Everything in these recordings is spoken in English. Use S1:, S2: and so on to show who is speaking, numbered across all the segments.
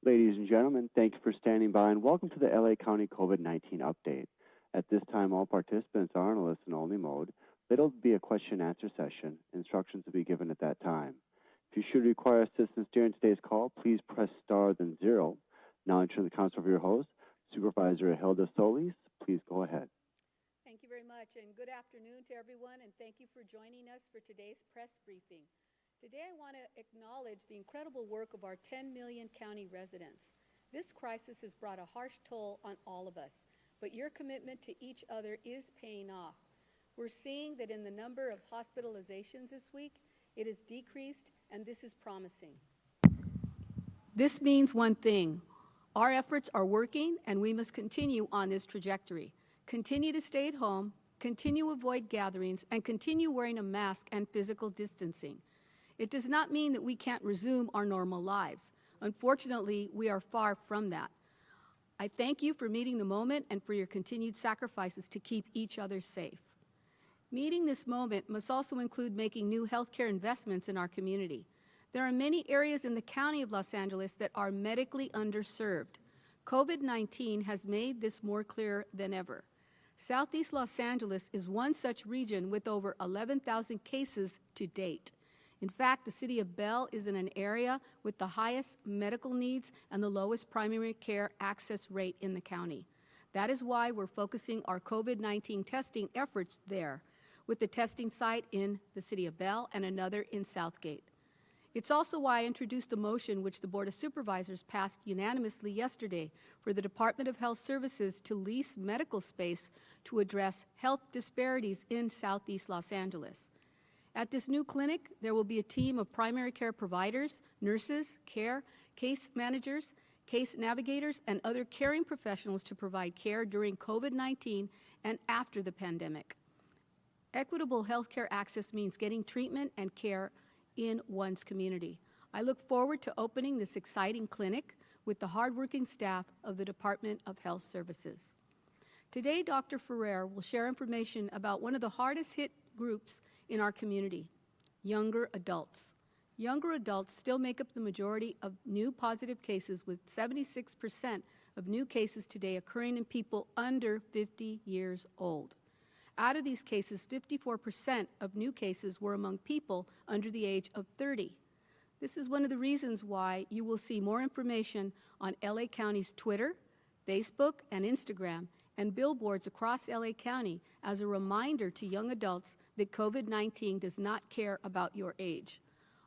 S1: Ladies and gentlemen, thank you for standing by and welcome to the LA County COVID-19 update. At this time, all participants are in a listen-only mode. There will be a question-and-answer session. Instructions will be given at that time. If you should require assistance during today's call, please press star then 0. Now I turn the council over to your host, Supervisor Hilda Solis. Please go ahead.
S2: Thank you very much, and good afternoon to everyone, and thank you for joining us for today's press briefing. Today I want to acknowledge the incredible work of our 10 million county residents. This crisis has brought a harsh toll on all of us, but your commitment to each other is paying off. We're seeing that in the number of hospitalizations this week, it has decreased, and this is promising. This means one thing. Our efforts are working, and we must continue on this trajectory. Continue to stay at home, continue to avoid gatherings, and continue wearing a mask and physical distancing. It does not mean that we can't resume our normal lives. Unfortunately, we are far from that. I thank you for meeting the moment and for your continued sacrifices to keep each other safe. Meeting this moment must also include making new healthcare investments in our community. There are many areas in the County of Los Angeles that are medically underserved. COVID-19 has made this more clear than ever. Southeast Los Angeles is one such region with over 11,000 cases to date. In fact, the city of Bell is in an area with the highest medical needs and the lowest primary care access rate in the county. That is why we're focusing our COVID-19 testing efforts there, with the testing site in the city of Bell and another in Southgate. It's also why I introduced a motion which the Board of Supervisors passed unanimously yesterday for the Department of Health Services to lease medical space to address health disparities in Southeast Los Angeles. At this new clinic, there will be a team of primary care providers, nurses, case managers, case navigators, and other caring professionals to provide care during COVID-19 and after the pandemic. Equitable healthcare access means getting treatment and care in one's community. I look forward to opening this exciting clinic with the hardworking staff of the Department of Health Services. Today, Dr. Ferrer will share information about one of the hardest hit groups in our community, younger adults. Younger adults still make up the majority of new positive cases, with 76% of new cases today occurring in people under 50 years old. Out of these cases, 54% of new cases were among people under the age of 30. This is one of the reasons why you will see more information on LA County's Twitter, Facebook, and Instagram, and billboards across LA County as a reminder to young adults that COVID-19 does not care about your age.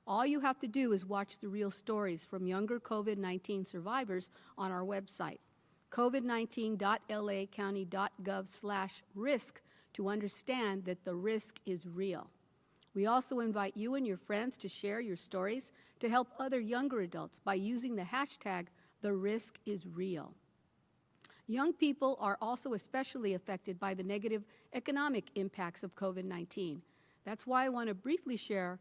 S2: All you have to do is watch the real stories from younger COVID-19 survivors on our website, covid19.lacounty.gov/risk, to understand that the risk is real. We also invite you and your friends to share your stories to help other younger adults by using the hashtag #TheRiskIsReal. Young people are also especially affected by the negative economic impacts of COVID-19. That's why I want to briefly share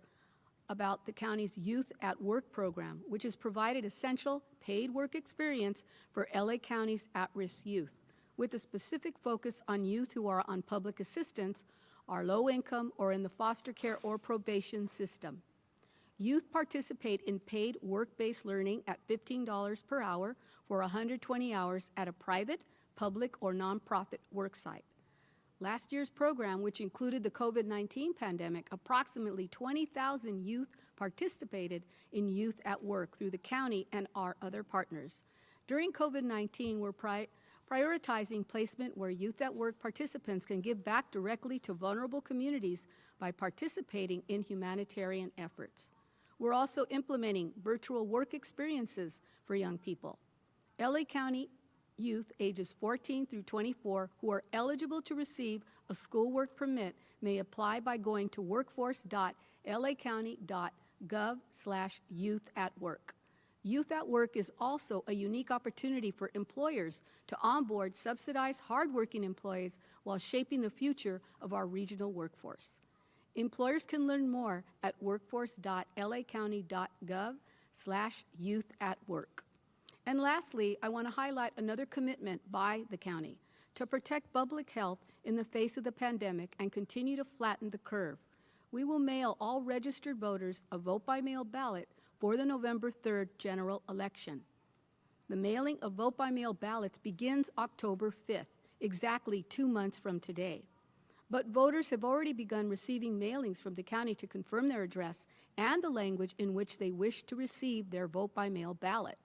S2: about the county's Youth at Work program, which has provided essential paid work experience for LA County's at-risk youth, with a specific focus on youth who are on public assistance, are low income, or in the foster care or probation system. Youth participate in paid work-based learning at $15 per hour for 120 hours at a private, public, or nonprofit worksite. Last year's program, which included the COVID-19 pandemic, approximately 20,000 youth participated in Youth at Work through the county and our other partners. During COVID-19, we're prioritizing placement where Youth at Work participants can give back directly to vulnerable communities by participating in humanitarian efforts. We're also implementing virtual work experiences for young people. LA County youth ages 14 through 24 who are eligible to receive a school work permit may apply by going to workforce.lacounty.gov/youthatwork. Youth at Work is also a unique opportunity for employers to onboard subsidized, hardworking employees while shaping the future of our regional workforce. Employers can learn more at workforce.lacounty.gov/youthatwork. And lastly, I want to highlight another commitment by the county to protect public health in the face of the pandemic and continue to flatten the curve. We will mail all registered voters a vote-by-mail ballot for the November 3rd general election. The mailing of vote-by-mail ballots begins October 5th, exactly 2 months from today. But voters have already begun receiving mailings from the county to confirm their address and the language in which they wish to receive their vote-by-mail ballot.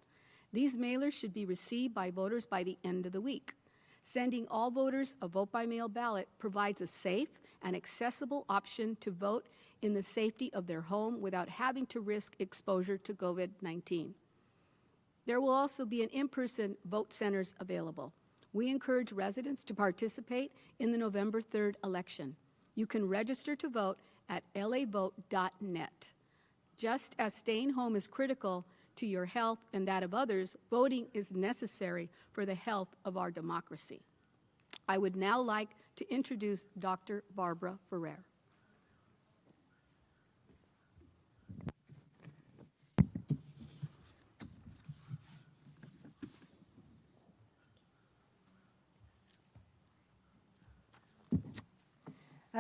S2: These mailers should be received by voters by the end of the week. Sending all voters a vote-by-mail ballot provides a safe and accessible option to vote in the safety of their home without having to risk exposure to COVID-19. There will also be an in-person vote centers available. We encourage residents to participate in the November 3rd election. You can register to vote at lavote.net. Just as staying home is critical to your health and that of others, voting is necessary for the health of our democracy. I would now like to introduce Dr. Barbara Ferrer.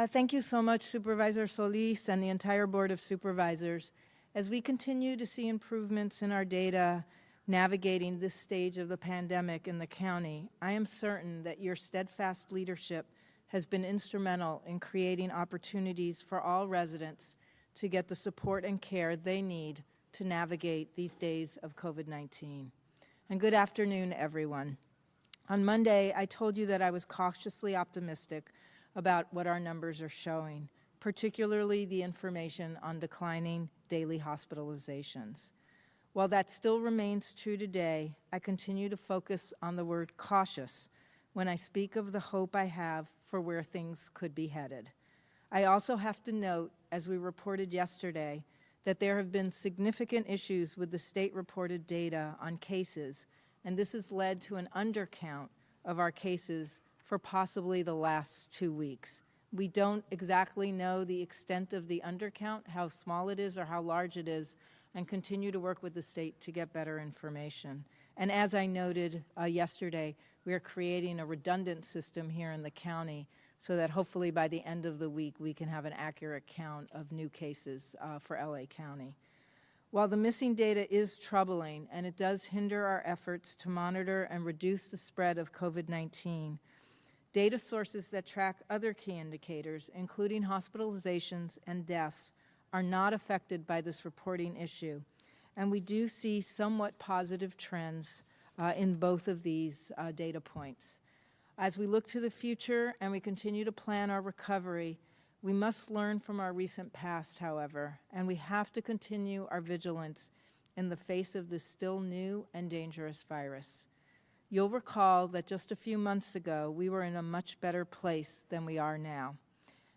S3: Thank you so much, Supervisor Solis and the entire Board of Supervisors. As we continue to see improvements in our data navigating this stage of the pandemic in the county, I am certain that your steadfast leadership has been instrumental in creating opportunities for all residents to get the support and care they need to navigate these days of COVID-19. And good afternoon, everyone. On Monday, I told you that I was cautiously optimistic about what our numbers are showing, particularly the information on declining daily hospitalizations. While that still remains true today, I continue to focus on the word cautious when I speak of the hope I have for where things could be headed. I also have to note, as we reported yesterday, that there have been significant issues with the state-reported data on cases, and this has led to an undercount of our cases for possibly the last 2 weeks. We don't exactly know the extent of the undercount, how small it is or how large it is, and continue to work with the state to get better information. And as I noted yesterday, we are creating a redundant system here in the county so that hopefully by the end of the week we can have an accurate count of new cases for LA County. While the missing data is troubling and it does hinder our efforts to monitor and reduce the spread of COVID-19, data sources that track other key indicators, including hospitalizations and deaths, are not affected by this reporting issue. And we do see somewhat positive trends in both of these data points. As we look to the future and we continue to plan our recovery, we must learn from our recent past, however, and we have to continue our vigilance in the face of this still new and dangerous virus. You'll recall that just a few months ago, we were in a much better place than we are now.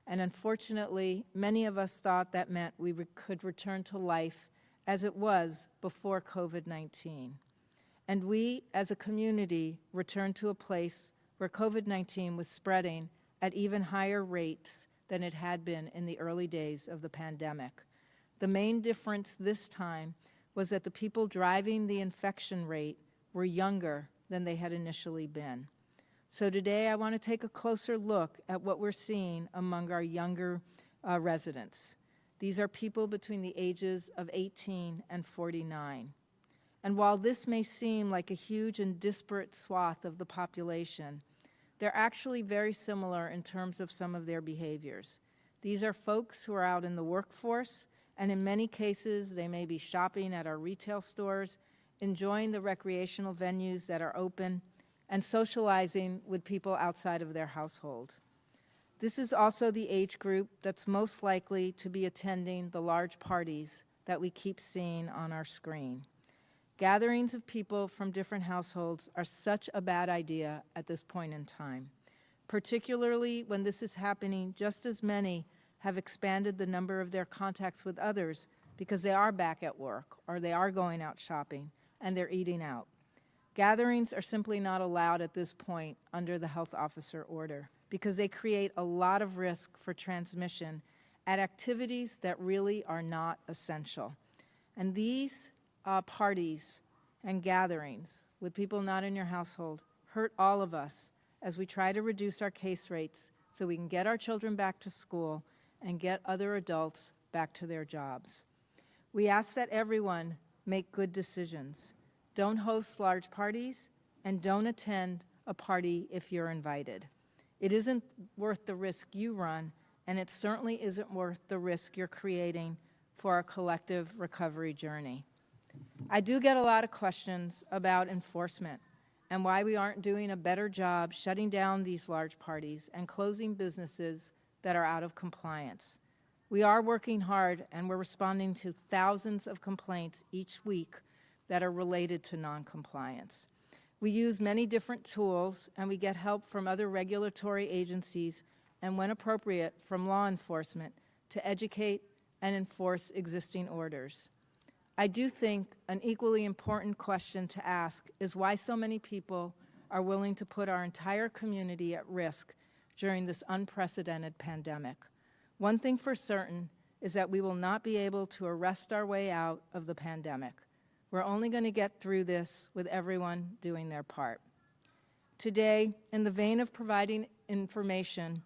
S3: And unfortunately, many of us thought that meant we could return to life as it was before COVID-19. And we, as a community, returned to a place where COVID-19 was spreading at even higher rates than it had been in the early days of the pandemic. The main difference this time was that the people driving the infection rate were younger than they had initially been. So today I want to take a closer look at what we're seeing among our younger residents. These are people between the ages of 18 and 49. And while this may seem like a huge and disparate swath of the population, they're actually very similar in terms of some of their behaviors. These are folks who are out in the workforce, and in many cases they may be shopping at our retail stores, enjoying the recreational venues that are open, and socializing with people outside of their household. This is also the age group that's most likely to be attending the large parties that we keep seeing on our screen. Gatherings of people from different households are such a bad idea at this point in time, particularly when this is happening just as many have expanded the number of their contacts with others because they are back at work or they are going out shopping and they're eating out. Gatherings are simply not allowed at this point under the health officer order because they create a lot of risk for transmission at activities that really are not essential. And these parties and gatherings with people not in your household hurt all of us as we try to reduce our case rates so we can get our children back to school and get other adults back to their jobs. We ask that everyone make good decisions. Don't host large parties, and don't attend a party if you're invited. It isn't worth the risk you run, and it certainly isn't worth the risk you're creating for our collective recovery journey. I do get a lot of questions about enforcement and why we aren't doing a better job shutting down these large parties and closing businesses that are out of compliance. We are working hard, and we're responding to thousands of complaints each week that are related to noncompliance. We use many different tools, and we get help from other regulatory agencies and, when appropriate, from law enforcement to educate and enforce existing orders. I do think an equally important question to ask is why so many people are willing to put our entire community at risk during this unprecedented pandemic. One thing for certain is that we will not be able to arrest our way out of the pandemic. We're only going to get through this with everyone doing their part. Today, in the vein of providing information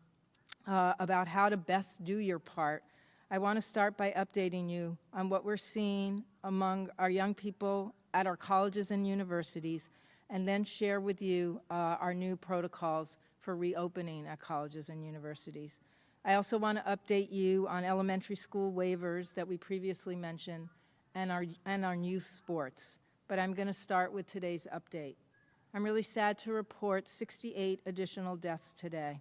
S3: about how to best do your part, I want to start by updating you on what we're seeing among our young people at our colleges and universities, and then share with you our new protocols for reopening at colleges and universities. I also want to update you on elementary school waivers that we previously mentioned and our youth sports. But I'm going to start with today's update. I'm really sad to report 68 additional deaths today.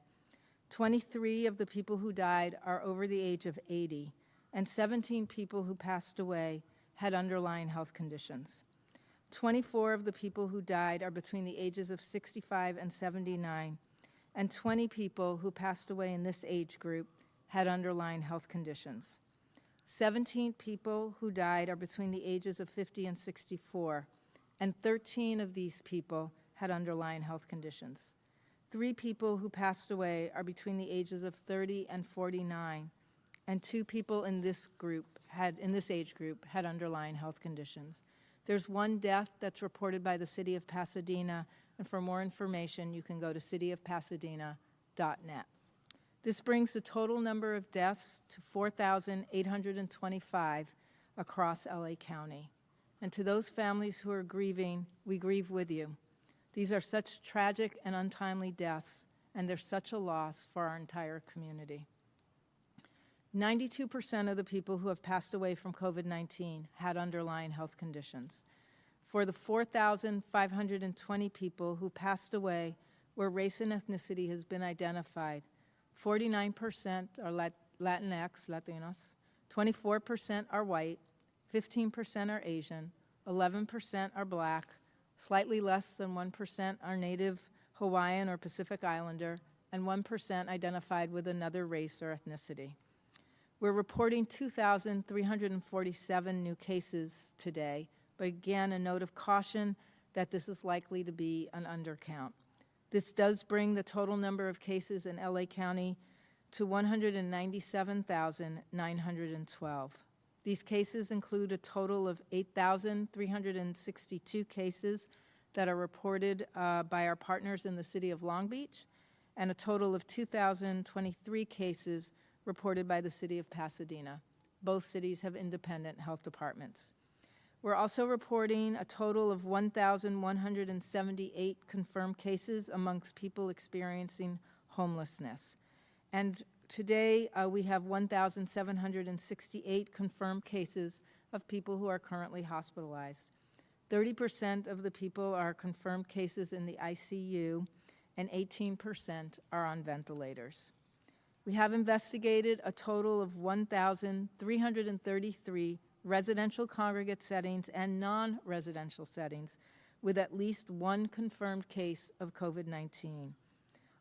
S3: 23 of the people who died are over the age of 80, and 17 people who passed away had underlying health conditions. 24 of the people who died are between the ages of 65 and 79, and 20 people who passed away in this age group had underlying health conditions. 17 people who died are between the ages of 50 and 64, and 13 of these people had underlying health conditions. 3 people who passed away are between the ages of 30 and 49, and 2 people in this age group had underlying health conditions. There's 1 death that's reported by the City of Pasadena, and for more information, you can go to cityofpasadena.net. This brings the total number of deaths to 4,825 across LA County. And to those families who are grieving, we grieve with you. These are such tragic and untimely deaths, and they're such a loss for our entire community. 92% of the people who have passed away from COVID-19 had underlying health conditions. For the 4,520 people who passed away where race and ethnicity has been identified, 49% are Latinx, Latinos, 24% are white, 15% are Asian, 11% are Black, slightly less than 1% are Native Hawaiian or Pacific Islander, and 1% identified with another race or ethnicity. We're reporting 2,347 new cases today, but again, a note of caution that this is likely to be an undercount. This does bring the total number of cases in LA County to 197,912. These cases include a total of 8,362 cases that are reported by our partners in the city of Long Beach, and a total of 2,023 cases reported by the city of Pasadena. Both cities have independent health departments. We're also reporting a total of 1,178 confirmed cases amongst people experiencing homelessness. And today we have 1,768 confirmed cases of people who are currently hospitalized. 30% of the people are confirmed cases in the ICU, and 18% are on ventilators. We have investigated a total of 1,333 residential congregate settings and non-residential settings with at least 1 confirmed case of COVID-19.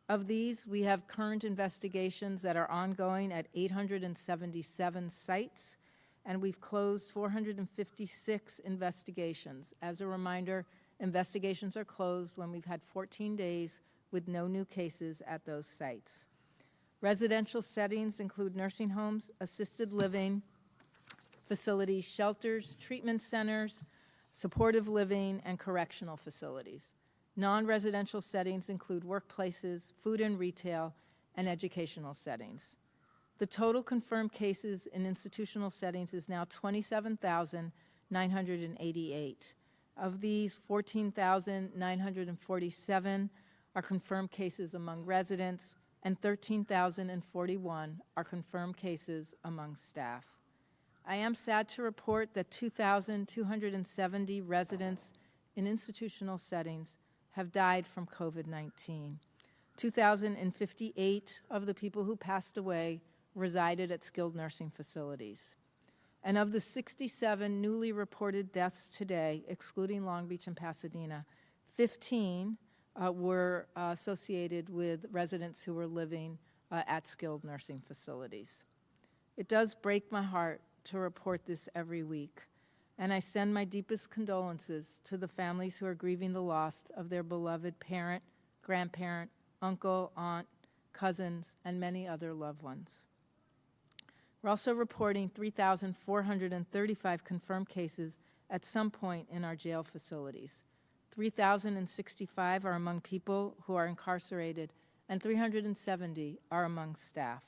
S3: Of these, we have current investigations that are ongoing at 877 sites, and we've closed 456 investigations. As a reminder, investigations are closed when we've had 14 days with no new cases at those sites. Residential settings include nursing homes, assisted living facilities, shelters, treatment centers, supportive living, and correctional facilities. Non-residential settings include workplaces, food and retail, and educational settings. The total confirmed cases in institutional settings is now 27,988. Of these, 14,947 are confirmed cases among residents, and 13,041 are confirmed cases among staff. I am sad to report that 2,270 residents in institutional settings have died from COVID-19. 2,058 of the people who passed away resided at skilled nursing facilities. And of the 67 newly reported deaths today, excluding Long Beach and Pasadena, 15 were associated with residents who were living at skilled nursing facilities. It does break my heart to report this every week, and I send my deepest condolences to the families who are grieving the loss of their beloved parent, grandparent, uncle, aunt, cousins, and many other loved ones. We're also reporting 3,435 confirmed cases at some point in our jail facilities. 3,065 are among people who are incarcerated, and 370 are among staff.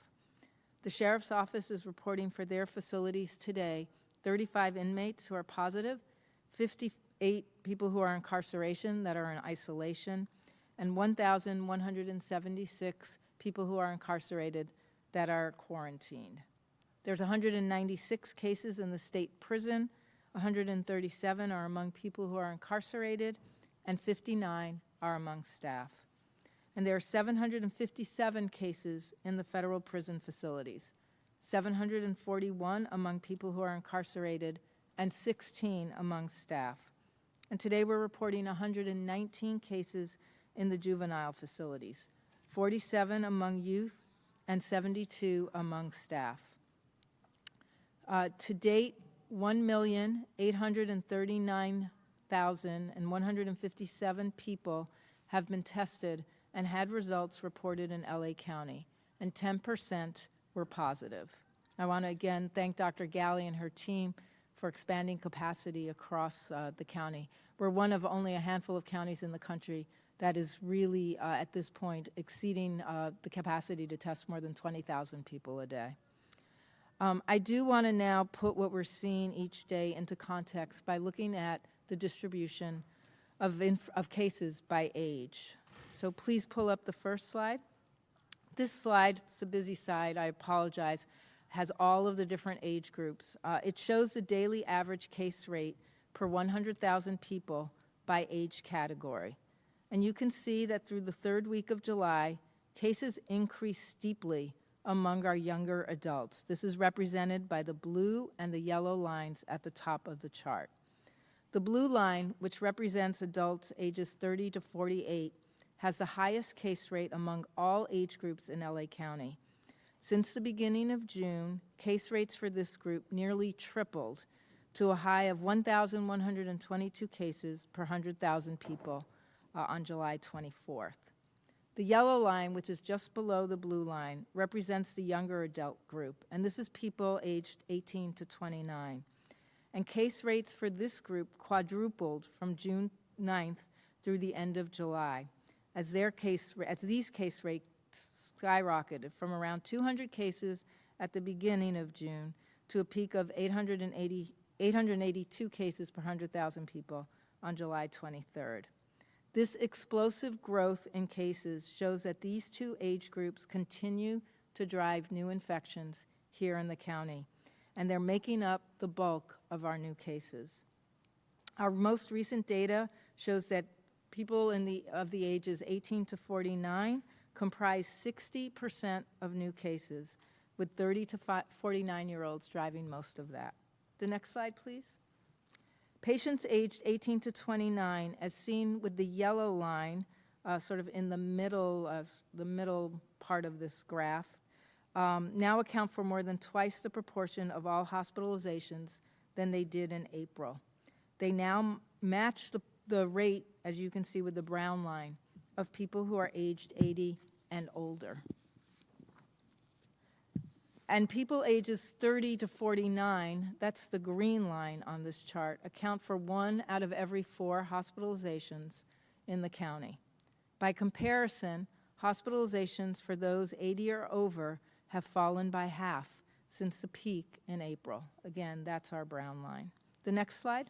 S3: The Sheriff's Office is reporting for their facilities today 35 inmates who are positive, 58 people who are in incarceration that are in isolation, and 1,176 people who are incarcerated that are quarantined. There's 196 cases in the state prison, 137 are among people who are incarcerated, and 59 are among staff. And there are 757 cases in the federal prison facilities, 741 among people who are incarcerated, and 16 among staff. And today we're reporting 119 cases in the juvenile facilities, 47 among youth, and 72 among staff. To date, 1,839,157 people have been tested and had results reported in LA County, and 10% were positive. I want to again thank Dr. Galley and her team for expanding capacity across the county. We're one of only a handful of counties in the country that is really, at this point, exceeding the capacity to test more than 20,000 people a day. I do want to now put what we're seeing each day into context by looking at the distribution of cases by age. So please pull up the first slide. This slide, it's a busy slide, I apologize, has all of the different age groups. It shows the daily average case rate per 100,000 people by age category. And you can see that through the third week of July, cases increased steeply among our younger adults. This is represented by the blue and the yellow lines at the top of the chart. The blue line, which represents adults ages 30 to 48, has the highest case rate among all age groups in LA County. Since the beginning of June, case rates for this group nearly tripled to a high of 1,122 cases per 100,000 people on July 24th. The yellow line, which is just below the blue line, represents the younger adult group, and this is people aged 18 to 29. And case rates for this group quadrupled from June 9th through the end of July, as these case rates skyrocketed from around 200 cases at the beginning of June to a peak of 882 cases per 100,000 people on July 23rd. This explosive growth in cases shows that these two age groups continue to drive new infections here in the county, and they're making up the bulk of our new cases. Our most recent data shows that people of the ages 18 to 49 comprise 60% of new cases, with 30 to 49-year-olds driving most of that. The next slide, please. Patients aged 18 to 29, as seen with the yellow line, sort of in the middle part of this graph, now account for more than twice the proportion of all hospitalizations than they did in April. They now match the rate, as you can see with the brown line, of people who are aged 80 and older. And people ages 30 to 49, that's the green line on this chart, account for 1 out of every 4 hospitalizations in the county. By comparison, hospitalizations for those 80 or over have fallen by half since the peak in April. Again, that's our brown line. The next slide.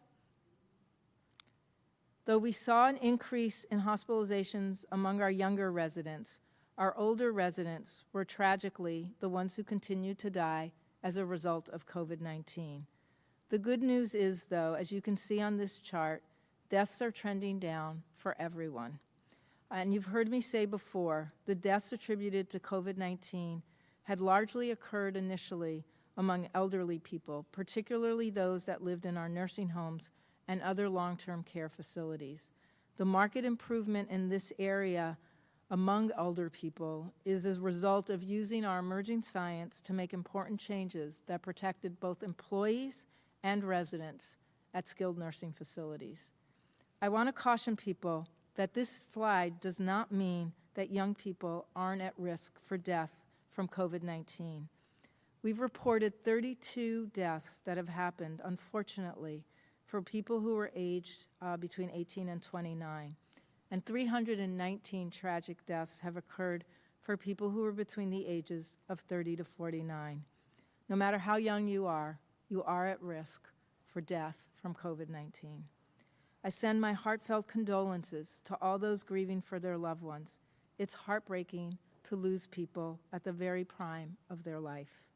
S3: Though we saw an increase in hospitalizations among our younger residents, our older residents were tragically the ones who continued to die as a result of COVID-19. The good news is, though, as you can see on this chart, deaths are trending down for everyone. And you've heard me say before, the deaths attributed to COVID-19 had largely occurred initially among elderly people, particularly those that lived in our nursing homes and other long-term care facilities. The marked improvement in this area among older people is as a result of using our emerging science to make important changes that protected both employees and residents at skilled nursing facilities. I want to caution people that this slide does not mean that young people aren't at risk for death from COVID-19. We've reported 32 deaths that have happened, unfortunately, for people who were aged between 18 and 29. And 319 tragic deaths have occurred for people who are between the ages of 30 to 49. No matter how young you are at risk for death from COVID-19. I send my heartfelt condolences to all those grieving for their loved ones. It's heartbreaking to lose people at the very prime of their life.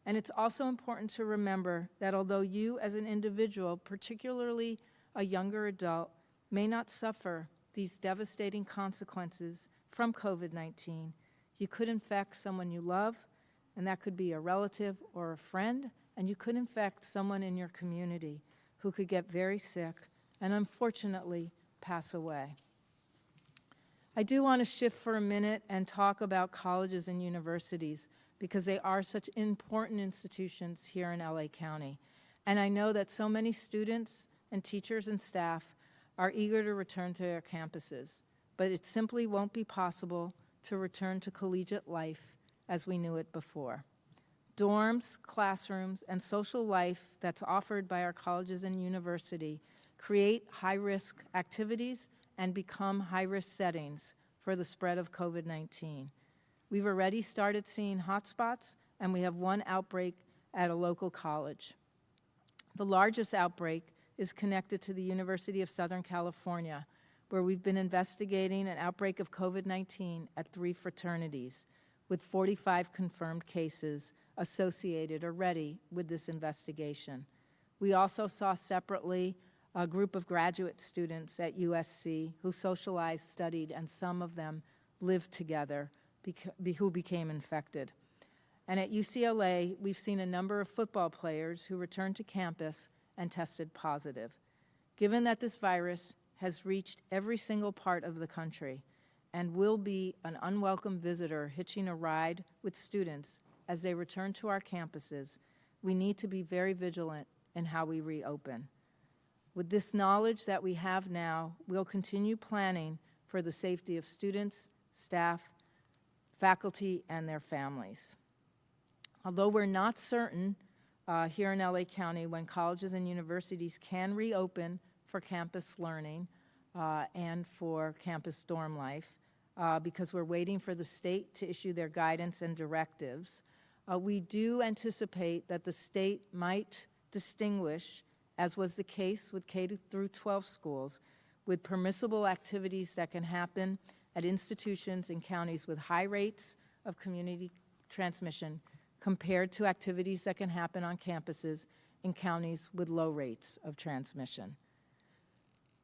S3: And it's also important to remember that although you as an individual, particularly a younger adult, may not suffer these devastating consequences from COVID-19, you could infect someone you love, and that could be a relative or a friend, and you could infect someone in your community who could get very sick and unfortunately pass away. I do want to shift for a minute and talk about colleges and universities because they are such important institutions here in LA County. And I know that so many students and teachers and staff are eager to return to their campuses, but it simply won't be possible to return to collegiate life as we knew it before. Dorms, classrooms, and social life that's offered by our colleges and university create high-risk activities and become high-risk settings for the spread of COVID-19. We've already started seeing hotspots, and we have one outbreak at a local college. The largest outbreak is connected to the University of Southern California, where we've been investigating an outbreak of COVID-19 at 3 fraternities, with 45 confirmed cases associated already with this investigation. We also saw separately a group of graduate students at USC who socialized, studied, and some of them lived together who became infected. And at UCLA, we've seen a number of football players who returned to campus and tested positive. Given that this virus has reached every single part of the country and will be an unwelcome visitor hitching a ride with students as they return to our campuses, we need to be very vigilant in how we reopen. With this knowledge that we have now, we'll continue planning for the safety of students, staff, faculty, and their families. Although we're not certain here in LA County when colleges and universities can reopen for campus learning and for campus dorm life, because we're waiting for the state to issue their guidance and directives, we do anticipate that the state might distinguish, as was the case with K through 12 schools, with permissible activities that can happen at institutions in counties with high rates of community transmission compared to activities that can happen on campuses in counties with low rates of transmission.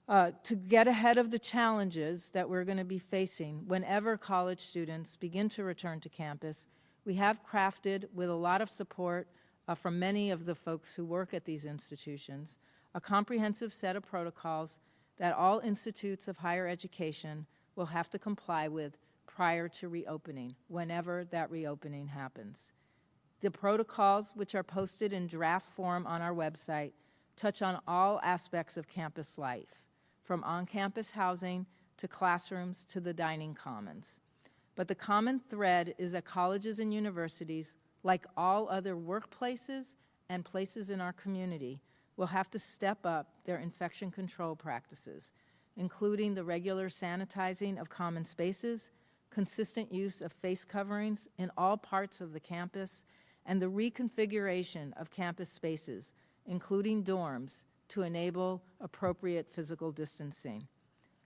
S3: To get ahead of the challenges that we're going to be facing whenever college students begin to return to campus, we have crafted, with a lot of support from many of the folks who work at these institutions, a comprehensive set of protocols that all institutes of higher education will have to comply with prior to reopening, whenever that reopening happens. The protocols, which are posted in draft form on our website, touch on all aspects of campus life, from on-campus housing to classrooms to the dining commons. But the common thread is that colleges and universities, like all other workplaces and places in our community, will have to step up their infection control practices, including the regular sanitizing of common spaces, consistent use of face coverings in all parts of the campus, and the reconfiguration of campus spaces, including dorms, to enable appropriate physical distancing.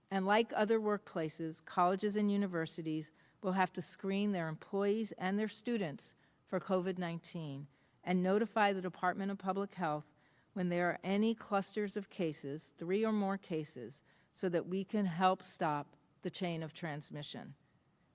S3: And like other workplaces, colleges and universities will have to screen their employees and their students for COVID-19 and notify the Department of Public Health when there are any clusters of cases, 3 or more cases, so that we can help stop the chain of transmission.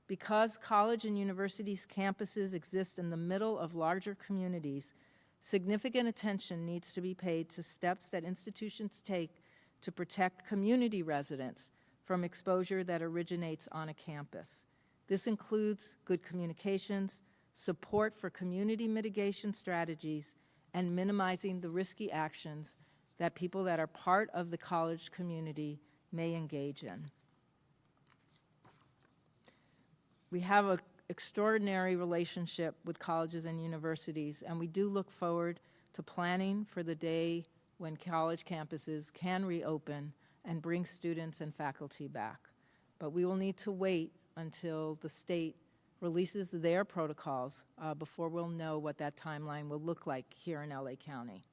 S3: Because college and universities' campuses exist in the middle of larger communities, significant attention needs to be paid to steps that institutions take to protect community residents from exposure that originates on a campus. This includes good communications, support for community mitigation strategies, and minimizing the risky actions that people that are part of the college community may engage in. We have an extraordinary relationship with colleges and universities, and we do look forward to planning for the day when college campuses can reopen and bring students and faculty back. But we will need to wait until the state releases their protocols before we'll know what that timeline will look like here in LA County.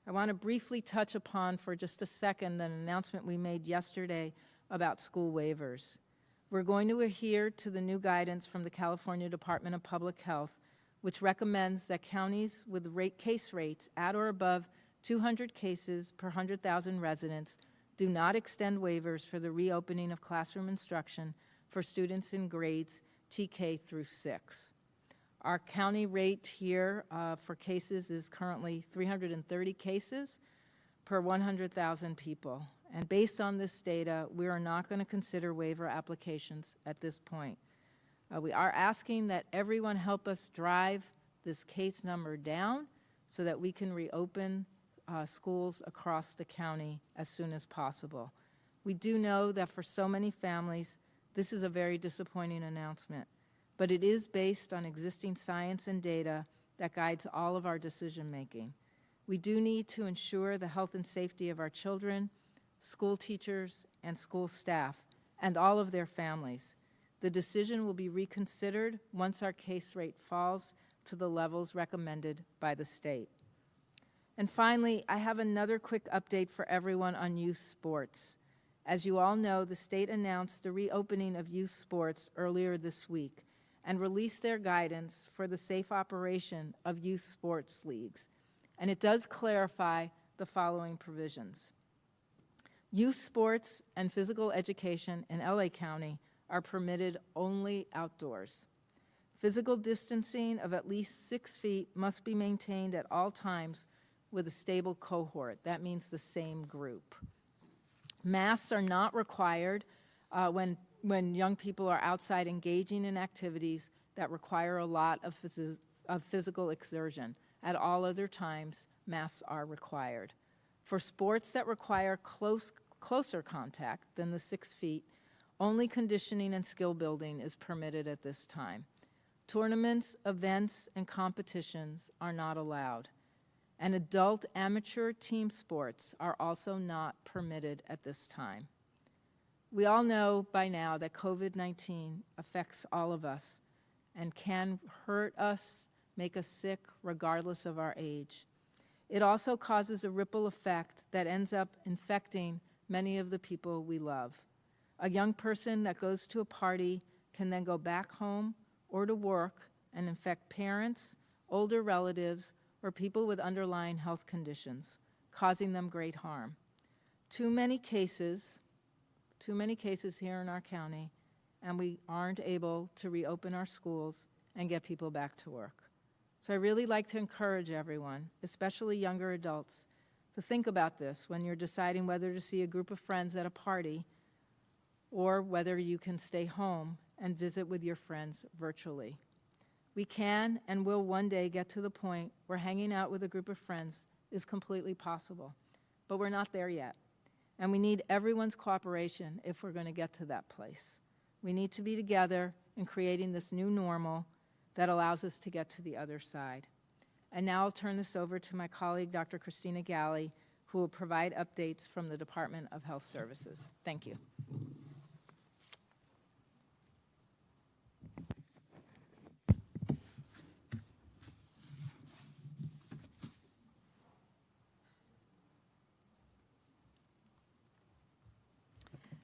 S3: I want to briefly touch upon for just a second an announcement we made yesterday about school waivers. We're going to adhere to the new guidance from the California Department of Public Health, which recommends that counties with case rates at or above 200 cases per 100,000 residents do not extend waivers for the reopening of classroom instruction for students in grades TK through 6. Our county rate here for cases is currently 330 cases per 100,000 people. And based on this data, we are not going to consider waiver applications at this point. We are asking that everyone help us drive this case number down so that we can reopen schools across the county as soon as possible. We do know that for so many families, this is a very disappointing announcement, but it is based on existing science and data that guides all of our decision making. We do need to ensure the health and safety of our children, school teachers, and school staff, and all of their families. The decision will be reconsidered once our case rate falls to the levels recommended by the state. And finally, I have another quick update for everyone on youth sports. As you all know, the state announced the reopening of youth sports earlier this week and released their guidance for the safe operation of youth sports leagues. And it does clarify the following provisions. Youth sports and physical education in LA County are permitted only outdoors. Physical distancing of at least 6 feet must be maintained at all times with a stable cohort. That means the same group. Masks are not required when young people are outside engaging in activities that require a lot of physical exertion. At all other times, masks are required. For sports that require closer contact than the 6 feet, only conditioning and skill building is permitted at this time. Tournaments, events, and competitions are not allowed. And adult amateur team sports are also not permitted at this time. We all know by now that COVID-19 affects all of us and can hurt us, make us sick, regardless of our age. It also causes a ripple effect that ends up infecting many of the people we love. A young person that goes to a party can then go back home or to work and infect parents, older relatives, or people with underlying health conditions, causing them great harm. Too many cases here in our county, and we aren't able to reopen our schools and get people back to work. So I really like to encourage everyone, especially younger adults, to think about this when you're deciding whether to see a group of friends at a party or whether you can stay home and visit with your friends virtually. We can and will one day get to the point where hanging out with a group of friends is completely possible, but we're not there yet. And we need everyone's cooperation if we're going to get to that place. We need to be together in creating this new normal that allows us to get to the other side. And now I'll turn this over to my colleague, Dr. Christina Galley, who will provide updates from the Department of Health Services. Thank you.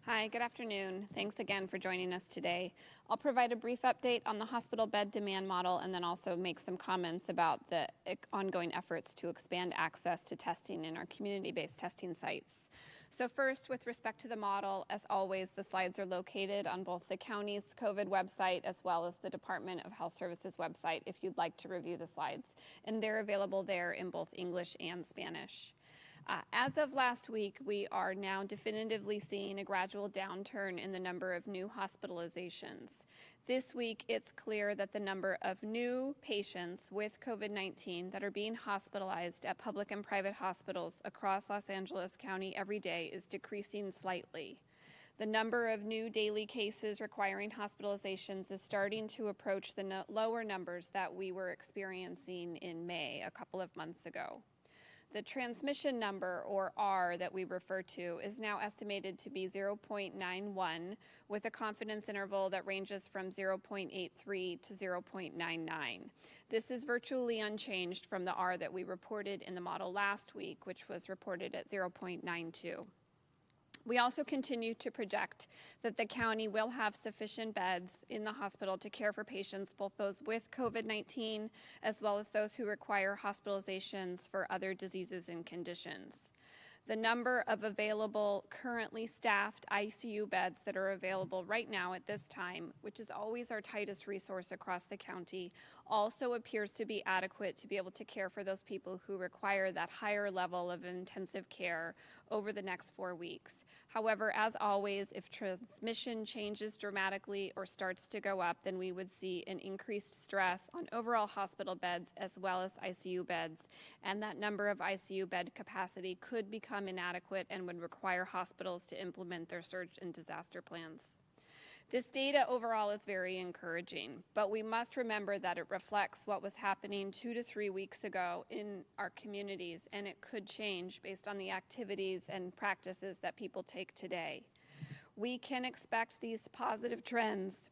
S4: Hi, good afternoon. Thanks again for joining us today. I'll provide a brief update on the hospital bed demand model and then also make some comments about the ongoing efforts to expand access to testing in our community-based testing sites. So first, with respect to the model, as always, the slides are located on both the county's COVID website as well as the Department of Health Services website if you'd like to review the slides. And they're available there in both English and Spanish. As of last week, we are now definitively seeing a gradual downturn in the number of new hospitalizations. This week, it's clear that the number of new patients with COVID-19 that are being hospitalized at public and private hospitals across Los Angeles County every day is decreasing slightly. The number of new daily cases requiring hospitalizations is starting to approach the lower numbers that we were experiencing in May, a couple of months ago. The number, or R, that we refer to is now estimated to be 0.91 with a confidence interval that ranges from 0.83 to 0.99. This is virtually unchanged from the R that we reported in the model last week, which was reported at 0.92. We also continue to project that the county will have sufficient beds in the hospital to care for patients, both those with COVID-19 as well as those who require hospitalizations for other diseases and conditions. The number of available currently staffed ICU beds that are available right now at this time, which is always our tightest resource across the county, also appears to be adequate to be able to care for those people who require that higher level of intensive care over the next 4 weeks. However, as always, if transmission changes dramatically or starts to go up, then we would see an increased stress on overall hospital beds as well as ICU beds, and that number of ICU bed capacity could become inadequate and would require hospitals to implement their surge and disaster plans. This data overall is very encouraging, but we must remember that it reflects what was happening 2 to 3 weeks ago in our communities, and it could change based on the activities and practices that people take today. We can expect these positive trends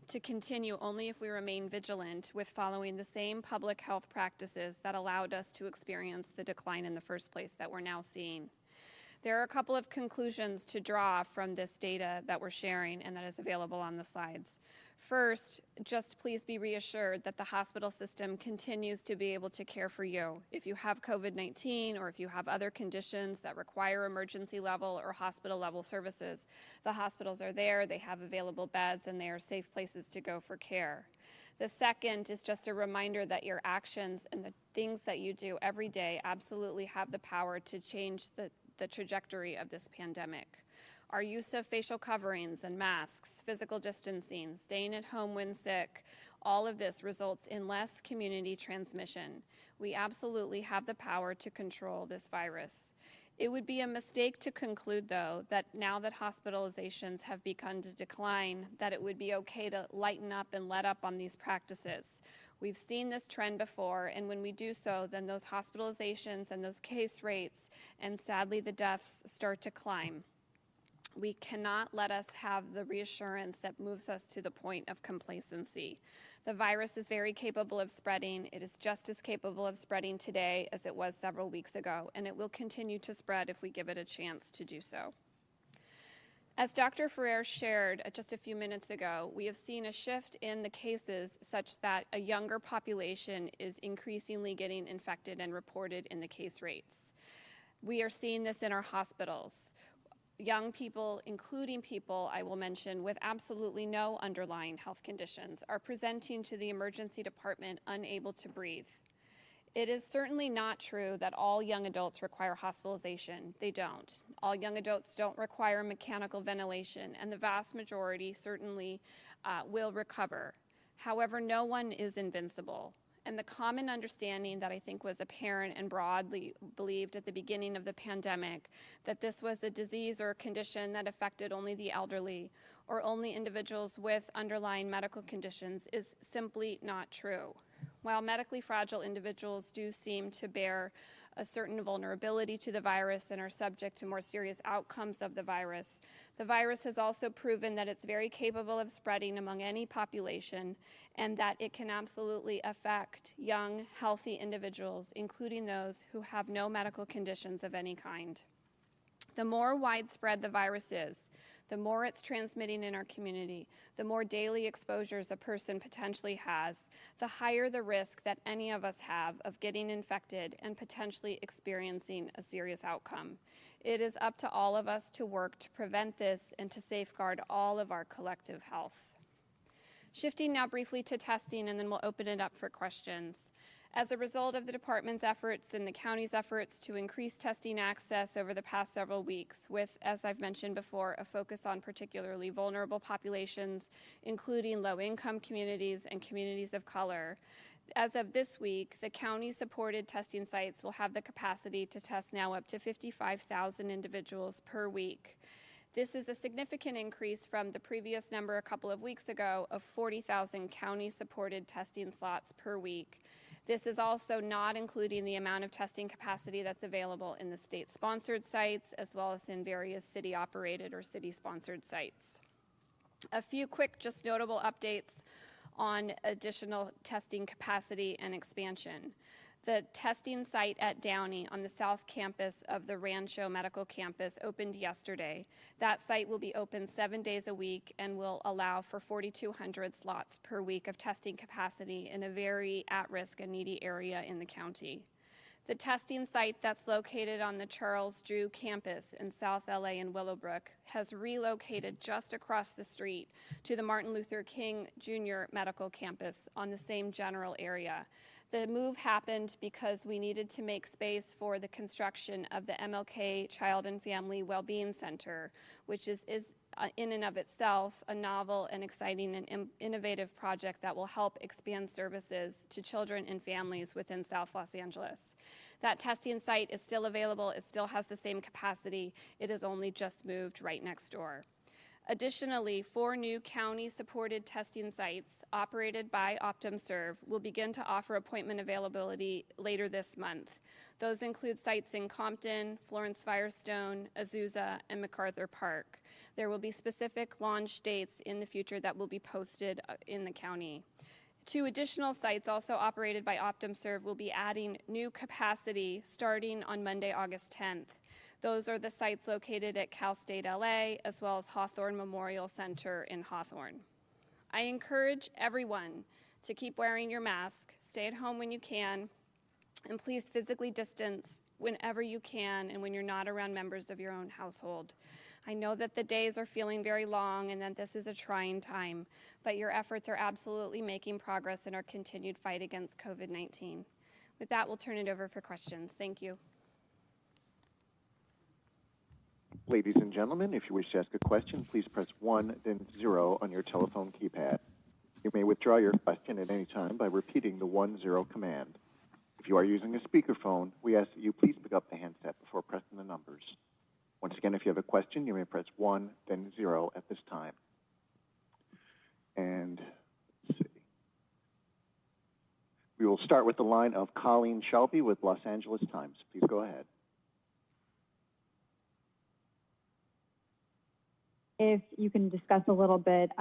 S4: to continue only if we remain vigilant with following the same public health practices that allowed us to experience the decline in the first place that we're now seeing. There are a couple of conclusions to draw from this data that we're sharing and that is available on the slides. First, just please be reassured that the hospital system continues to be able to care for you. If you have COVID-19 or if you have other conditions that require emergency level or hospital level services, the hospitals are there, they have available beds, and they are safe places to go for care. The second is just a reminder that your actions and the things that you do every day absolutely have the power to change the trajectory of this pandemic. Our use of facial coverings and masks, physical distancing, staying at home when sick, all of this results in less community transmission. We absolutely have the power to control this virus. It would be a mistake to conclude, though, that now that hospitalizations have begun to decline, that it would be okay to lighten up and let up on these practices. We've seen this trend before, and when we do so, then those hospitalizations and those case rates, and sadly the deaths, start to climb. We cannot let us have the reassurance that moves us to the point of complacency. The virus is very capable of spreading. It is just as capable of spreading today as it was several weeks ago, and it will continue to spread if we give it a chance to do so. As Dr. Ferrer shared just a few minutes ago, we have seen a shift in the cases such that a younger population is increasingly getting infected and reported in the case rates. We are seeing this in our hospitals. Young people, including people I will mention with absolutely no underlying health conditions, are presenting to the emergency department unable to breathe. It is certainly not true that all young adults require hospitalization. They don't. All young adults don't require mechanical ventilation, and the vast majority certainly will recover. However, no one is invincible. And the common understanding that I think was apparent and broadly believed at the beginning of the pandemic, that this was a disease or a condition that affected only the elderly or only individuals with underlying medical conditions, is simply not true. While medically fragile individuals do seem to bear a certain vulnerability to the virus and are subject to more serious outcomes of the virus has also proven that it's very capable of spreading among any population, and that it can absolutely affect young, healthy individuals, including those who have no medical conditions of any kind. The more widespread the virus is, the more it's transmitting in our community, the more daily exposures a person potentially has, the higher the risk that any of us have of getting infected and potentially experiencing a serious outcome. It is up to all of us to work to prevent this and to safeguard all of our collective health. Shifting now briefly to testing, and then we'll open it up for questions. As a result of the department's efforts and the county's efforts to increase testing access over the past several weeks with, as I've mentioned before, a focus on particularly vulnerable populations, including low-income communities and communities of color, as of this week, the county-supported testing sites will have the capacity to test now up to 55,000 individuals per week. This is a significant increase from the previous number a couple of weeks ago of 40,000 county-supported testing slots per week. This is also not including the amount of testing capacity that's available in the state-sponsored sites, as well as in various city-operated or city-sponsored sites. A few quick, just notable updates on additional testing capacity and expansion. The testing site at Downey on the south campus of the Rancho Medical Campus opened yesterday. That site will be open 7 days a week and will allow for 4,200 slots per week of testing capacity in a very at-risk and needy area in the county. The testing site that's located on the Charles Drew campus in South LA in Willowbrook has relocated just across the street to the Martin Luther King Jr. Medical Campus on the same general area. The move happened because we needed to make space for the construction of the MLK Child and Family Wellbeing Center, which is in and of itself a novel and exciting and innovative project that will help expand services to children and families within South Los Angeles. That testing site is still available. It still has the same capacity. It has only just moved right next door. Additionally, 4 new county-supported testing sites operated by OptumServe will begin to offer appointment availability later this month. Those include sites in Compton, Florence Firestone, Azusa, and MacArthur Park. There will be specific launch dates in the future that will be posted in the county. 2 additional sites also operated by OptumServe will be adding new capacity starting on Monday, August 10th. Those are the sites located at Cal State LA, as well as Hawthorne Memorial Center in Hawthorne. I encourage everyone to keep wearing your mask, stay at home when you can, and please physically distance whenever you can and when you're not around members of your own household. I know that the days are feeling very long and that this is a trying time, but your efforts are absolutely making progress in our continued fight against COVID-19. With that, we'll turn it over for questions. Thank you.
S5: Ladies and gentlemen, if you wish to ask a question, please press 1, then 0 on your telephone keypad. You may withdraw your question at any time by repeating the 1-0 command. If you are using a speakerphone, we ask that you please pick up the handset before pressing the numbers. Once again, if you have a question, you may press 1, then 0 at this time. And let's see. We will start with the line of Colleen Shelby with Los Angeles Times. Please go ahead.
S6: If you can discuss a little bit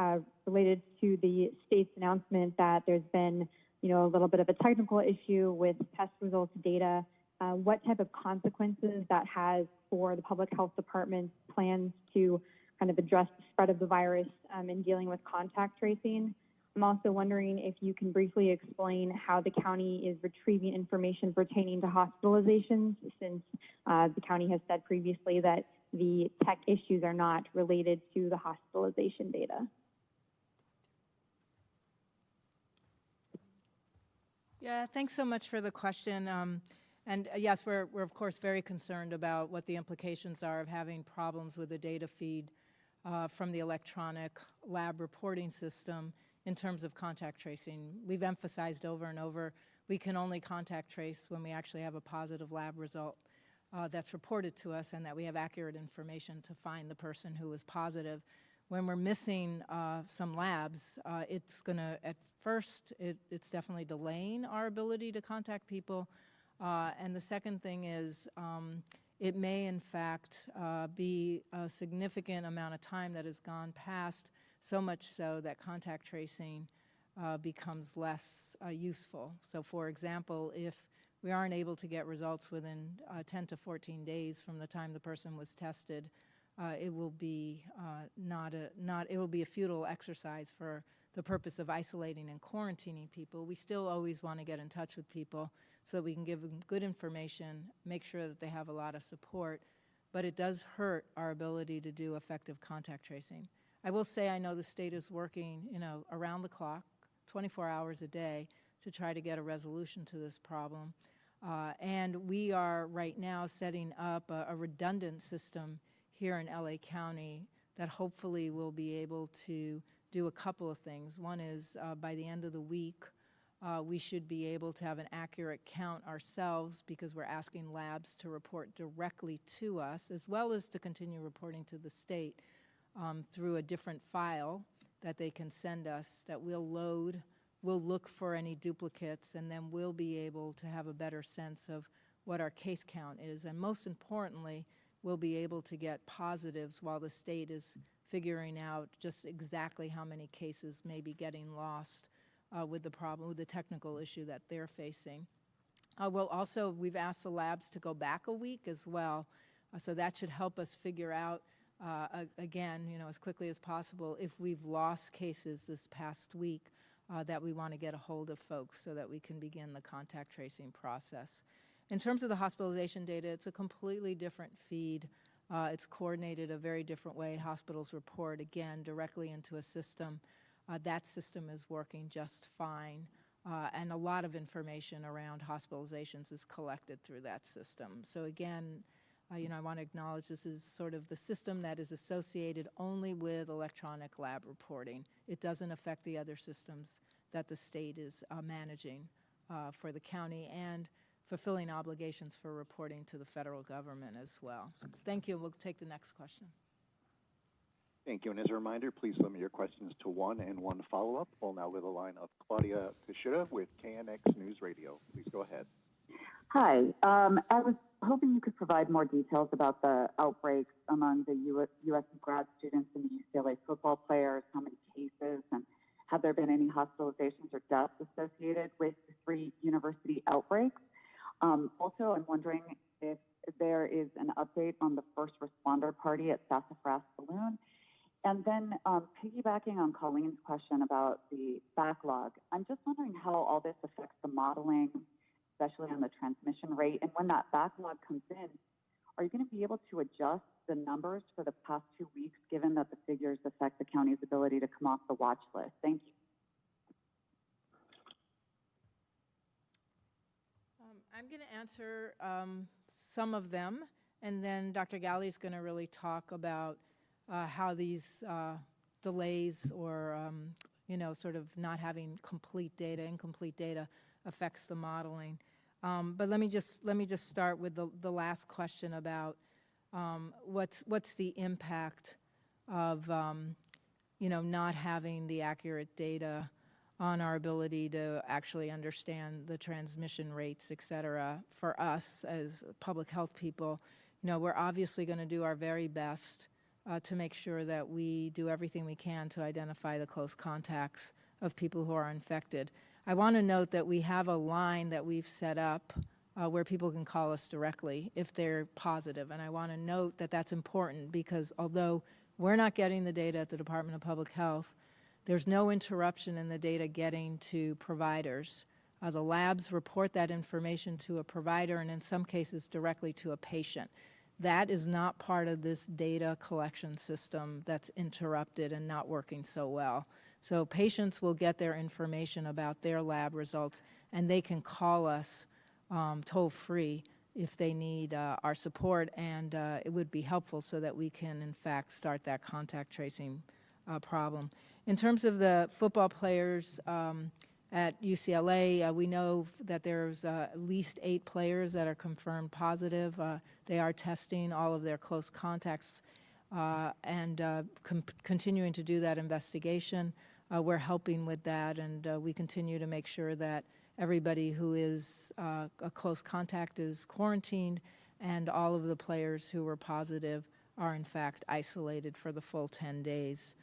S6: related to the state's announcement that there's been, a little bit of a technical issue with test results data, what type of consequences that has for the public health department's plans to kind of address the spread of the virus in dealing with contact tracing. I'm also wondering if you can briefly explain how the county is retrieving information pertaining to hospitalizations, since the county has said previously that the tech issues are not related to the hospitalization data.
S3: Yeah, thanks so much for the question. Yes, we're of course very concerned about what the implications are of having problems with the data feed from the electronic lab reporting system in terms of contact tracing. We've emphasized over and over, we can only contact trace when we actually have a positive lab result that's reported to us and that we have accurate information to find the person who was positive. When we're missing some labs, it's going to, at first, it's definitely delaying our ability to contact people. And the second thing is it may, in fact, be a significant amount of time that has gone past, so much so that contact tracing becomes less useful. So, for example, if we aren't able to get results within 10 to 14 days from the time the person was tested, it will be it will be a futile exercise for the purpose of isolating and quarantining people. We still always want to get in touch with people so that we can give them good information, make sure that they have a lot of support, but it does hurt our ability to do effective contact tracing. I will say I know the state is working, around the clock, 24 hours a day, to try to get a resolution to this problem. And we are right now setting up a redundant system here in LA County that hopefully will be able to do a couple of things. One is by the end of the week, we should be able to have an accurate count ourselves because we're asking labs to report directly to us, as well as to continue reporting to the state through a different file that they can send us that we'll load. We'll look for any duplicates, and then we'll be able to have a better sense of what our case count is. And most importantly, we'll be able to get positives while the state is figuring out just exactly how many cases may be getting lost with the problem, with the technical issue that they're facing. We've asked the labs to go back a week as well, so that should help us figure out, again, as quickly as possible, if we've lost cases this past week that we want to get a hold of folks so that we can begin the contact tracing process. In terms of the hospitalization data, it's a completely different feed. It's coordinated a very different way. Hospitals report, again, directly into a system. That system is working just fine, and a lot of information around hospitalizations is collected through that system. So again, I want to acknowledge this is sort of the system that is associated only with electronic lab reporting. It doesn't affect the other systems that the state is managing for the county and fulfilling obligations for reporting to the federal government as well. Thank you. We'll take the next question.
S5: Thank you. And as a reminder, please limit your questions to one and one follow-up. We'll now go to the line of Claudia Teixeira with KNX News Radio. Please go ahead.
S7: Hi. I was hoping you could provide more details about the outbreaks among the USC grad students and the UCLA football players, how many cases, and have there been any hospitalizations or deaths associated with the 3 university outbreaks? Also, I'm wondering if there is an update on the first responder party at Sassafras Saloon. And then piggybacking on Colleen's question about the backlog, I'm just wondering how all this affects the modeling, especially on the transmission rate. And when that backlog comes in, are you going to be able to adjust the numbers for the past 2 weeks, given that the figures affect the county's ability to come off the watch list? Thank you.
S3: I'm going to answer some of them, and then Dr. Galley is going to really talk about how these delays or, sort of not having incomplete data affects the modeling. But let me just start with the last question about what's the impact of, not having the accurate data on our ability to actually understand the transmission rates, et cetera. For us as public health people, we're obviously going to do our very best to make sure that we do everything we can to identify the close contacts of people who are infected. I want to note that we have a line that we've set up where people can call us directly if they're positive. And I want to note that that's important because although we're not getting the data at the Department of Public Health, there's no interruption in the data getting to providers. The labs report that information to a provider and in some cases directly to a patient. That is not part of this data collection system that's interrupted and not working so well. So patients will get their information about their lab results and they can call us toll-free if they need our support, and it would be helpful so that we can in fact start that contact tracing problem. In terms of the football players at UCLA, we know that there's at least 8 players that are confirmed positive. They are testing all of their close contacts and continuing to do that investigation. We're helping with that, and we continue to make sure that everybody who is a close contact is quarantined, and all of the players who were positive are in fact isolated for the full 10 days.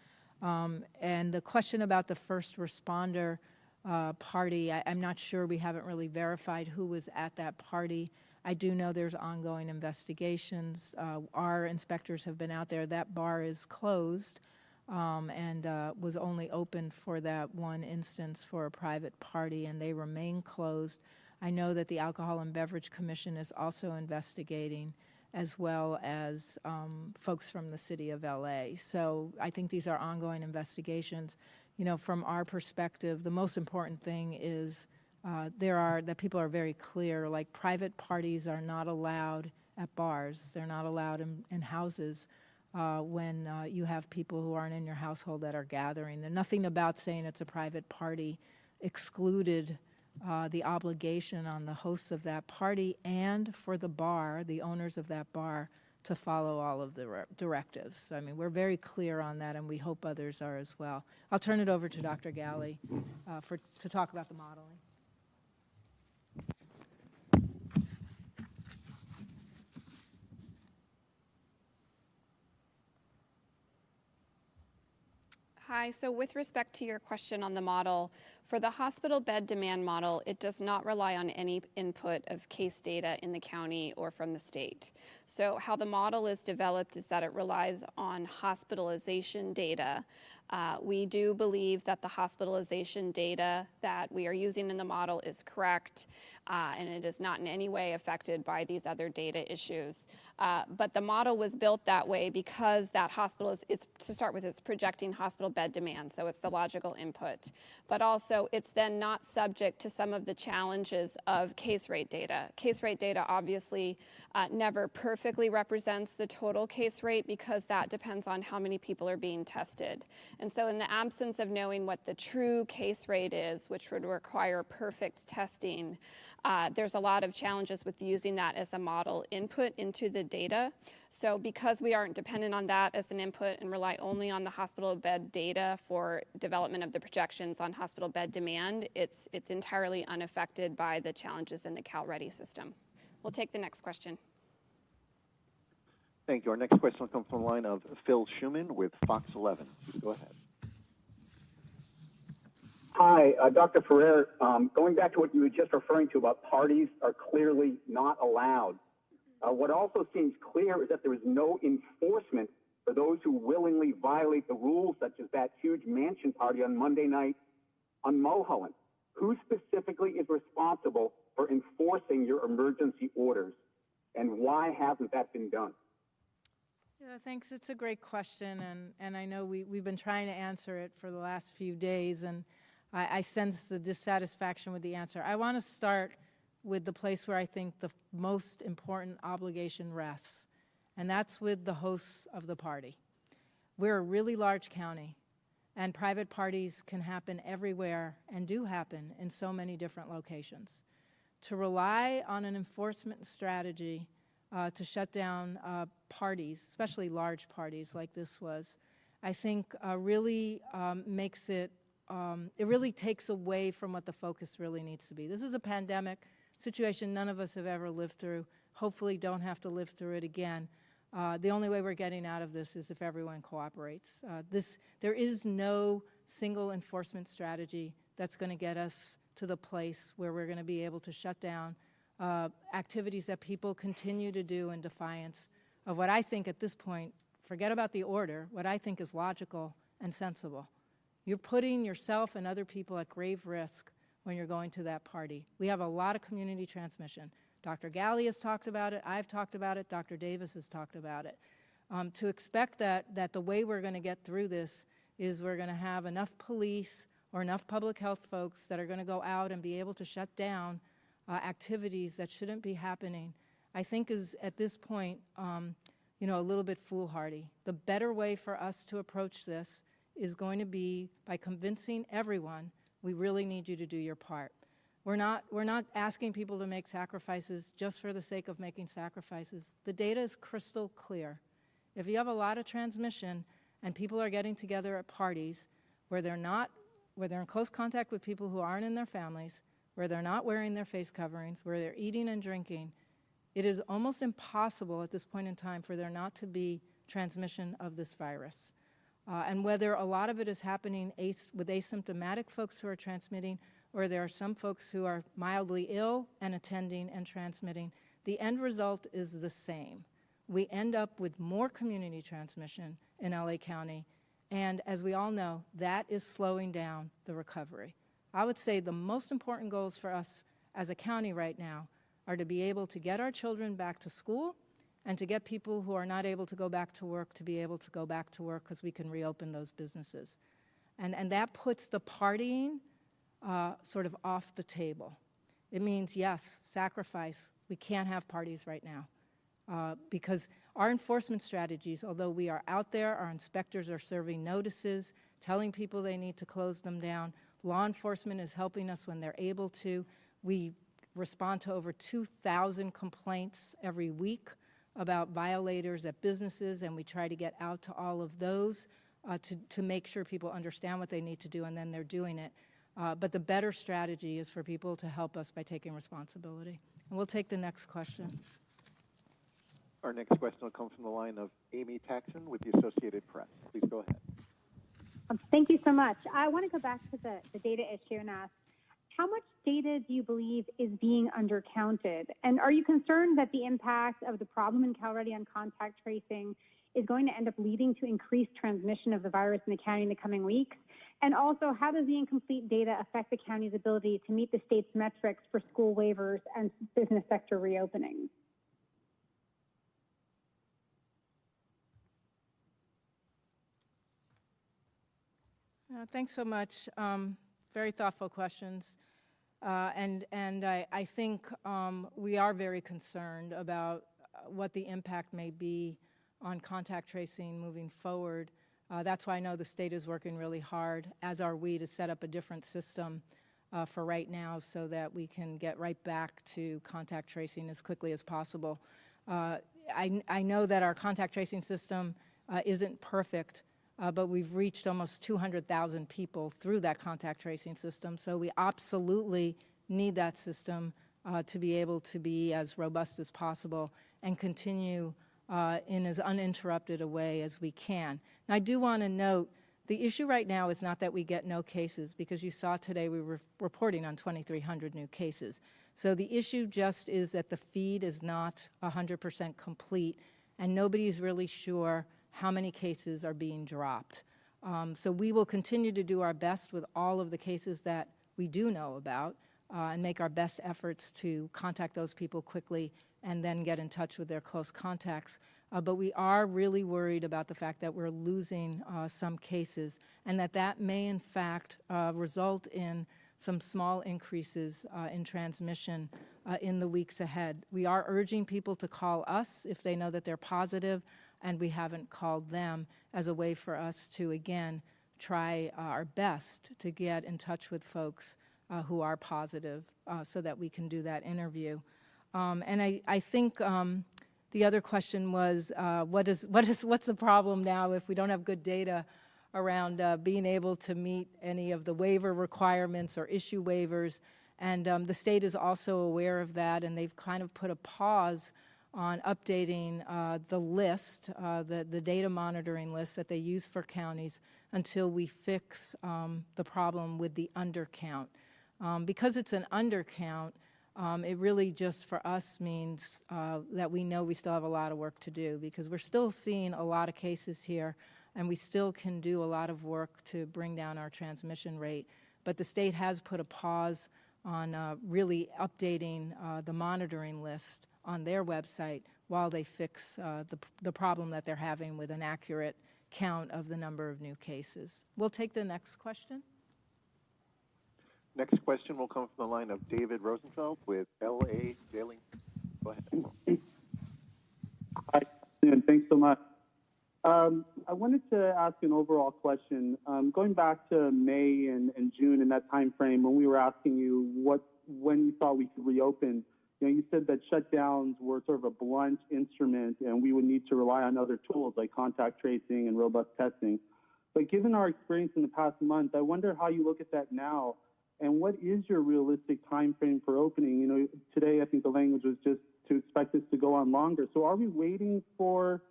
S3: And the question about the first responder party. I'm not sure, we haven't really verified who was at that party. I do know there's ongoing investigations. Our inspectors have been out there. That bar is closed and was only open for that one instance for a private party, and they remain closed. I know that the Alcohol and Beverage Commission is also investigating, as well as folks from the city of LA. So I think these are ongoing investigations. You know, from our perspective, the most important thing is that people are very clear, like private parties are not allowed at bars. They're not allowed in houses when you have people who aren't in your household that are gathering. There's nothing about saying it's a private party excluded the obligation on the hosts of that party and for the bar, the owners of that bar, to follow all of the directives. I mean, we're very clear on that, and we hope others are as well. I'll turn it over to Dr. Galley to talk about the modeling.
S4: Hi, so with respect to your question on the model, for the hospital bed demand model, it does not rely on any input of case data in the county or from the state. So how the model is developed is that it relies on hospitalization data. We do believe that the hospitalization data that we are using in the model is correct, and it is not in any way affected by these other data issues. But the model was built that way because that hospital it's to start with, it's projecting hospital bed demand, so it's the logical input. But also, it's then not subject to some of the challenges of case rate data. Case rate data obviously never perfectly represents the total case rate because that depends on how many people are being tested. And so in the absence of knowing what the true case rate is, which would require perfect testing, there's a lot of challenges with using that as a model input into the data. So because we aren't dependent on that as an input and rely only on the hospital bed data for development of the projections on hospital bed demand, it's entirely unaffected by the challenges in the CalReady system. We'll take the next question.
S5: Thank you. Our next question will come from the line of Phil Schuman with Fox 11. Please go ahead.
S8: Hi, Dr. Ferrer. Going back to what you were just referring to about parties are clearly not allowed. What also seems clear is that there is no enforcement for those who willingly violate the rules, such as that huge mansion party on Monday night on Mulholland. Who specifically is responsible for enforcing your emergency orders, and why hasn't that been done?
S3: Yeah, thanks. It's a great question, and I know we've been trying to answer it for the last few days, and I sense the dissatisfaction with the answer. I want to start with the place where I think the most important obligation rests, and that's with the hosts of the party. We're a really large county, and private parties can happen everywhere and do happen in so many different locations. To rely on an enforcement strategy to shut down parties, especially large parties like this was, I think really makes it really takes away from what the focus really needs to be. This is a pandemic situation none of us have ever lived through. Hopefully don't have to live through it again. The only way we're getting out of this is if everyone cooperates. There is no single enforcement strategy that's going to get us to the place where we're going to be able to shut down activities that people continue to do in defiance of what I think at this point, forget about the order, what I think is logical and sensible. You're putting yourself and other people at grave risk when you're going to that party. We have a lot of community transmission. Dr. Galley has talked about it, I've talked about it, Dr. Davis has talked about it. To expect that the way we're going to get through this is we're going to have enough police or enough public health folks that are going to go out and be able to shut down activities that shouldn't be happening, I think is at this point, a little bit foolhardy. The better way for us to approach this is going to be by convincing everyone we really need you to do your part. We're not asking people to make sacrifices just for the sake of making sacrifices. The data is crystal clear. If you have a lot of transmission and people are getting together at parties where they're in close contact with people who aren't in their families, where they're not wearing their face coverings, where they're eating and drinking, it is almost impossible at this point in time for there not to be transmission of this virus. And whether a lot of it is happening with asymptomatic folks who are transmitting, or there are some folks who are mildly ill and attending and transmitting, the end result is the same. We end up with more community transmission in LA County, and as we all know, that is slowing down the recovery. I would say the most important goals for us as a county right now are to be able to get our children back to school and to get people who are not able to go back to work to be able to go back to work because we can reopen those businesses. And that puts the partying sort of off the table. It means, yes, sacrifice. We can't have parties right now because our enforcement strategies, although we are out there, our inspectors are serving notices, telling people they need to close them down. Law enforcement is helping us when they're able to. We respond to over 2,000 complaints every week about violators at businesses, and we try to get out to all of those to make sure people understand what they need to do, and then they're doing it. But the better strategy is for people to help us by taking responsibility. And we'll take the next question.
S5: Our next question will come from the line of Amy Taxon with the Associated Press. Please go ahead.
S9: Thank you so much. I want to go back to the data issue and ask, how much data do you believe is being undercounted? And are you concerned that the impact of the problem in Cal Ready on contact tracing is going to end up leading to increased transmission of the virus in the county in the coming weeks? And also, how does the incomplete data affect the county's ability to meet the state's metrics for school waivers and business sector reopenings?
S3: Thanks so much. Very thoughtful questions. And I think we are very concerned about what the impact may be on contact tracing moving forward. That's why I know the state is working really hard, as are we, to set up a different system for right now so that we can get right back to contact tracing as quickly as possible. I know that our contact tracing system isn't perfect, but we've reached almost 200,000 people through that contact tracing system, so we absolutely need that system to be able to be as robust as possible and continue in as uninterrupted a way as we can. And I do want to note, the issue right now is not that we get no cases, because you saw today we were reporting on 2,300 new cases. So the issue just is that the feed is not 100% complete, and nobody's really sure how many cases are being dropped. So we will continue to do our best with all of the cases that we do know about and make our best efforts to contact those people quickly and then get in touch with their close contacts. But we are really worried about the fact that we're losing some cases, and that may in fact result in some small increases in transmission in the weeks ahead. We are urging people to call us if they know that they're positive, and we haven't called them, as a way for us to, again, try our best to get in touch with folks who are positive so that we can do that interview. And I think the other question was, what's the problem now if we don't have good data around being able to meet any of the waiver requirements or issue waivers? And the state is also aware of that, and they've kind of put a pause on updating the list, the data monitoring list that they use for counties until we fix the problem with the undercount. Because it's an undercount, it really just for us means that we know we still have a lot of work to do, because we're still seeing a lot of cases here, and we still can do a lot of work to bring down our transmission rate. But the state has put a pause on really updating the monitoring list on their website while they fix the problem that they're having with an accurate count of the number of new cases. We'll take the next question.
S5: Next question will come from the line of David Rosenfeld with LA Daily. Go ahead.
S10: Hi, and thanks so much. I wanted to ask an overall question. Going back to May and June, in that time frame, when we were asking you when you thought we could reopen, you said that shutdowns were sort of a blunt instrument, and we would need to rely on other tools like contact tracing and robust testing. But given our experience in the past month, I wonder how you look at that now, and what is your realistic time frame for opening? Today I think the language was just to expect this to go on longer. So are we waiting for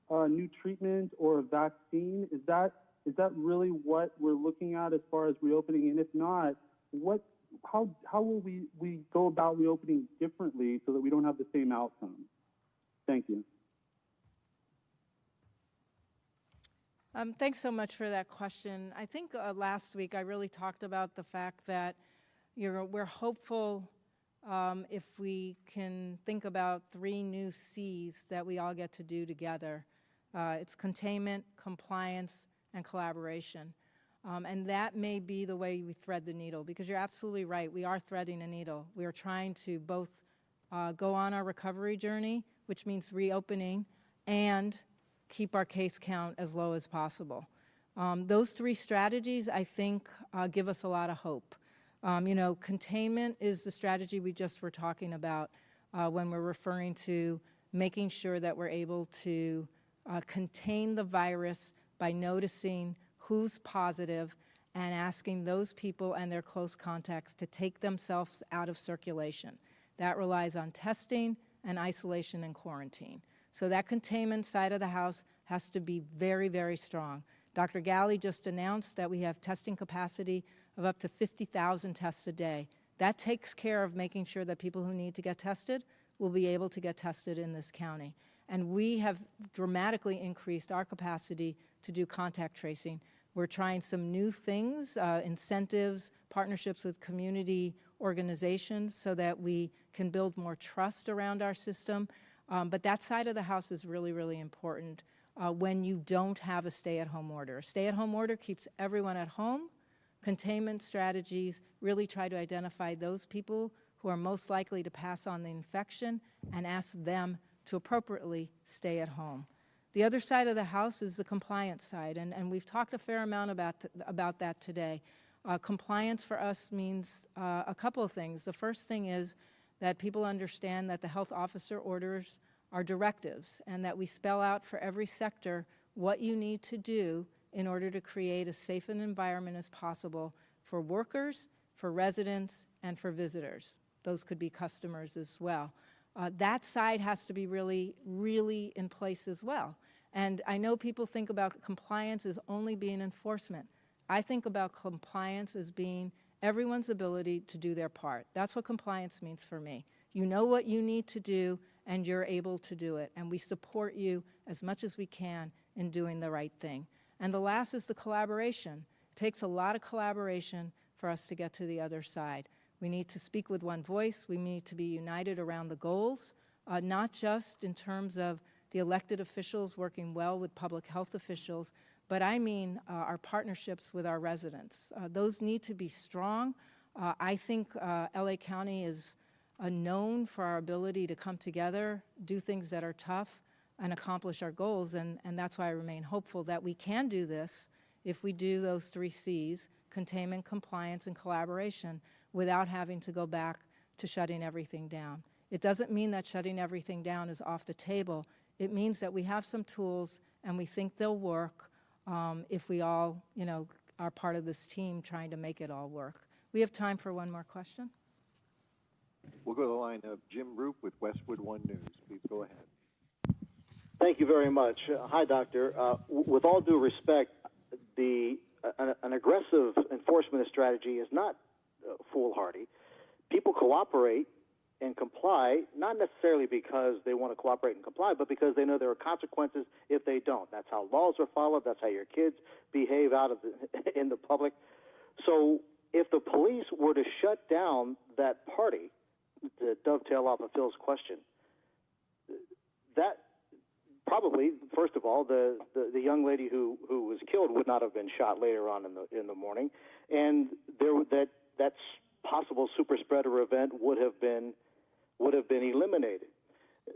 S10: new treatment or a vaccine? Is that really what we're looking at as far as reopening? And if not, how will we go about reopening differently so that we don't have the same outcome? Thank you.
S3: Thanks so much for that question. I think last week I really talked about the fact that we're hopeful if we can think about 3 new C's that we all get to do together. It's containment, compliance, and collaboration. And that may be the way we thread the needle, because you're absolutely right. We are threading a needle. We are trying to both go on our recovery journey, which means reopening, and keep our case count as low as possible. Those 3 strategies, I think, give us a lot of hope. Containment is the strategy we just were talking about when we're referring to making sure that we're able to contain the virus by noticing who's positive and asking those people and their close contacts to take themselves out of circulation. That relies on testing and isolation and quarantine. So that containment side of the house has to be very, very strong. Dr. Galley just announced that we have testing capacity of up to 50,000 tests a day. That takes care of making sure that people who need to get tested will be able to get tested in this county. And we have dramatically increased our capacity to do contact tracing. We're trying some new things, incentives, partnerships with community organizations so that we can build more trust around our system. But that side of the house is really, really important when you don't have a stay-at-home order. A stay-at-home order keeps everyone at home. Containment strategies really try to identify those people who are most likely to pass on the infection and ask them to appropriately stay at home. The other side of the house is the compliance side, and we've talked a fair amount about that today. Compliance for us means a couple of things. The first thing is that people understand that the health officer orders are directives and that we spell out for every sector what you need to do in order to create as safe an environment as possible for workers, for residents, and for visitors. Those could be customers as well. That side has to be really, really in place as well. And I know people think about compliance as only being enforcement. I think about compliance as being everyone's ability to do their part. That's what compliance means for me. You know what you need to do, and you're able to do it. And we support you as much as we can in doing the right thing. And the last is the collaboration. It takes a lot of collaboration for us to get to the other side. We need to speak with one voice. We need to be united around the goals, not just in terms of the elected officials working well with public health officials, but I mean our partnerships with our residents. Those need to be strong. I think LA County is known for our ability to come together, do things that are tough, and accomplish our goals, and that's why I remain hopeful that we can do this if we do those 3 C's, containment, compliance, and collaboration, without having to go back to shutting everything down. It doesn't mean that shutting everything down is off the table. It means that we have some tools and we think they'll work if we all, are part of this team trying to make it all work. We have time for one more question.
S5: We'll go to the line of Jim Roop with Westwood One News. Please go ahead.
S11: Thank you very much. Hi, Doctor. With all due respect, an aggressive enforcement strategy is not foolhardy. People cooperate and comply, not necessarily because they want to cooperate and comply, but because they know there are consequences if they don't. That's how laws are followed. That's how your kids behave in the public. So if the police were to shut down that party, to dovetail off of Phil's question, that probably, first of all, the young lady who was killed would not have been shot later on in the morning, and that possible super spreader event would have been eliminated.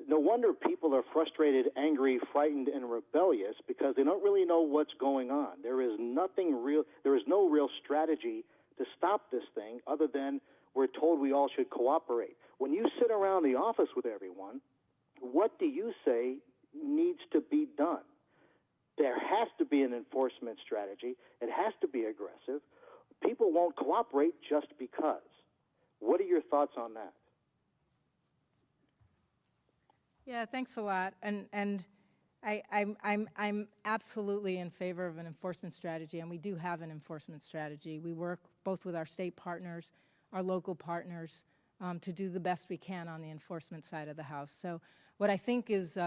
S11: No wonder people are frustrated, angry, frightened, and rebellious because they don't really know what's going on. There is no real strategy to stop this thing other than we're told we all should cooperate. When you sit around the office with everyone, what do you say needs to be done? There has to be an enforcement strategy. It has to be aggressive. People won't cooperate just because. What are your thoughts on that?
S3: Yeah, thanks a lot. And I'm absolutely in favor of an enforcement strategy, and we do have an enforcement strategy. We work both with our state partners, our local partners, to do the best we can on the enforcement side of the house. So what I think is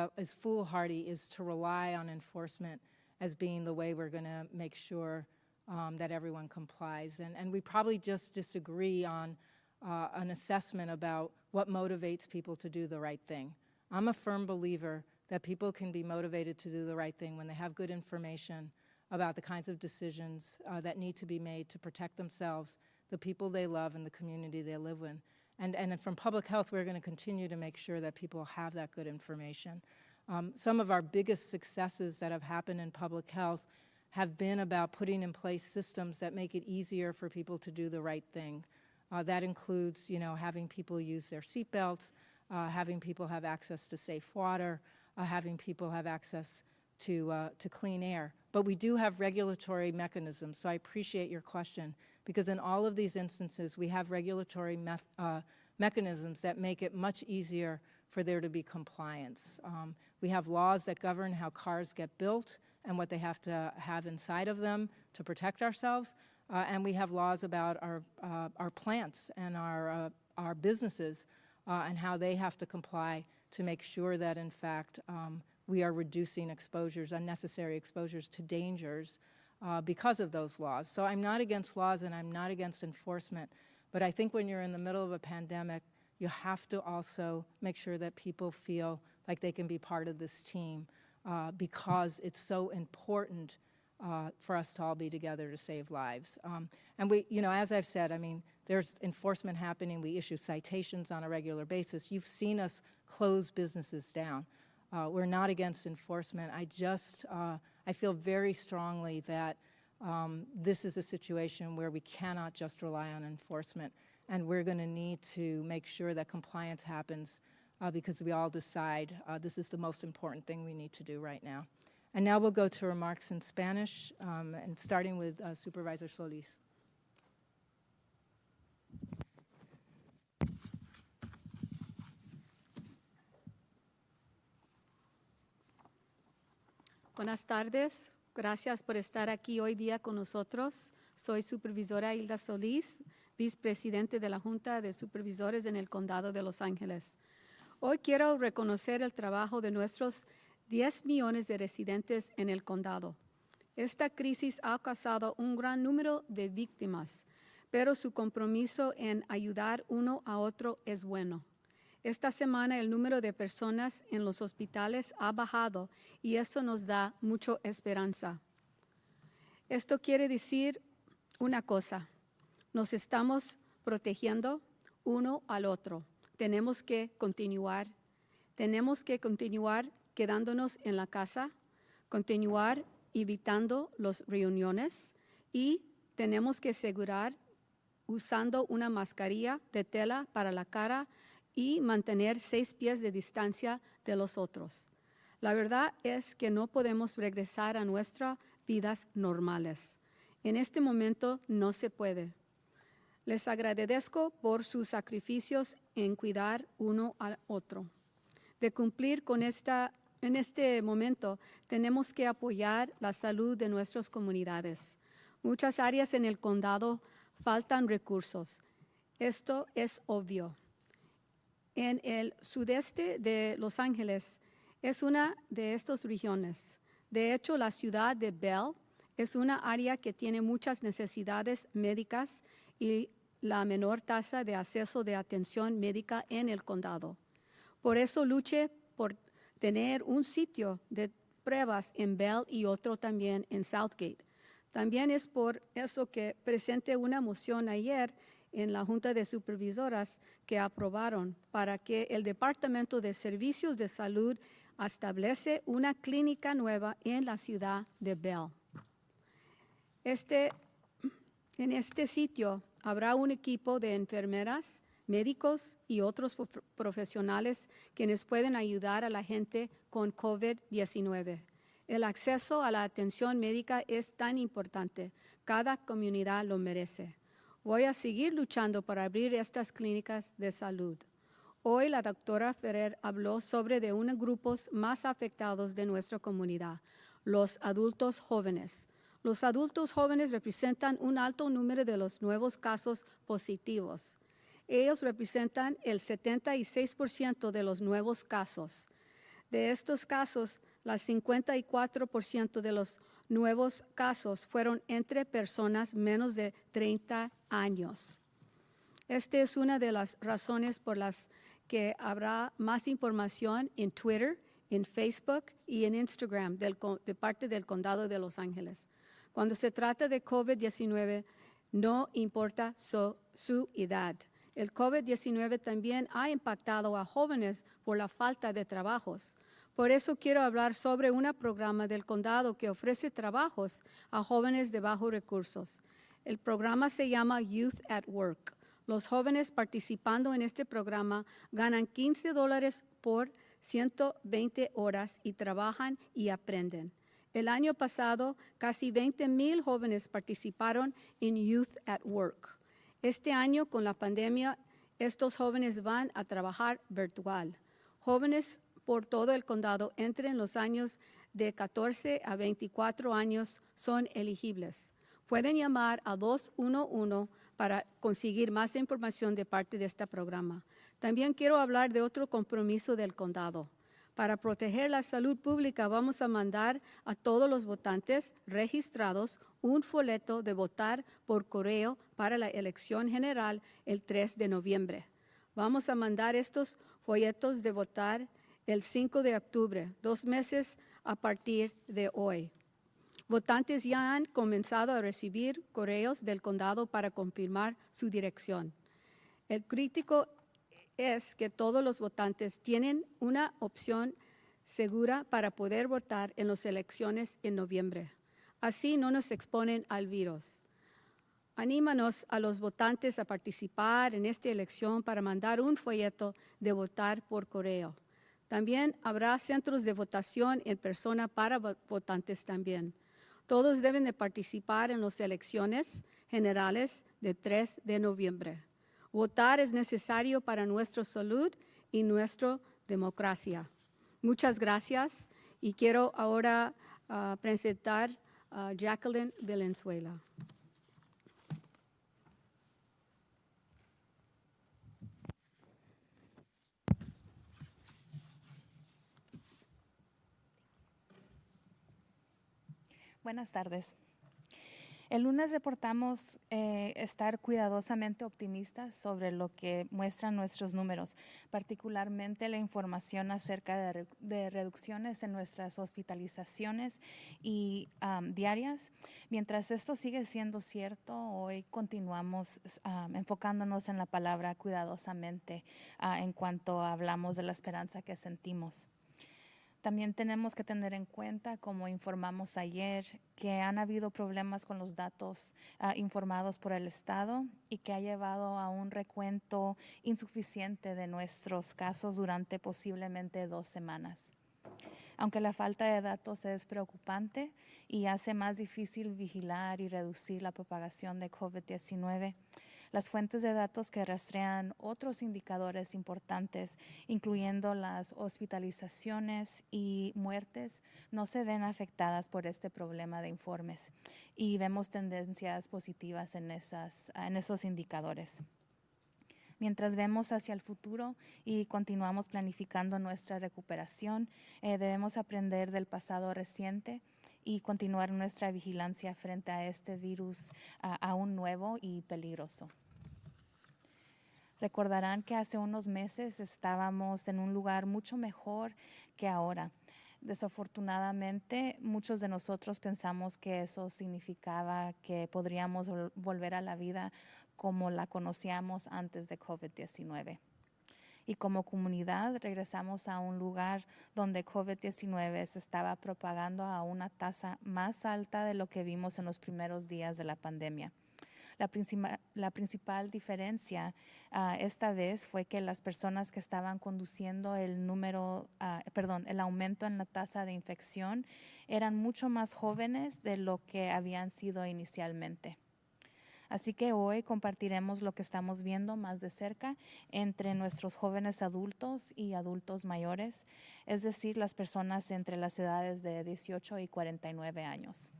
S3: foolhardy is to rely on enforcement as being the way we're going to make sure that everyone complies. And we probably just disagree on an assessment about what motivates people to do the right thing. I'm a firm believer that people can be motivated to do the right thing when they have good information about the kinds of decisions that need to be made to protect themselves, the people they love, and the community they live in. And from public health, we're going to continue to make sure that people have that good information. Some of our biggest successes that have happened in public health have been about putting in place systems that make it easier for people to do the right thing. That includes, having people use their seatbelts, having people have access to safe water, having people have access to clean air. But we do have regulatory mechanisms, so I appreciate your question, because in all of these instances, we have regulatory mechanisms that make it much easier for there to be compliance. We have laws that govern how cars get built and what they have to have inside of them to protect ourselves, and we have laws about our plants and our businesses and how they have to comply to make sure that, in fact, we are reducing exposures, unnecessary exposures to dangers because of those laws. So I'm not against laws and I'm not against enforcement, but I think when you're in the middle of a pandemic, you have to also make sure that people feel like they can be part of this team because it's so important for us to all be together to save lives. And we, as I've said, there's enforcement happening. We issue citations on a regular basis. You've seen us close businesses down. We're not against enforcement. I feel very strongly that this is a situation where we cannot just rely on enforcement, and we're going to need to make sure that compliance happens because we all decide this is the most important thing we need to do right now. And now we'll go to remarks in Spanish, and starting with Supervisor Solis.
S2: Buenas tardes. Gracias por estar aquí hoy día con nosotros. Soy Supervisora Hilda Solis, Vicepresidente de la Junta de Supervisores en el Condado de Los Ángeles. Hoy quiero reconocer el trabajo de nuestros 10 millones de residentes en el condado. Esta crisis ha causado un gran número de víctimas, pero su compromiso en ayudar uno a otro es bueno. Esta semana el número de personas en los hospitales ha bajado y eso nos da mucha esperanza. Esto quiere decir una cosa: nos estamos protegiendo uno al otro. Tenemos que continuar quedándonos en la casa, continuar evitando las reuniones y tenemos que asegurar usando una mascarilla de tela para la cara y mantener 6 pies de distancia de los otros. La verdad es que no podemos regresar a nuestras vidas normales. En este momento no se puede. Les agradezco por sus sacrificios en cuidar uno al otro. De cumplir con en este momento, tenemos que apoyar la salud de nuestras comunidades. Muchas áreas en el condado faltan recursos. Esto es obvio. En el sudeste de Los Ángeles es una de estas regiones. De hecho, la ciudad de Bell es una área que tiene muchas necesidades médicas y la menor tasa de acceso de atención médica en el condado. Por eso luché por tener un sitio de pruebas en Bell y otro también en Southgate. También es por eso que presenté una moción ayer en la Junta de Supervisoras que aprobaron para que el Departamento de Servicios de Salud establece una clínica nueva en la ciudad de Bell. En este sitio habrá un equipo de enfermeras, médicos y otros profesionales quienes pueden ayudar a la gente con COVID-19. El acceso a la atención médica es tan importante. Cada comunidad lo merece. Voy a seguir luchando para abrir estas clínicas de salud. Hoy la doctora Ferrer habló sobre de unos grupos más afectados de nuestra comunidad, los adultos jóvenes. Los adultos jóvenes representan un alto número de los nuevos casos positivos. Ellos representan el 76% de los nuevos casos. De estos casos, el 54% de los nuevos casos fueron entre personas menos de 30 años. Esta es una de las razones por las que habrá más información en Twitter, en Facebook y en Instagram de parte del Condado de Los Ángeles. Cuando se trata de COVID-19, no importa su edad. El COVID-19 también ha impactado a jóvenes por la falta de trabajos. Por eso quiero hablar sobre un programa del condado que ofrece trabajos a jóvenes de bajos recursos. El programa se llama Youth at Work. Los jóvenes participando en este programa ganan $15 por 120 horas y trabajan y aprenden. El año pasado, casi 20,000 jóvenes participaron en Youth at Work. Este año, con la pandemia, estos jóvenes van a trabajar virtual. Jóvenes por todo el condado entre los años de 14 a 24 años son elegibles. Pueden llamar a 211 para conseguir más información de parte de este programa. También quiero hablar de otro compromiso del condado. Para proteger la salud pública, vamos a mandar a todos los votantes registrados un folleto de votar por correo para la elección general el 3 de noviembre. Vamos a mandar estos folletos de votar el 5 de octubre, 2 meses a partir de hoy. Votantes ya han comenzado a recibir correos del condado para confirmar su dirección. El crítico es que todos los votantes tienen una opción segura para poder votar en las elecciones en noviembre. Así no nos exponen al virus. Anímanos a los votantes a participar en esta elección para mandar un folleto de votar por correo. También habrá centros de votación en persona para votantes también. Todos deben de participar en las elecciones generales del 3 de noviembre. Votar es necesario para nuestra salud y nuestra democracia. Muchas gracias y quiero ahora presentar a Jacqueline Valenzuela.
S12: Buenas tardes. El lunes reportamos estar cuidadosamente optimistas sobre lo que muestran nuestros números, particularmente la información acerca de reducciones en nuestras hospitalizaciones y diarias. Mientras esto sigue siendo cierto, hoy continuamos enfocándonos en la palabra cuidadosamente en cuanto hablamos de la esperanza que sentimos. También tenemos que tener en cuenta, como informamos ayer, que han habido problemas con los datos informados por el Estado y que ha llevado a un recuento insuficiente de nuestros casos durante posiblemente 2 semanas. Aunque la falta de datos es preocupante y hace más difícil vigilar y reducir la propagación de COVID-19, las fuentes de datos que rastrean otros indicadores importantes, incluyendo las hospitalizaciones y muertes, no se ven afectadas por este problema de informes y vemos tendencias positivas en esos indicadores. Mientras vemos hacia el futuro y continuamos planificando nuestra recuperación, debemos aprender del pasado reciente y continuar nuestra vigilancia frente a este virus aún nuevo y peligroso. Recordarán que hace unos meses estábamos en un lugar mucho mejor que ahora. Desafortunadamente, muchos de nosotros pensamos que eso significaba que podríamos volver a la vida como la conocíamos antes de COVID-19. Y como comunidad regresamos a un lugar donde COVID-19 se estaba propagando a una tasa más alta de lo que vimos en los primeros días de la pandemia. La principal diferencia esta vez fue que las personas que estaban conduciendo el aumento en la tasa de infección eran mucho más jóvenes de lo que habían sido inicialmente. Así que hoy compartiremos lo que estamos viendo más de cerca entre nuestros jóvenes adultos y adultos mayores, es decir, las personas entre las edades de 18 y 49 años.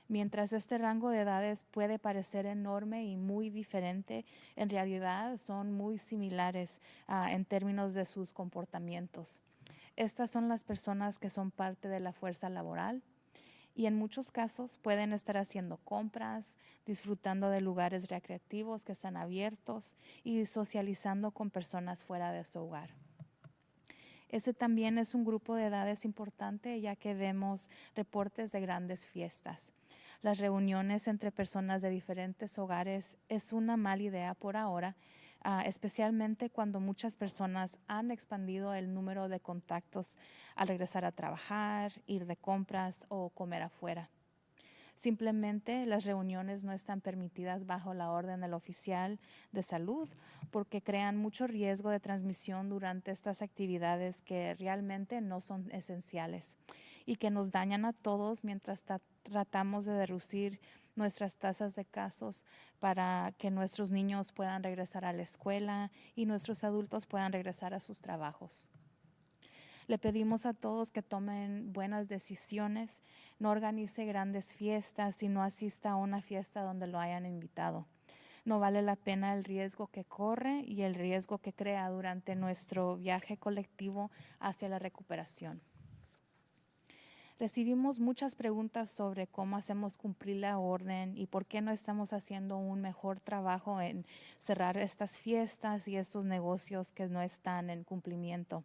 S12: Mientras este rango de edades puede parecer enorme y muy diferente, en realidad son muy similares en términos de sus comportamientos. Estas son las personas que son parte de la fuerza laboral y en muchos casos pueden estar haciendo compras, disfrutando de lugares recreativos que están abiertos y socializando con personas fuera de su hogar. Ese también es un grupo de edades importante, ya que vemos reportes de grandes fiestas. Las reuniones entre personas de diferentes hogares es una mala idea por ahora, especialmente cuando muchas personas han expandido el número de contactos al regresar a trabajar, ir de compras o comer afuera. Simplemente las reuniones no están permitidas bajo la orden del oficial de salud porque crean mucho riesgo de transmisión durante estas actividades que realmente no son esenciales y que nos dañan a todos mientras tratamos de reducir nuestras tasas de casos para que nuestros niños puedan regresar a la escuela y nuestros adultos puedan regresar a sus trabajos. Le pedimos a todos que tomen buenas decisiones, no organice grandes fiestas y no asista a una fiesta donde lo hayan invitado. No vale la pena el riesgo que corre y el riesgo que crea durante nuestro viaje colectivo hacia la recuperación. Recibimos muchas preguntas sobre cómo hacemos cumplir la orden y por qué no estamos haciendo un mejor trabajo en cerrar estas fiestas y estos negocios que no están en cumplimiento.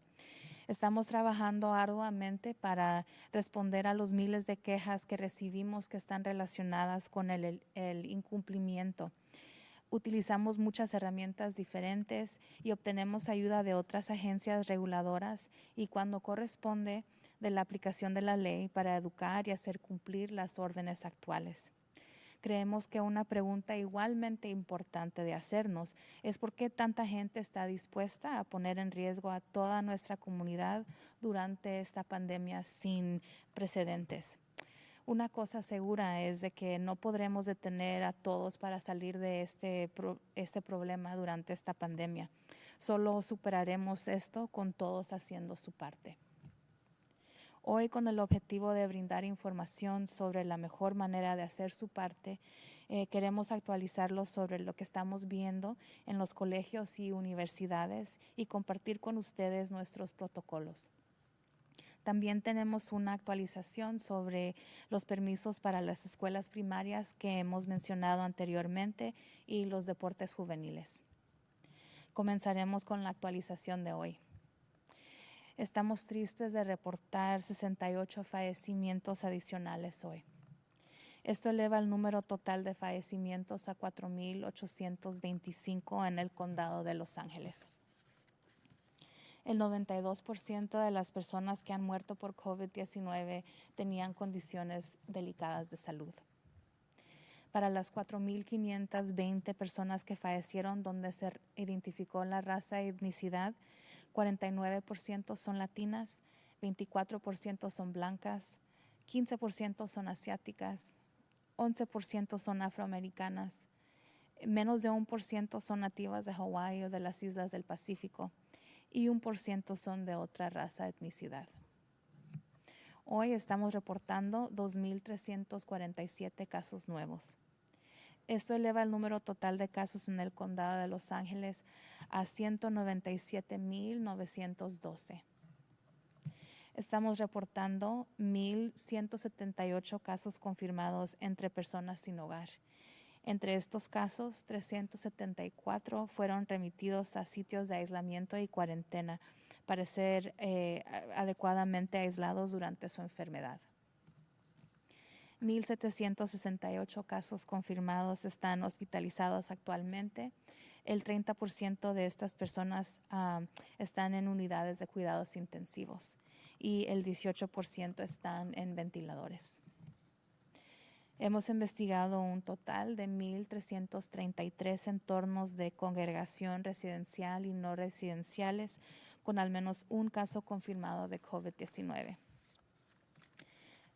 S12: Estamos trabajando arduamente para responder a los miles de quejas que recibimos que están relacionadas con el incumplimiento. Utilizamos muchas herramientas diferentes y obtenemos ayuda de otras agencias reguladoras y cuando corresponde de la aplicación de la ley para educar y hacer cumplir las órdenes actuales. Creemos que una pregunta igualmente importante de hacernos es por qué tanta gente está dispuesta a poner en riesgo a toda nuestra comunidad durante esta pandemia sin precedentes. Una cosa segura es de que no podremos detener a todos para salir de este problema durante esta pandemia. Solo superaremos esto con todos haciendo su parte. Hoy, con el objetivo de brindar información sobre la mejor manera de hacer su parte, queremos actualizarlos sobre lo que estamos viendo en los colegios y universidades y compartir con ustedes nuestros protocolos. También tenemos una actualización sobre los permisos para las escuelas primarias que hemos mencionado anteriormente y los deportes juveniles. Comenzaremos con la actualización de hoy. Estamos tristes de reportar 68 fallecimientos adicionales hoy. Esto eleva el número total de fallecimientos a 4,825 en el condado de Los Ángeles. El 92% de las personas que han muerto por COVID-19 tenían condiciones delicadas de salud. Para las 4,520 personas que fallecieron donde se identificó la raza e etnicidad, 49% son latinas, 24% son blancas, 15% son asiáticas, 11% son afroamericanas, menos de 1% son nativas de Hawái o de las islas del Pacífico y 1% son de otra raza o etnicidad. Hoy estamos reportando 2,347 casos nuevos. Esto eleva el número total de casos en el condado de Los Ángeles a 197,912. Estamos reportando 1,178 casos confirmados entre personas sin hogar. Entre estos casos, 374 fueron remitidos a sitios de aislamiento y cuarentena para ser adecuadamente aislados durante su enfermedad. 1,768 casos confirmados están hospitalizados actualmente. El 30% de estas personas están en unidades de cuidados intensivos y el 18% están en ventiladores. Hemos investigado un total de 1,333 entornos de congregación residencial y no residenciales con al menos un caso confirmado de COVID-19.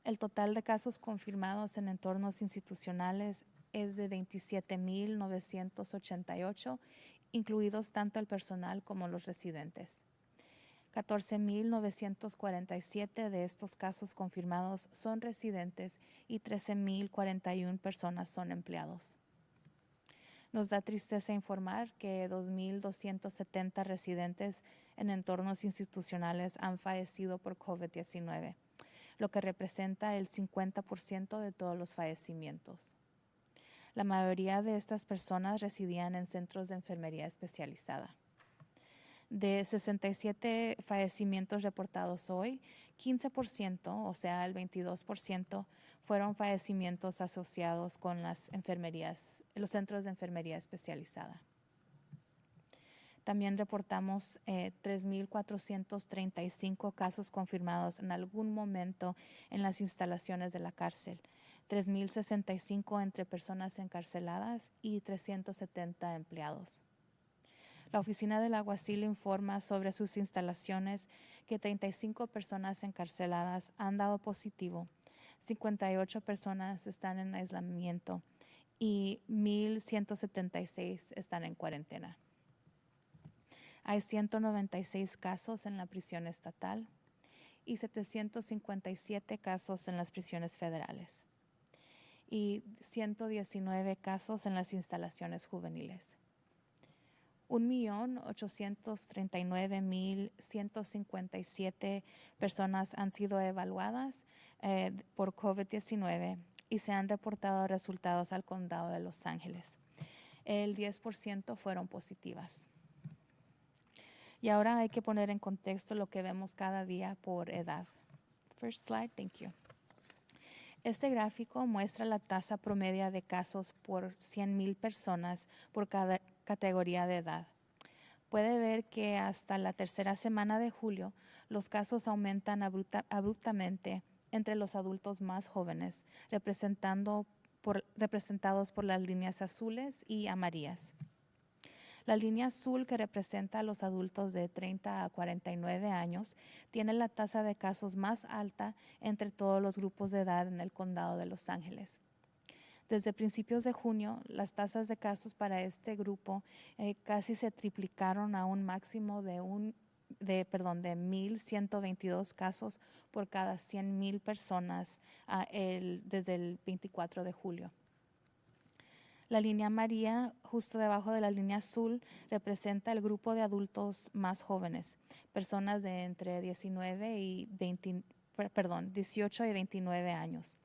S12: El total de casos confirmados en entornos institucionales es de 27,988, incluidos tanto el personal como los residentes. 14,947 de estos casos confirmados son residentes y 13,041 personas son empleados. Nos da tristeza informar que 2,270 residentes en entornos institucionales han fallecido por COVID-19, lo que representa el 50% de todos los fallecimientos. La mayoría de estas personas residían en centros de enfermería especializada. De 67 fallecimientos reportados hoy, 15%, o sea, el 22%, fueron fallecimientos asociados con las enfermerías, los centros de enfermería especializada. También reportamos 3,435 casos confirmados en algún momento en las instalaciones de la cárcel, 3,065 entre personas encarceladas y 370 empleados. La oficina del alguacil informa sobre sus instalaciones que 35 personas encarceladas han dado positivo, 58 personas están en aislamiento y 1,176 están en cuarentena. Hay 196 casos en la prisión estatal y 757 casos en las prisiones federales y 119 casos en las instalaciones juveniles. 1,839,157 personas han sido evaluadas por COVID-19 y se han reportado resultados al condado de Los Ángeles. El 10% fueron positivas. Y ahora hay que poner en contexto lo que vemos cada día por edad. First slide, thank you. Este gráfico muestra la tasa promedia de casos por 100,000 personas por cada categoría de edad. Puede ver que hasta la tercera semana de julio los casos aumentan abruptamente entre los adultos más jóvenes, representados por las líneas azules y amarillas. La línea azul, que representa a los adultos de 30 a 49 años, tiene la tasa de casos más alta entre todos los grupos de edad en el condado de Los Ángeles. Desde principios de junio, las tasas de casos para este grupo casi se triplicaron a un máximo de 1,122 casos por cada 100,000 personas desde el 24 de julio. La línea amarilla, justo debajo de la línea azul, representa el grupo de adultos más jóvenes, personas de entre 18 y 29 años.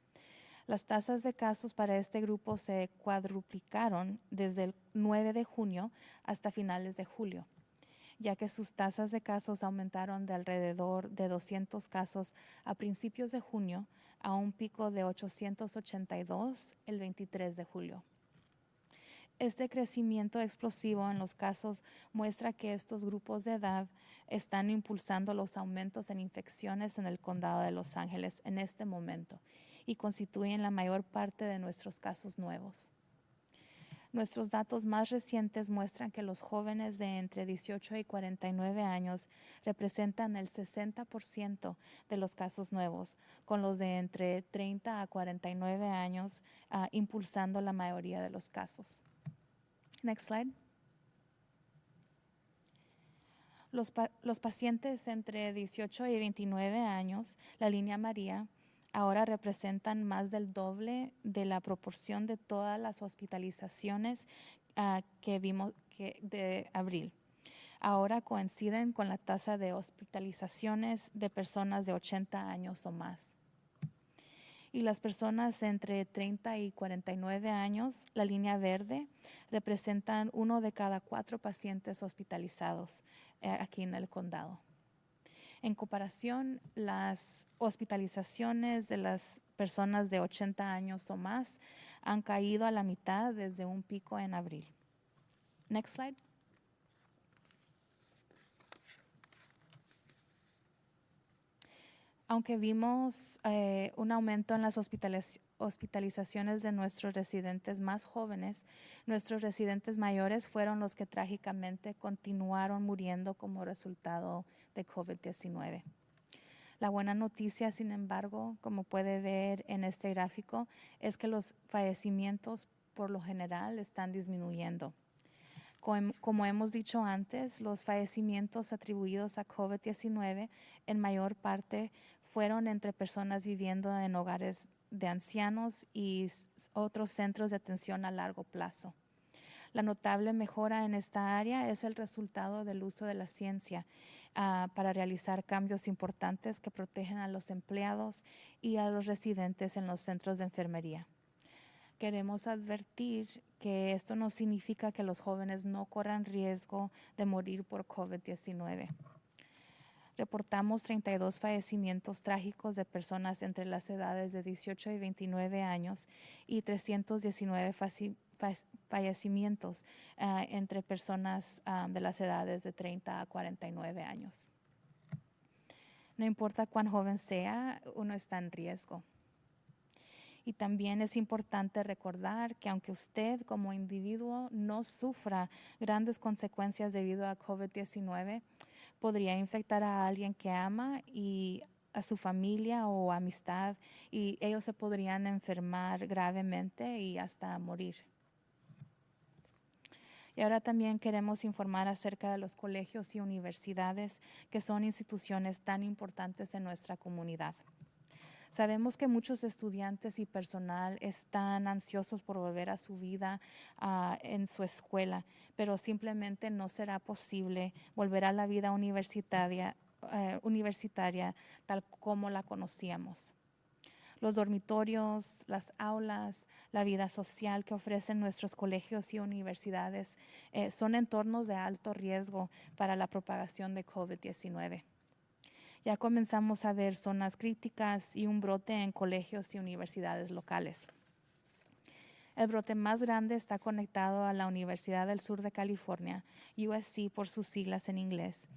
S12: Las tasas de casos para este grupo se cuadruplicaron desde el 9 de junio hasta finales de julio, ya que sus tasas de casos aumentaron de alrededor de 200 casos a principios de junio a un pico de 882 el 23 de julio. Este crecimiento explosivo en los casos muestra que estos grupos de edad están impulsando los aumentos en infecciones en el condado de Los Ángeles en este momento y constituyen la mayor parte de nuestros casos nuevos. Nuestros datos más recientes muestran que los jóvenes de entre 18 y 49 años representan el 60% de los casos nuevos, con los de entre 30 a 49 años impulsando la mayoría de los casos. Next slide. Los pacientes entre 18 y 29 años, la línea amarilla, ahora representan más del doble de la proporción de todas las hospitalizaciones que vimos de abril. Ahora coinciden con la tasa de hospitalizaciones de personas de 80 años o más. Y las personas entre 30 y 49 años, la línea verde, representan 1 de cada 4 pacientes hospitalizados aquí en el condado. En comparación, las hospitalizaciones de las personas de 80 años o más han caído a la mitad desde un pico en abril. Next slide. Aunque vimos un aumento en las hospitalizaciones de nuestros residentes más jóvenes, nuestros residentes mayores fueron los que trágicamente continuaron muriendo como resultado de COVID-19. La buena noticia, sin embargo, como puede ver en este gráfico, es que los fallecimientos por lo general están disminuyendo. Como hemos dicho antes, los fallecimientos atribuidos a COVID-19 en mayor parte fueron entre personas viviendo en hogares de ancianos y otros centros de atención a largo plazo. La notable mejora en esta área es el resultado del uso de la ciencia para realizar cambios importantes que protegen a los empleados y a los residentes en los centros de enfermería. Queremos advertir que esto no significa que los jóvenes no corran riesgo de morir por COVID-19. Reportamos 32 fallecimientos trágicos de personas entre las edades de 18 y 29 años y 319 fallecimientos entre personas de las edades de 30 a 49 años. No importa cuán joven sea, uno está en riesgo. Y también es importante recordar que aunque usted como individuo no sufra grandes consecuencias debido a COVID-19, podría infectar a alguien que ama y a su familia o amistad, y ellos se podrían enfermar gravemente y hasta morir. Y ahora también queremos informar acerca de los colegios y universidades, que son instituciones tan importantes en nuestra comunidad. Sabemos que muchos estudiantes y personal están ansiosos por volver a su vida en su escuela, pero simplemente no será posible volver a la vida universitaria tal como la conocíamos. Los dormitorios, las aulas, la vida social que ofrecen nuestros colegios y universidades son entornos de alto riesgo para la propagación de COVID-19. Ya comenzamos a ver zonas críticas y un brote en colegios y universidades locales. El brote más grande está conectado a la Universidad del Sur de California, USC por sus siglas en inglés,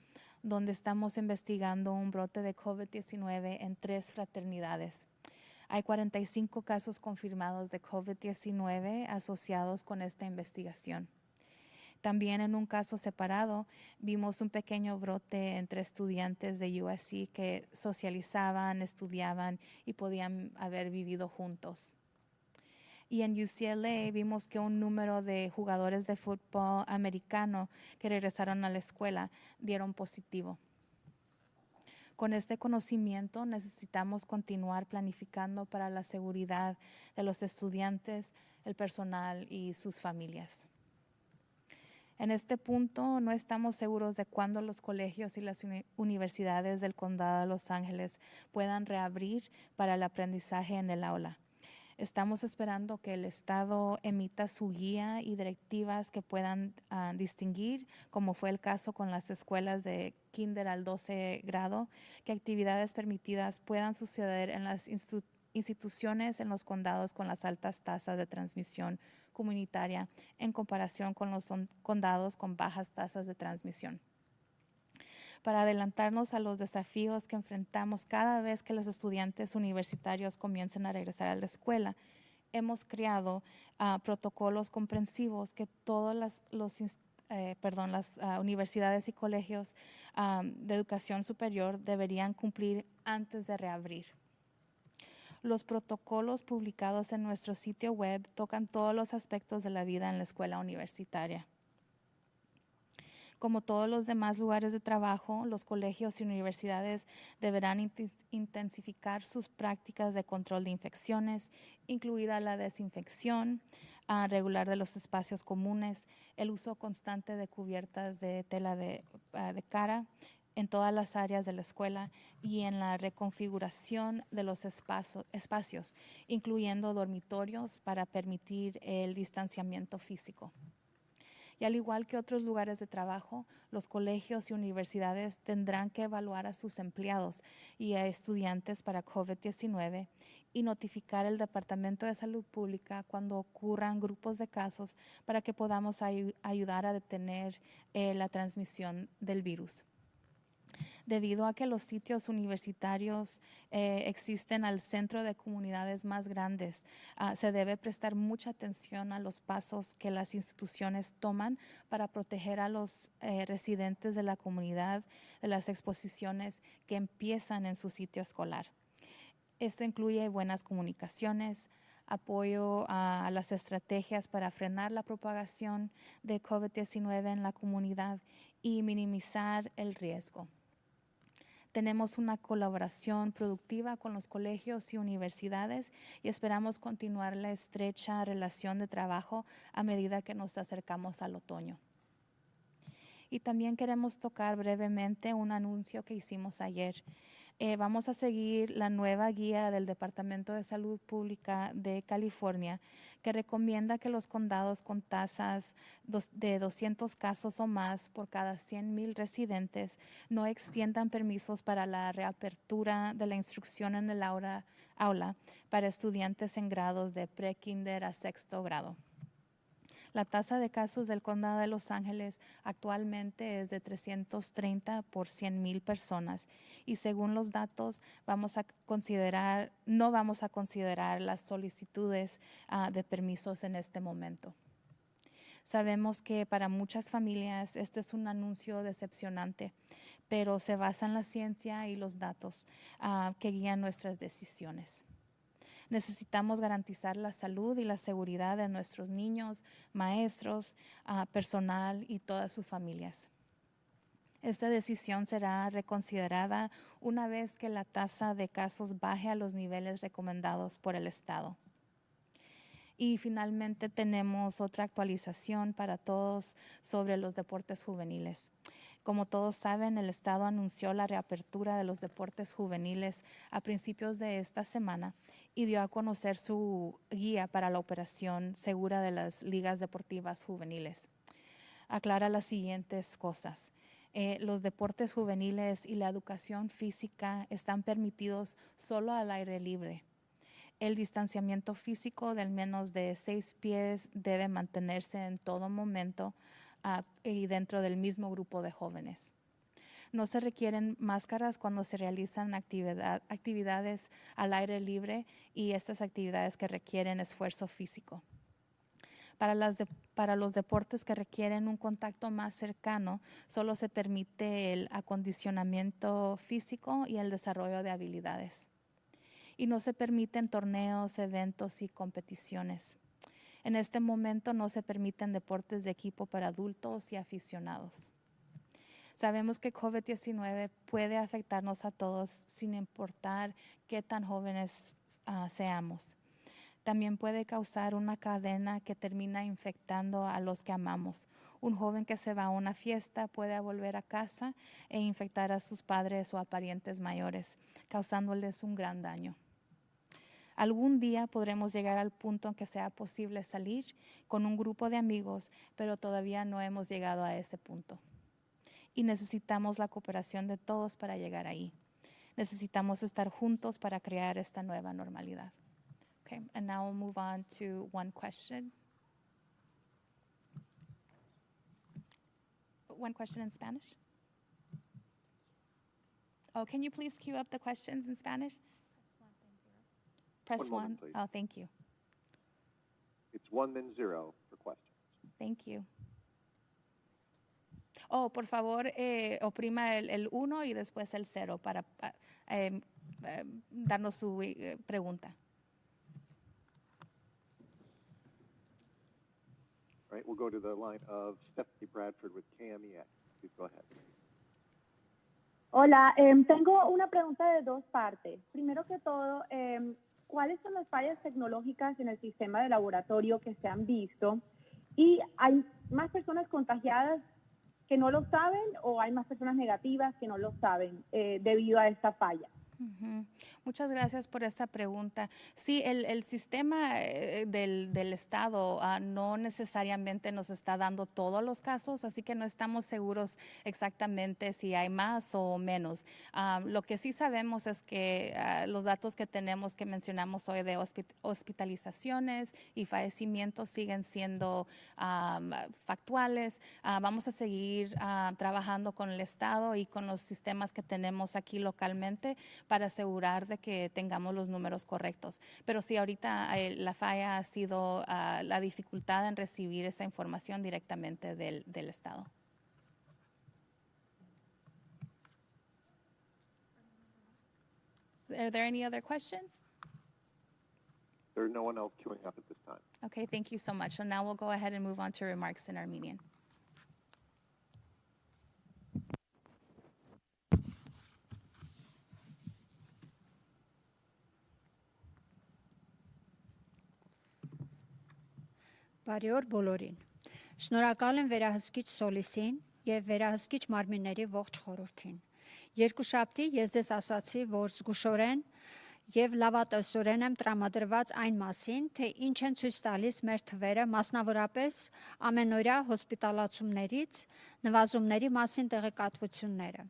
S12: donde estamos investigando un brote de COVID-19 en 3 fraternidades. Hay 45 casos confirmados de COVID-19 asociados con esta investigación. También en un caso separado vimos un pequeño brote entre estudiantes de USC que socializaban, estudiaban y podían haber vivido juntos. Y en UCLA vimos que un número de jugadores de fútbol americano que regresaron a la escuela dieron positivo. Con este conocimiento necesitamos continuar planificando para la seguridad de los estudiantes, el personal y sus familias. En este punto no estamos seguros de cuándo los colegios y las universidades del Condado de Los Ángeles puedan reabrir para el aprendizaje en el aula. Estamos esperando que el Estado emita su guía y directivas que puedan distinguir, como fue el caso con las escuelas de kinder al 12 grado, que actividades permitidas puedan suceder en las instituciones en los condados con las altas tasas de transmisión comunitaria en comparación con los condados con bajas tasas de transmisión. Para adelantarnos a los desafíos que enfrentamos cada vez que los estudiantes universitarios comiencen a regresar a la escuela, hemos creado protocolos comprensivos que todas las universidades y colegios de educación superior deberían cumplir antes de reabrir. Los protocolos publicados en nuestro sitio web tocan todos los aspectos de la vida en la escuela universitaria. Como todos los demás lugares de trabajo, los colegios y universidades deberán intensificar sus prácticas de control de infecciones, incluida la desinfección regular de los espacios comunes, el uso constante de cubiertas de tela de cara en todas las áreas de la escuela y en la reconfiguración de los espacios, incluyendo dormitorios para permitir el distanciamiento físico. Y al igual que otros lugares de trabajo, los colegios y universidades tendrán que evaluar a sus empleados y a estudiantes para COVID-19 y notificar al Departamento de Salud Pública cuando ocurran grupos de casos para que podamos ayudar a detener la transmisión del virus. Debido a que los sitios universitarios existen al centro de comunidades más grandes, se debe prestar mucha atención a los pasos que las instituciones toman para proteger a los residentes de la comunidad de las exposiciones que empiezan en su sitio escolar. Esto incluye buenas comunicaciones, apoyo a las estrategias para frenar la propagación de COVID-19 en la comunidad y minimizar el riesgo. Tenemos una colaboración productiva con los colegios y universidades y esperamos continuar la estrecha relación de trabajo a medida que nos acercamos al otoño. Y también queremos tocar brevemente un anuncio que hicimos ayer. Vamos a seguir la nueva guía del Departamento de Salud Pública de California que recomienda que los condados con tasas de 200 casos o más por cada 100,000 residentes no extiendan permisos para la reapertura de la instrucción en el aula para estudiantes en grados de pre-kinder a sexto grado. La tasa de casos del condado de Los Ángeles actualmente es de 330 por 100,000 personas y según los datos no vamos a considerar las solicitudes de permisos en este momento. Sabemos que para muchas familias este es un anuncio decepcionante, pero se basa en la ciencia y los datos que guían nuestras decisiones. Necesitamos garantizar la salud y la seguridad de nuestros niños, maestros, personal y todas sus familias. Esta decisión será reconsiderada una vez que la tasa de casos baje a los niveles recomendados por el Estado. Y finalmente tenemos otra actualización para todos sobre los deportes juveniles. Como todos saben, el Estado anunció la reapertura de los deportes juveniles a principios de esta semana y dio a conocer su guía para la operación segura de las ligas deportivas juveniles. Aclara las siguientes cosas. Los deportes juveniles y la educación física están permitidos solo al aire libre. El distanciamiento físico de al menos de 6 pies debe mantenerse en todo momento y dentro del mismo grupo de jóvenes. No se requieren máscaras cuando se realizan actividades al aire libre y estas actividades que requieren esfuerzo físico. Para los deportes que requieren un contacto más cercano, solo se permite el acondicionamiento físico y el desarrollo de habilidades. Y no se permiten torneos, eventos y competiciones. En este momento no se permiten deportes de equipo para adultos y aficionados. Sabemos que COVID-19 puede afectarnos a todos sin importar qué tan jóvenes seamos. También puede causar una cadena que termina infectando a los que amamos. Un joven que se va a una fiesta puede volver a casa e infectar a sus padres o a parientes mayores, causándoles un gran daño. Algún día podremos llegar al punto en que sea posible salir con un grupo de amigos, pero todavía no hemos llegado a ese punto. Y necesitamos la cooperación de todos para llegar ahí. Necesitamos estar juntos para crear esta nueva normalidad. Okay, and now we'll move on to one question. One question in Spanish. Oh, can you please queue up the questions in Spanish? Press 1. Press 1.
S5: Moment, please.
S12: Oh, thank you.
S5: It's 1 then 0 for questions.
S12: Thank you. Oh, por favor, oprima el 1 y después el 0 para darnos su pregunta.
S5: All right, we'll go to the line of Stephanie Bradford with KMEX. Please go ahead.
S13: Hola, tengo una pregunta de dos partes. Primero que todo, ¿cuáles son las fallas tecnológicas en el sistema de laboratorio que se han visto? ¿Y hay más personas contagiadas que no lo saben o hay más personas negativas que no lo saben debido a esta falla?
S12: Uh-huh. Muchas gracias por esta pregunta. Sí, el sistema del Estado no necesariamente nos está dando todos los casos, así que no estamos seguros exactamente si hay más o menos. Lo que sí sabemos es que los datos que tenemos, que mencionamos hoy de hospitalizaciones y fallecimientos siguen siendo factuales. Vamos a seguir trabajando con el Estado y con los sistemas que tenemos aquí localmente para asegurar de que tengamos los números correctos. Pero sí, ahorita la falla ha sido la dificultad en recibir esa información directamente del Estado.
S5: There are
S12: Are there any other questions?
S5: no no one else queuing up at this time.
S12: Okay, thank you so much. So now we'll go ahead and move on to remarks in Armenian.
S14: Բարի օր բոլորին։ Շնորհակալ եմ վերահսկիչ Սոլիսին եւ վերահսկիչ մարմինների ողջ խորհրդին։ Երկուշաբթի ես ձեզ ասացի, որ զգուշորեն եւ լավատեսորեն եմ տրամադրված այն մասին, թե ինչ են ցույց տալիս մեր թվերը, մասնավորապես ամենօրյա հոսպիտալացումներից, նվազումների մասին տեղեկատվությունները։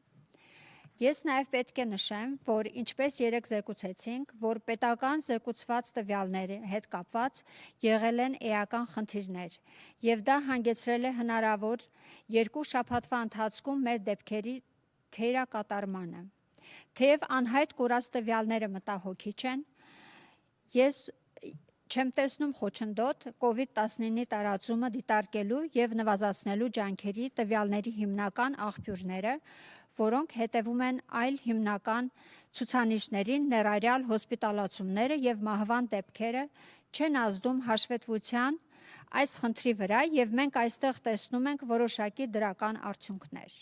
S14: Ես նաև պետք է նշեմ, որ ինչպես երեք զեկուցեցինք, որ պետական զեկուցված տվյալների հետ կապված եղել են էական խնդիրներ, եւ դա հանգեցրել է հնարավոր 2 շաբաթվա ընթացքում մեր դեպքերի թերակատարմանը։ Թեև անհայտ կորած տվյալները մտահոգիչ են, ես չեմ տեսնում խոչընդոտ COVID-19-ի տարածումը դիտարկելու եւ նվազեցնելու ջանքերի տվյալների հիմնական աղբյուրները, որոնք հետևում են այլ հիմնական ցուցանիշներին, ներառյալ հոսպիտալացումները եւ մահվան դեպքերը, չեն ազդում հաշվետվության այս խնդրի վրա եւ մենք այստեղ տեսնում ենք որոշակի դրական արդյունքներ։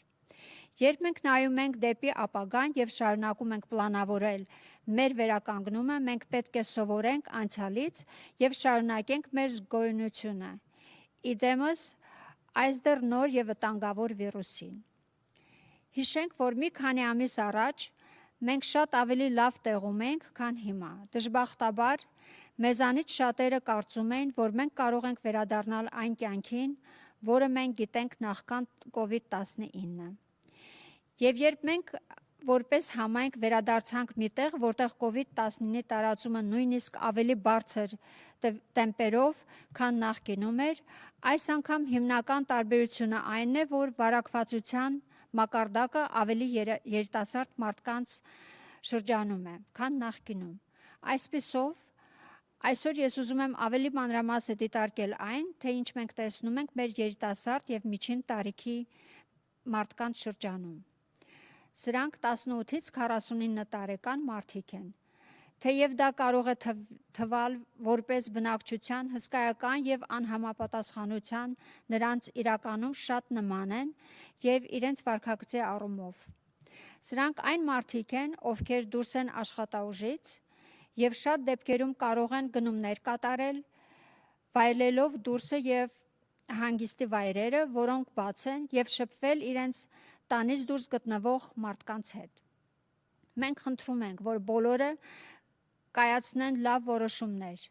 S14: Երբ մենք նայում ենք դեպի ապագան եւ շարունակում ենք պլանավորել մեր վերականգնումը, մենք պետք է սովորենք անցյալից եւ շարունակենք մեր զգոյունությունը։ Իդեմս այս դեռ նոր եւ վտանգավոր վիրուսին։ Հիշենք, որ մի քանի ամիս առաջ մենք շատ ավելի լավ տեղում ենք, քան հիմա։ Դժբախտաբար, մեզանից շատերը կարծում էին, որ մենք կարող ենք վերադառնալ այն կյանքին, որը մենք գիտենք նախքան COVID-19։ Եվ երբ մենք որպես համայնք վերադարձանք միտեղ, որտեղ COVID-19-ի տարածումը նույնիսկ ավելի բարձր տեմպերով, քան նախկինում էր, այս անգամ հիմնական տարբերությունը այն է, որ վարակվածության մակարդակը ավելի երիտասարդ մարդկանց շրջանում է, քան նախկինում։ Այսպիսով, այսօր ես ուզում եմ ավելի մանրամասը դիտարկել այն, թե ինչ մենք տեսնում ենք մեր երիտասարդ եւ միջին տարիքի մարդկանց շրջանում։ Սրանք 18-ից 49 տարեկան մարդիկ են։ Թեև դա կարող է թվալ որպես բնակչության հսկայական եւ անհամապատասխանության նրանց իրականում շատ նման են եւ իրենց վարքագծի առումով։ Սրանք այն մարդիկ են, ովքեր դուրս են աշխատաուժից եւ շատ դեպքերում կարող են գնումներ կատարել, վայելելով դուրսը եւ հանգիստի վայրերը, որոնք բաց են եւ շփվել իրենց տանից դուրս գտնվող մարդկանց հետ։ Մենք խնդրում ենք, որ բոլորը կայացնեն լավ որոշումներ։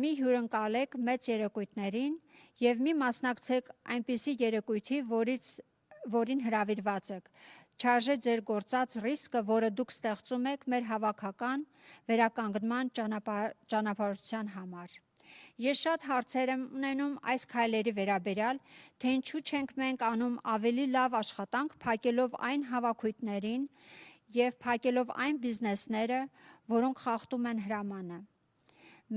S14: Մի հյուրընկալեք մեծ երեկույթներին եւ մի մասնակցեք այնպիսի երեկույթի, որին հրավիրված եք։ Չարժե ձեր գործած ռիսկը, որը դուք ստեղծում եք մեր հավաքական վերականգնման ճանապարհության համար։ Ես շատ հարցեր եմ ունենում այս քայլերի վերաբերյալ, թե ինչու չենք մենք անում ավելի լավ աշխատանք, փակելով այն հավաքույթներին եւ փակելով այն բիզնեսները, որոնք խախտում են հրամանը։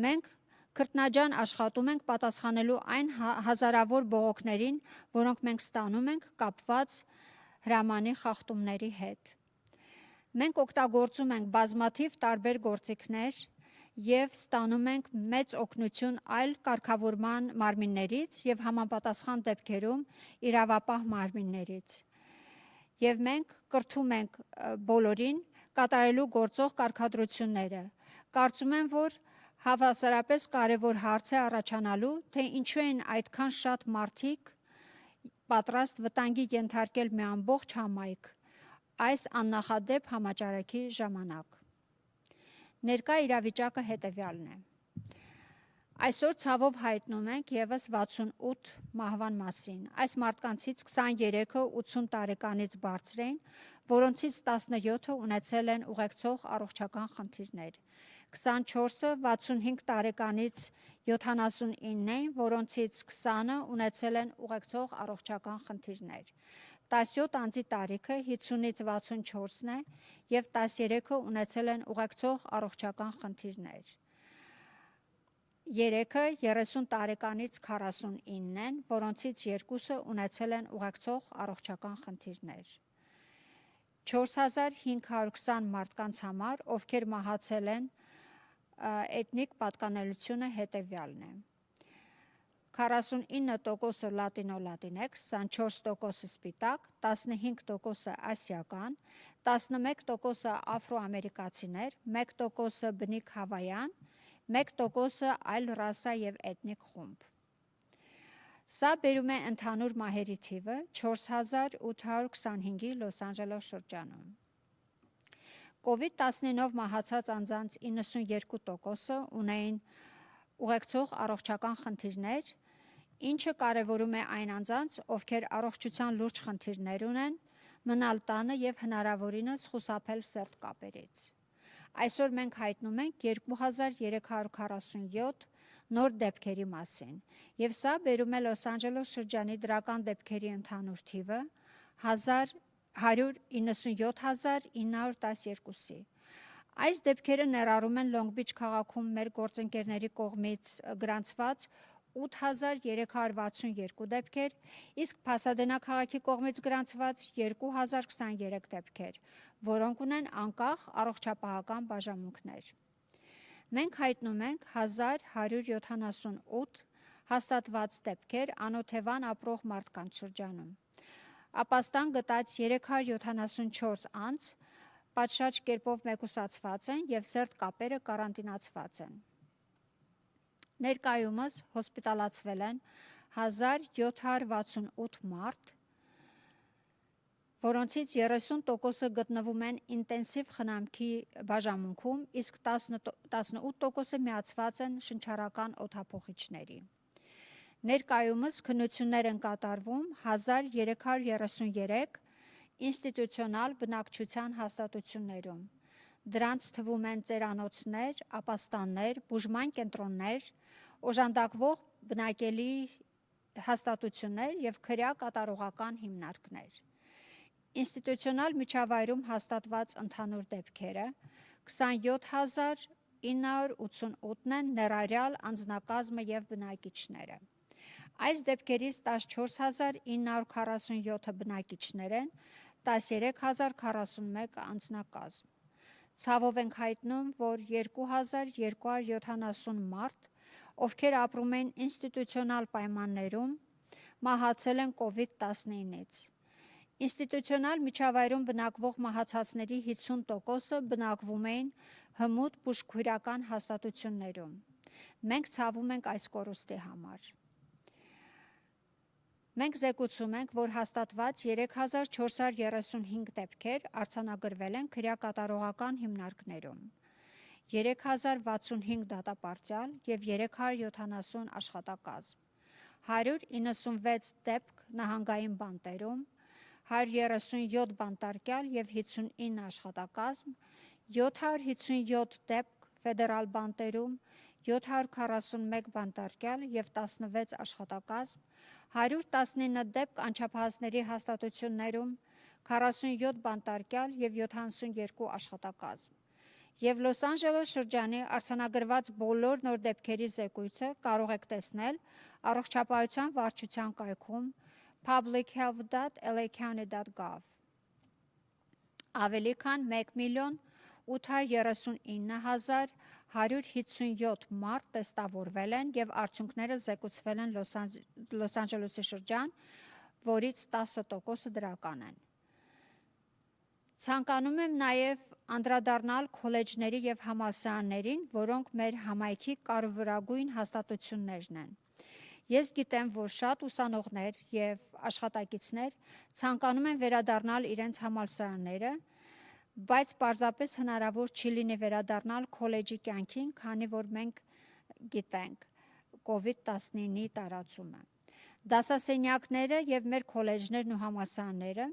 S14: Մենք քրտնաջան աշխատում ենք պատասխանելու այն հազարավոր բողոքներին, որոնք մենք ստանում ենք կապված հրամանի խախտումների հետ։ Մենք օգտագործում ենք բազմաթիվ տարբեր գործիքներ եւ ստանում ենք մեծ օգնություն այլ կարգավորման մարմիններից եւ համապատասխան դեպքերում իրավապահ մարմիններից։ Եվ մենք կրթում ենք բոլորին կատարելու գործող կարգադրությունները։ Կարծում եմ, որ հավասարապես կարևոր հարց է առաջանալու, թե ինչու են այդքան շատ մարդիկ պատրաստ վտանգի ենթարկել մի ամբողջ համայնք այս աննախադեպ համաճարակի ժամանակ։ Ներկա իրավիճակը հետևյալն է։ Այսօր ցավով հայտնում ենք եւս 68 մահվան մասին։ Այս մարդկանցից 23-ը 80 տարեկանից բարձր են, որոնցից 17-ը ունեցել են ուղեկցող առողջական խնդիրներ։ 24-ը 65 տարեկանից 79 են, որոնցից 20-ը ունեցել են ուղեկցող առողջական խնդիրներ։ 17 անձի տարիքը 50-ից 64-ն է եւ 13-ը ունեցել են ուղեկցող առողջական խնդիրներ։ 3-ը 30 տարեկանից 49 են, որոնցից 2-ը ունեցել են ուղեկցող առողջական խնդիրներ։ 4520 մարդկանց համար, ովքեր մահացել են էթնիկ պատկանելությունը հետևյալն է. 49% լատինո-լատինեքս, 24% սպիտակ, 15% ասիական, 11% աֆրոամերիկացիներ, 1% բնիկ հավայան, 1% այլ ռասա և էթնիկ խումբ։ Սա բերում է ընդհանուր մահերի թիվը 4825-ի Լոս Անջելես շրջանում։ COVID-19-ով մահացած անձանց 92%-ը ունեին ուղեկցող առողջական խնդիրներ, ինչը կարևորում է այն անձանց, ովքեր առողջության լուրջ խնդիրներ ունեն, մնալ տանը և հնարավորինս խուսափել սերտ կապերից։ Այսօր մենք հայտնում ենք 2347 նոր դեպքերի մասին, և սա բերում է Լոս Անջելես շրջանի դրական դեպքերի ընդհանուր թիվը 197912-ի։ Այս դեպքերը ներառում են Լոնգ Բիչ քաղաքում մեր գործընկերների կողմից գրանցված 8362 դեպքեր, իսկ Փասադենա քաղաքի կողմից գրանցված 2023 դեպքեր, որոնք ունեն անկախ առողջապահական բաժանմունքներ։ Մենք հայտնում ենք 1178 հաստատված դեպքեր անօթևան ապրող մարդկանց շրջանում։ Ապաստան գտած 374 անձ պատշաճ կերպով մեկուսացված են և սերտ կապերը կարանտինացված են։ Ներկայումս հոսպիտալացվել են 1768 մարդ, որոնցից 30%-ը գտնվում են ինտենսիվ խնամքի բաժանմունքում, իսկ 18%-ը միացված են շնչառական օդափոխիչների։ Ներկայումս քննություններ են կատարվում 1333 ինստիտուցիոնալ բնակչության հաստատություններում։ Դրանց թվում են ծերանոցներ, ապաստաններ, բուժման կենտրոններ, օժանդակվող բնակելի հաստատություններ և քրյա կատարողական հիմնարկներ։ Ինստիտուցիոնալ միջավայրում հաստատված ընդհանուր դեպքերը 27988-ն են, ներառյալ անձնակազմը և բնակիչները։ Այս դեպքերից 14947-ը բնակիչներ են, 13041 անձնակազմ։ Ցավով ենք հայտնում, որ 2270 մարդ, ովքեր ապրում են ինստիտուցիոնալ պայմաններում, մահացել են COVID-19-ից։ Ինստիտուցիոնալ միջավայրում բնակվող մահացածների 50%-ը բնակվում էին հմուտ բուժքույրական հաստատություններում։ Մենք ցավում ենք այս կորուստի համար։ Մենք զեկուցում ենք, որ հաստատված 3435 դեպքեր արձանագրվել են քրեակատարողական հիմնարկներում, 3065 դատապարտյալ և 370 աշխատակազմ, 196 դեպք նահանգային բանտերում, 137 բանտարկյալ և 59 աշխատակազմ, 757 դեպք ֆեդերալ բանտերում, 741 բանտարկյալ և 16 աշխատակազմ, 119 դեպք անչափահասների հաստատություններում, 47 բանտարկյալ և 72 աշխատակազմ։ Եվ Լոս Անջելես շրջանի արձանագրված բոլոր նոր դեպքերի զեկույցը կարող եք տեսնել առողջապահության վարչության կայքում publichealth.lacounty.gov։ Ավելի քան 1,839,157 մարդ տեստավորվել են և արդյունքները զեկուցվել են Լոս Անջելեսի շրջան, որից 10%-ը դրական են։ Ցանկանում եմ նաև անդրադառնալ քոլեջների և համալսարաններին, որոնք մեր համայնքի կարևորագույն հաստատություններն են։ Ես գիտեմ, որ շատ ուսանողներ և աշխատակիցներ ցանկանում են վերադառնալ իրենց համալսարանները, բայց պարզապես հնարավոր չի լինի վերադառնալ քոլեջի կյանքին, քանի որ մենք գիտենք COVID-19-ի տարածումը։ Դասասենյակները և մեր քոլեջներն ու համալսարանները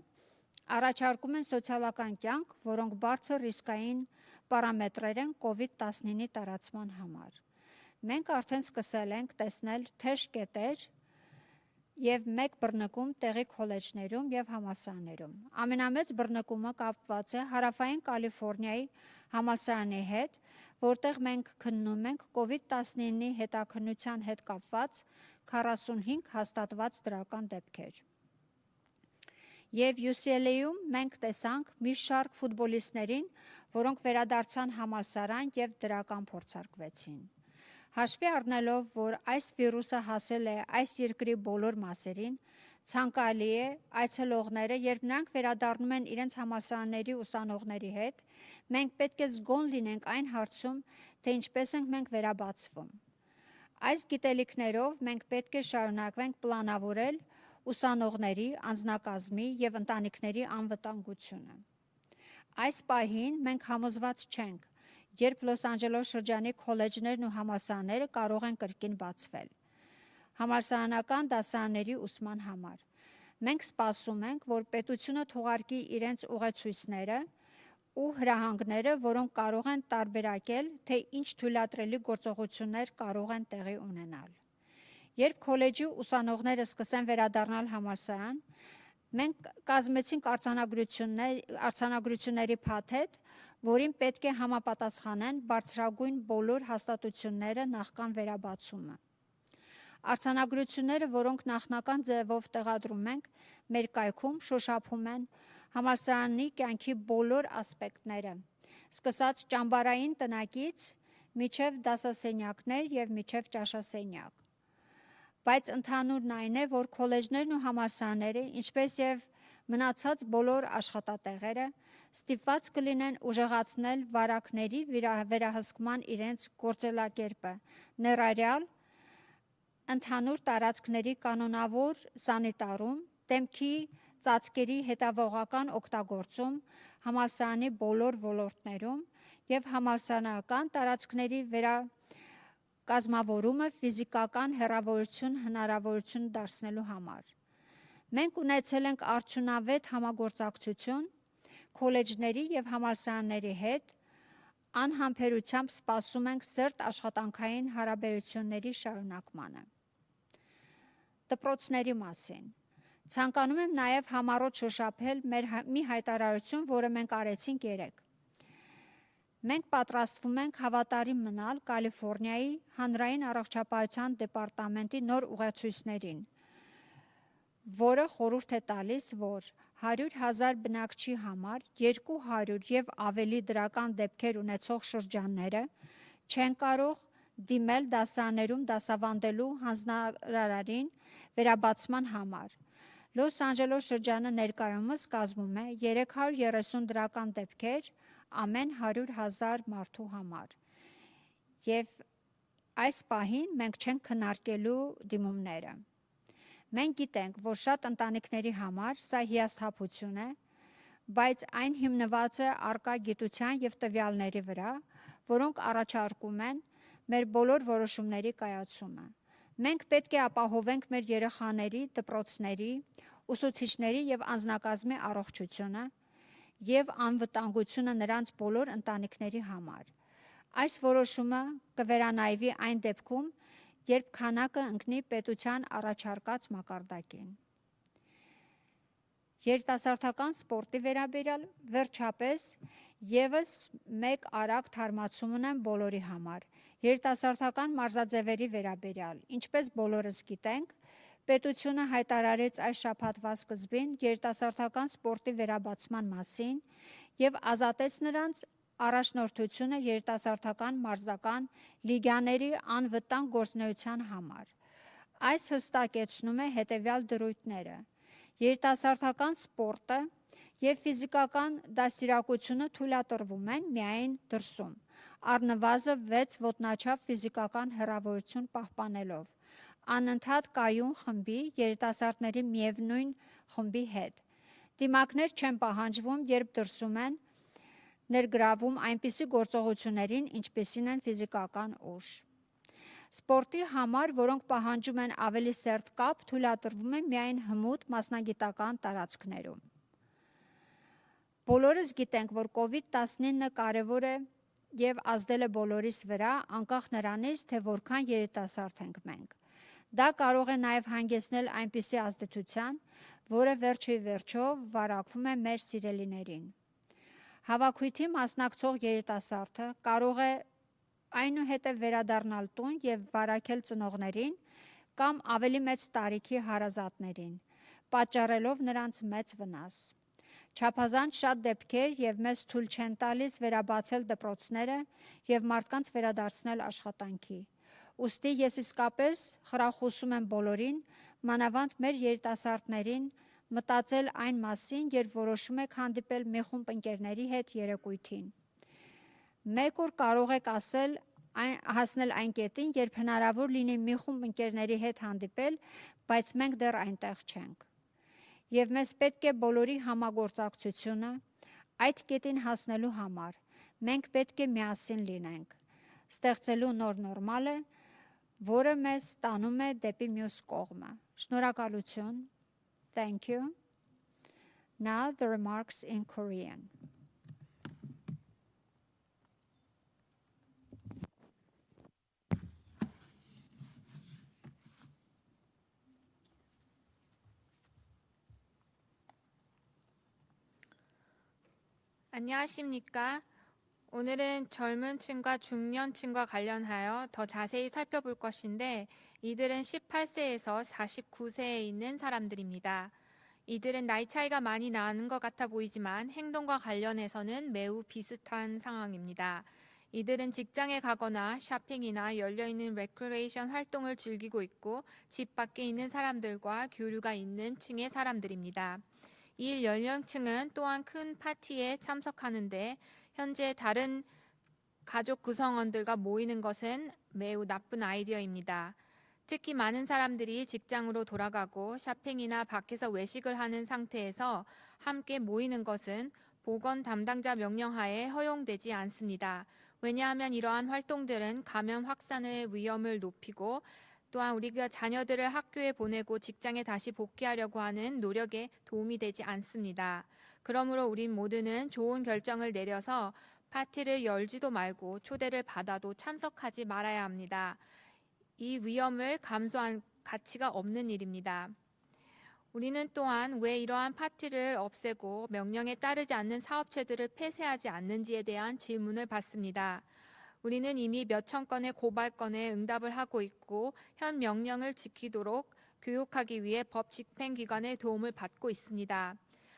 S14: առաջարկում են սոցիալական կյանք, որոնք բարձր ռիսկային պարամետրեր են COVID-19-ի տարածման համար։ Մենք արդեն սկսել ենք տեսնել թեժ կետեր և մեկ բռնկում տեղի քոլեջներում և համալսարաններում։ Ամենամեծ բռնկումը կապված է Հարավային Կալիֆոռնիայի համալսարանի հետ, որտեղ մենք քննում ենք COVID-19-ի հետաքննության հետ կապված 45 հաստատված դրական դեպքեր։ Եվ UCLA-ում մենք տեսանք մի շարք ֆուտբոլիստներին, որոնք վերադարձան համալսարան եւ դրական փորձարկվեցին։ Հաշվի առնելով, որ այս վիրուսը հասել է այս երկրի բոլոր մասերին, ցանկալի է այցելողները, երբ նրանք վերադառնում են իրենց համալսարանների ուսանողների հետ, մենք պետք է զգոն լինենք այն հարցում, թե ինչպես ենք մենք վերաբացվում։ Այս գիտելիքներով մենք պետք է շարունակվենք պլանավորել ուսանողների, անձնակազմի եւ ընտանիքների անվտանգությունը։ Այս պահին մենք համոզված չենք, երբ Լոս Անջելես շրջանի քոլեջներն ու համալսարանները կարող են կրկին բացվել համալսարանական դասարանների ուսման համար։ Մենք սպասում ենք, որ պետությունը թողարկի իրենց ուղեցույցները ու հրահանգները, որոնք կարող են տարբերակել, թե ինչ թույլատրելի գործողություններ կարող են տեղի ունենալ։ Երբ քոլեջի ուսանողները սկսեն վերադառնալ համալսարան, մենք կազմեցինք արձանագրությունների փաթեթ, որին պետք է համապատասխանեն բարձրագույն բոլոր հաստատությունները նախքան վերաբացումը։ Արձանագրությունները, որոնք նախնական ձևով տեղադրում ենք, մեր կայքում շոշափում են համալսարանի կյանքի բոլոր ասպեկտները, սկսած ճամբարային տնակից մինչև դասասենյակներ եւ մինչև ճաշասենյակ։ Բայց ընդհանուրն այն է, որ քոլեջներն ու համալսարանները, ինչպես եւ մնացած բոլոր աշխատատեղերը, ստիպված կլինեն ուժեղացնել վարակների վերահսկման իրենց գործելակերպը, ներառյալ ընդհանուր տարածքների կանոնավոր սանիտարում, դեմքի ծածկերի հետևողական օգտագործում համալսարանի բոլոր ոլորտներում եւ համալսարանական տարածքների կազմավորումը ֆիզիկական հեռավորություն հնարավորություն դարձնելու համար։ Մենք ունեցել ենք արդյունավետ համագործակցություն քոլեջների եւ համալսարանների հետ, անհամբերությամբ սպասում ենք սերտ աշխատանքային հարաբերությունների շարունակմանը։ Դպրոցների մասին։ Ցանկանում եմ նաեւ համառոտ շոշափել մեր մի հայտարարություն, որը մենք արեցինք երեկ։ Մենք պատրաստվում ենք հավատարիմ մնալ Կալիֆոռնիայի հանրային առողջապահության դեպարտամենտի նոր ուղեցույցներին, որը խորհուրդ է տալիս, որ 100,000 բնակչի համար 200 եւ ավելի դրական դեպքեր ունեցող շրջանները չեն կարող դիմել դասարաններում դասավանդելու հանձնարարին վերաբացման համար։ Լոս Անջելես շրջանը ներկայումս կազմում է 330 դրական դեպքեր ամեն 100,000 մարդու համար։ Եվ այս պահին մենք չենք քննարկելու դիմումները։ Մենք գիտենք, որ շատ ընտանիքների համար սա հիասթափություն է, բայց այն հիմնված է առկա գիտության եւ տվյալների վրա, որոնք առաջարկում են մեր բոլոր որոշումների կայացումը։ Մենք պետք է ապահովենք մեր երեխաների, դպրոցների, ուսուցիչների եւ անձնակազմի առողջությունը եւ անվտանգությունը նրանց բոլոր ընտանիքների համար։ Այս որոշումը կվերանայվի այն դեպքում, երբ քանակը ընկնի պետության առաջարկած մակարդակին։ Երիտասարդական սպորտի վերաբերյալ վերջապես եւս մեկ արագ թարմացում ունեմ բոլորի համար։ Երիտասարդական մարզաձևերի վերաբերյալ, ինչպես բոլորս գիտենք, պետությունը հայտարարեց այս շաբաթվա սկզբին երիտասարդական սպորտի վերաբացման մասին եւ ազատեց նրանց առաջնորդությունը երիտասարդական մարզական լիգաների անվտանգ գործունեության համար։ Այս հստակեցնում է հետևյալ դրույթները. երիտասարդական սպորտը եւ ֆիզիկական դաստիարակությունը թույլատրվում են միայն դրսում, առնվազն 6 ոտնաչափ ֆիզիկական հեռավորություն պահպանելով, անընդհատ կայուն խմբի երիտասարդների միևնույն խմբի հետ։ Դիմակներ չեն պահանջվում, երբ դրսում են ներգրավում այնպիսի գործողություններին, ինչպիսին են ֆիզիկական ուժ։ Սպորտի համար, որոնք պահանջում են ավելի սերտ կապ, թույլատրվում է միայն հմուտ մասնագիտական տարածքներում։ Բոլորս գիտենք, որ COVID-19 կարևոր է եւ ազդել է բոլորիս վրա, անկախ նրանից, թե որքան երիտասարդ ենք մենք։ Դա կարող է նաեւ հանգեցնել այնպիսի ազդեցության, որը վերջի վերջո վարակվում է մեր սիրելիներին։ Հավաքույթի մասնակցող երիտասարդը կարող է այնուհետև վերադառնալ տուն եւ վարակել ծնողներին կամ ավելի մեծ տարիքի հարազատներին, պատճառելով նրանց մեծ վնաս։ Չափազանց շատ դեպքեր եւ մեզ թույլ չեն տալիս վերաբացել դպրոցները եւ մարդկանց վերադարձնել աշխատանքի։ Ուստի ես իսկապես խրախուսում եմ բոլորին, մանավանդ մեր երիտասարդներին, մտածել այն մասին, երբ որոշում եք հանդիպել մի խումբ ընկերների հետ երեկույթին։ Մեկ օր կարող եք հասնել այն կետին, երբ հնարավոր լինի մի խումբ ընկերների հետ հանդիպել, բայց մենք դեռ այնտեղ չենք։ Եվ մեզ պետք է բոլորի համագործակցությունը այդ կետին հասնելու համար։ Մենք պետք է միասին լինենք, ստեղծելու նոր նորմալը, որը մեզ տանում է դեպի մյուս կողմը։ Շնորհակալություն. Thank you. Now the remarks in Korean.
S15: 안녕하십니까? 오늘은 젊은 층과 중년층과 관련하여 더 자세히 살펴볼 것인데 이들은 18세에서 49세에 있는 사람들입니다. 이들은 나이 차이가 많이 나는 것 같아 보이지만 행동과 관련해서는 매우 비슷한 상황입니다. 이들은 직장에 가거나 쇼핑이나 열려있는 레크레이션 활동을 즐기고 있고 집 밖에 있는 사람들과 교류가 있는 층의 사람들입니다. 이 연령층은 또한 큰 파티에 참석하는데 현재 다른 가족 구성원들과 모이는 것은 매우 나쁜 아이디어입니다. 특히 많은 사람들이 직장으로 돌아가고 쇼핑이나 밖에서 외식을 하는 상태에서 함께 모이는 것은 보건 담당자 명령하에 허용되지 않습니다. 왜냐하면 이러한 활동들은 감염 확산의 위험을 높이고 또한 우리가 자녀들을 학교에 보내고 직장에 다시 복귀하려고 하는 노력에 도움이 되지 않습니다. 그러므로 우린 모두는 좋은 결정을 내려서 파티를 열지도 말고 초대를 받아도 참석하지 말아야 합니다. 이 위험을 감수한 가치가 없는 일입니다. 우리는 또한 왜 이러한 파티를 없애고 명령에 따르지 않는 사업체들을 폐쇄하지 않는지에 대한 질문을 받습니다. 우리는 이미 몇천 건의 고발건에 응답을 하고 있고 현 명령을 지키도록 교육하기 위해 법 집행기관의 도움을 받고 있습니다.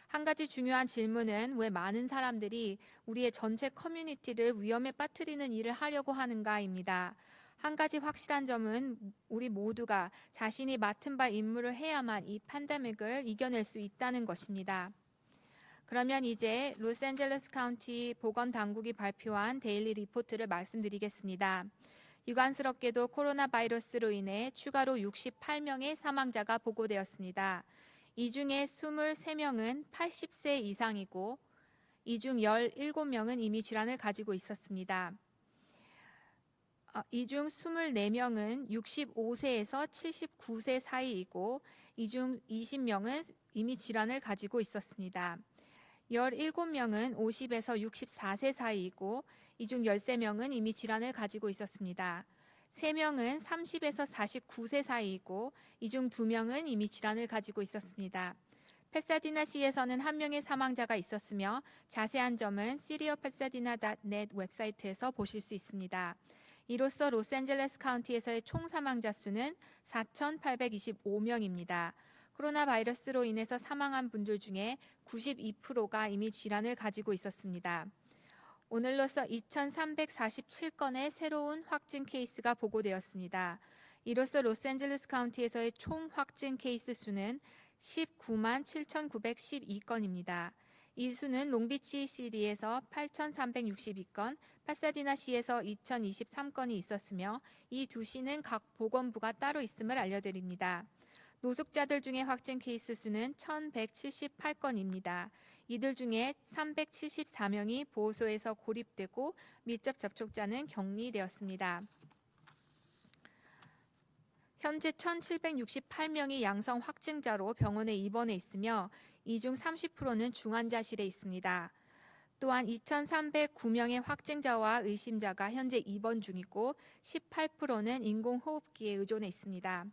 S15: 한 가지 중요한 질문은 왜 많은 사람들이 우리의 전체 커뮤니티를 위험에 빠뜨리는 일을 하려고 하는가입니다. 한 가지 확실한 점은 우리 모두가 자신이 맡은 바 임무를 해야만 이 팬데믹을 이겨낼 수 있다는 것입니다. 그러면 이제 로스앤젤레스 카운티 보건당국이 발표한 데일리 리포트를 말씀드리겠습니다. 유감스럽게도 코로나 바이러스로 인해 추가로 68명의 사망자가 보고되었습니다. 이 중에 23명은 80세 이상이고 이 중 17명은 이미 질환을 가지고 있었습니다. 이 중 24명은 65세에서 79세 사이이고 이 중 20명은 이미 질환을 가지고 있었습니다. 17명은 50에서 64세 사이이고 이 중 13명은 이미 질환을 가지고 있었습니다. 3명은 30에서 49세 사이이고 이 중 2명은 이미 질환을 가지고 있었습니다. 패사디나시에서는 1명의 사망자가 있었으며 자세한 점은 syriopatsadena.net 웹사이트에서 보실 수 있습니다. 이로써 로스앤젤레스 카운티에서의 총 사망자 수는 4,825명입니다. 코로나 바이러스로 인해서 사망한 분들 중에 92%가 이미 질환을 가지고 있었습니다. 오늘로써 2,347건의 새로운 확진 케이스가 보고되었습니다. 이로써 로스앤젤레스 카운티에서의 총 확진 케이스 수는 19만 7,912건입니다. 이 수는 롱비치 시리에서 8,362건, 파사디나시에서 2,023건이 있었으며 이 두 시는 각 보건부가 따로 있음을 알려드립니다. 노숙자들 중에 확진 케이스 수는 1,178건입니다. 이들 중에 374명이 보호소에서 고립되고 밀접 접촉자는 격리되었습니다. 현재 1,768명이 양성 확진자로 병원에 입원해 있으며 이 중 30%는 중환자실에 있습니다. 또한 2,309명의 확진자와 의심자가 현재 입원 중이고 18%는 인공호흡기에 의존해 있습니다.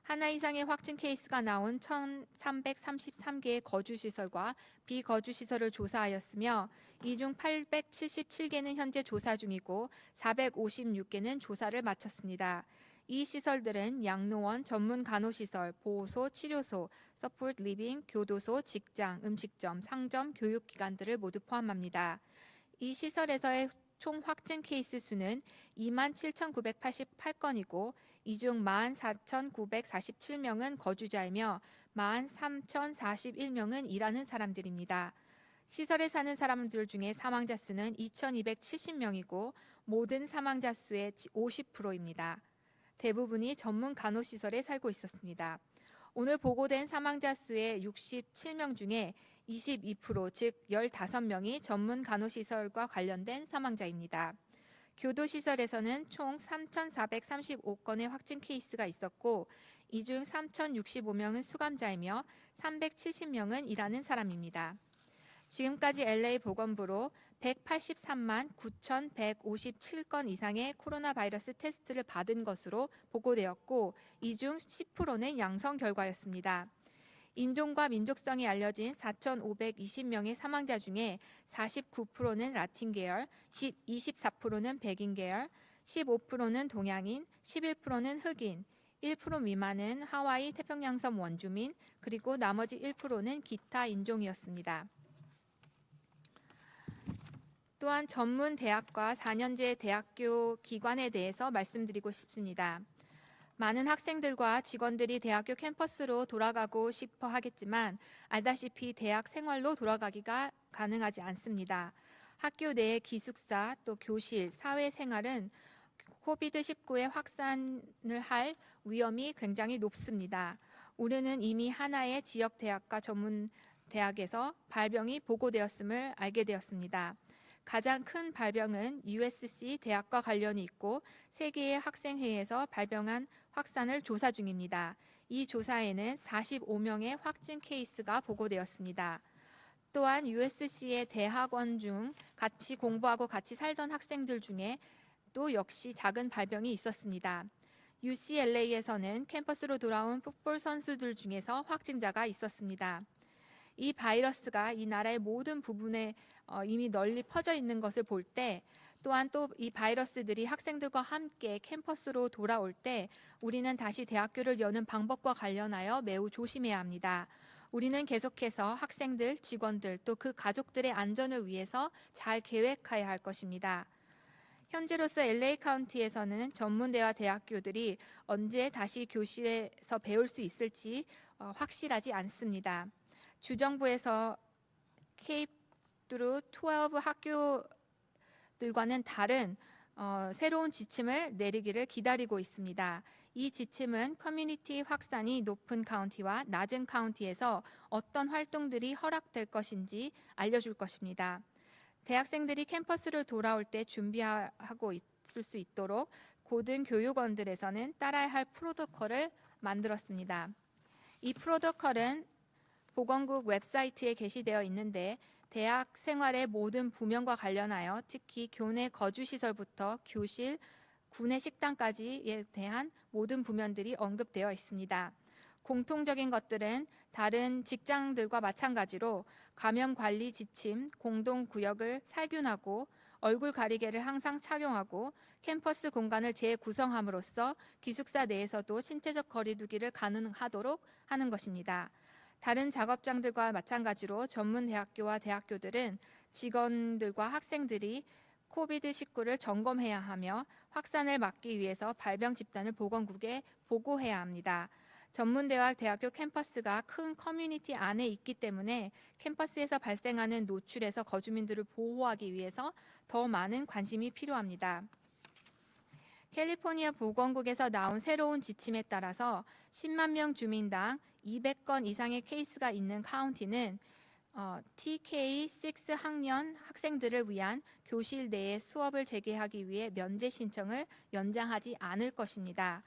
S15: 하나 이상의 확진 케이스가 나온 1,333개의 거주시설과 비거주시설을 조사하였으며 이 중 877개는 현재 조사 중이고 456개는 조사를 마쳤습니다. 이 시설들은 양로원, 전문 간호시설, 보호소, 치료소, 서포트 리빙, 교도소, 직장, 음식점, 상점, 교육기관들을 모두 포함합니다. 이 시설에서의 총 확진 케이스 수는 27,988건이고 이 중 14,947명은 거주자이며 13,041명은 일하는 사람들입니다. 시설에 사는 사람들 중에 사망자 수는 2,270명이고 모든 사망자 수의 50%입니다. 대부분이 전문 간호시설에 살고 있었습니다. 오늘 보고된 사망자 수의 67명 중에 22%, 즉 15명이 전문 간호시설과 관련된 사망자입니다. 교도시설에서는 총 3,435건의 확진 케이스가 있었고 이 중 3,065명은 수감자이며 370명은 일하는 사람입니다. 지금까지 LA 보건부로 183만 9,157건 이상의 코로나 바이러스 테스트를 받은 것으로 보고되었고 이 중 10%는 양성 결과였습니다. 인종과 민족성이 알려진 4,520명의 사망자 중에 49%는 라틴 계열, 24%는 백인 계열, 15%는 동양인, 11%는 흑인, 1% 미만은 하와이 태평양섬 원주민, 그리고 나머지 1%는 기타 인종이었습니다. 또한 전문 대학과 4년제 대학교 기관에 대해서 말씀드리고 싶습니다. 많은 학생들과 직원들이 대학교 캠퍼스로 돌아가고 싶어 하겠지만 알다시피 대학 생활로 돌아가기가 가능하지 않습니다. 학교 내의 기숙사, 또 교실, 사회생활은 코비드-19의 확산을 할 위험이 굉장히 높습니다. 우리는 이미 하나의 지역 대학과 전문 대학에서 발병이 보고되었음을 알게 되었습니다. 가장 큰 발병은 USC 대학과 관련이 있고 세계의 학생회에서 발병한 확산을 조사 중입니다. 이 조사에는 45명의 확진 케이스가 보고되었습니다. 또한 USC의 대학원 중 같이 공부하고 같이 살던 학생들 중에 또 역시 작은 발병이 있었습니다. UCLA에서는 캠퍼스로 돌아온 풋볼 선수들 중에서 확진자가 있었습니다. 이 바이러스가 이 나라의 모든 부분에 이미 널리 퍼져 있는 것을 볼 때 또한 또 이 바이러스들이 학생들과 함께 캠퍼스로 돌아올 때 우리는 다시 대학교를 여는 방법과 관련하여 매우 조심해야 합니다. 우리는 계속해서 학생들, 직원들 또 그 가족들의 안전을 위해서 잘 계획해야 할 것입니다. 현재로서 LA 카운티에서는 전문대와 대학교들이 언제 다시 교실에서 배울 수 있을지 확실하지 않습니다. 주정부에서 K-12 학교들과는 다른 새로운 지침을 내리기를 기다리고 있습니다. 이 지침은 커뮤니티 확산이 높은 카운티와 낮은 카운티에서 어떤 활동들이 허락될 것인지 알려줄 것입니다. 대학생들이 캠퍼스를 돌아올 때 준비하고 있을 수 있도록 고등교육원들에서는 따라야 할 프로토콜을 만들었습니다. 이 프로토콜은 보건국 웹사이트에 게시되어 있는데 대학 생활의 모든 부면과 관련하여 특히 교내 거주시설부터 교실, 구내 식당까지에 대한 모든 부면들이 언급되어 있습니다. 공통적인 것들은 다른 직장들과 마찬가지로 감염관리 지침, 공동구역을 살균하고 얼굴 가리개를 항상 착용하고 캠퍼스 공간을 재구성함으로써 기숙사 내에서도 신체적 거리 두기를 가능하도록 하는 것입니다. 다른 작업장들과 마찬가지로 전문 대학교와 대학교들은 직원들과 학생들이 코비드-19를 점검해야 하며 확산을 막기 위해서 발병 집단을 보건국에 보고해야 합니다. 전문대와 대학교 캠퍼스가 큰 커뮤니티 안에 있기 때문에 캠퍼스에서 발생하는 노출에서 거주민들을 보호하기 위해서 더 많은 관심이 필요합니다. 캘리포니아 보건국에서 나온 새로운 지침에 따라서 10만 명 주민당 200건 이상의 케이스가 있는 카운티는 TK6 학년 학생들을 위한 교실 내에 수업을 재개하기 위해 면제 신청을 연장하지 않을 것입니다.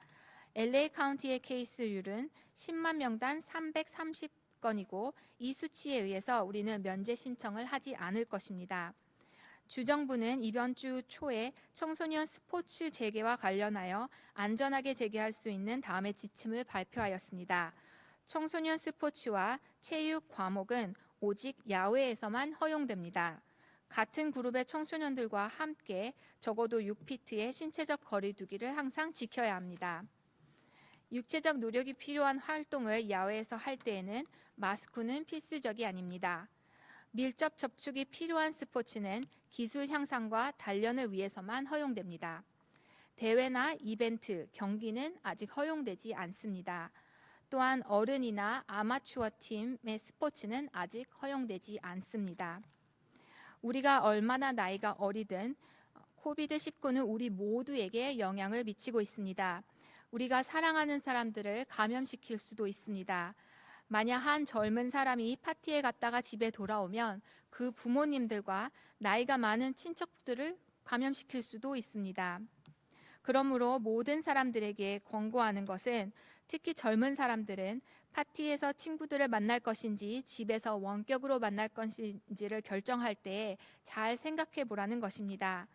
S15: LA 카운티의 케이스율은 10만 명당 330건이고 이 수치에 의해서 우리는 면제 신청을 하지 않을 것입니다. 주정부는 이번 주 초에 청소년 스포츠 재개와 관련하여 안전하게 재개할 수 있는 다음의 지침을 발표하였습니다. 청소년 스포츠와 체육 과목은 오직 야외에서만 허용됩니다. 같은 그룹의 청소년들과 함께 적어도 6피트의 신체적 거리 두기를 항상 지켜야 합니다. 육체적 노력이 필요한 활동을 야외에서 할 때에는 마스크는 필수적이 아닙니다. 밀접 접촉이 필요한 스포츠는 기술 향상과 단련을 위해서만 허용됩니다. 대회나 이벤트, 경기는 아직 허용되지 않습니다. 또한 어른이나 아마추어 팀의 스포츠는 아직 허용되지 않습니다. 우리가 얼마나 나이가 어리든 코비드-19는 우리 모두에게 영향을 미치고 있습니다. 우리가 사랑하는 사람들을 감염시킬 수도 있습니다. 만약 한 젊은 사람이 파티에 갔다가 집에 돌아오면 그 부모님들과 나이가 많은 친척들을 감염시킬 수도 있습니다. 그러므로 모든 사람들에게 권고하는 것은 특히 젊은 사람들은 파티에서 친구들을 만날 것인지 집에서 원격으로 만날 것인지를 결정할 때 잘 생각해 보라는 것입니다.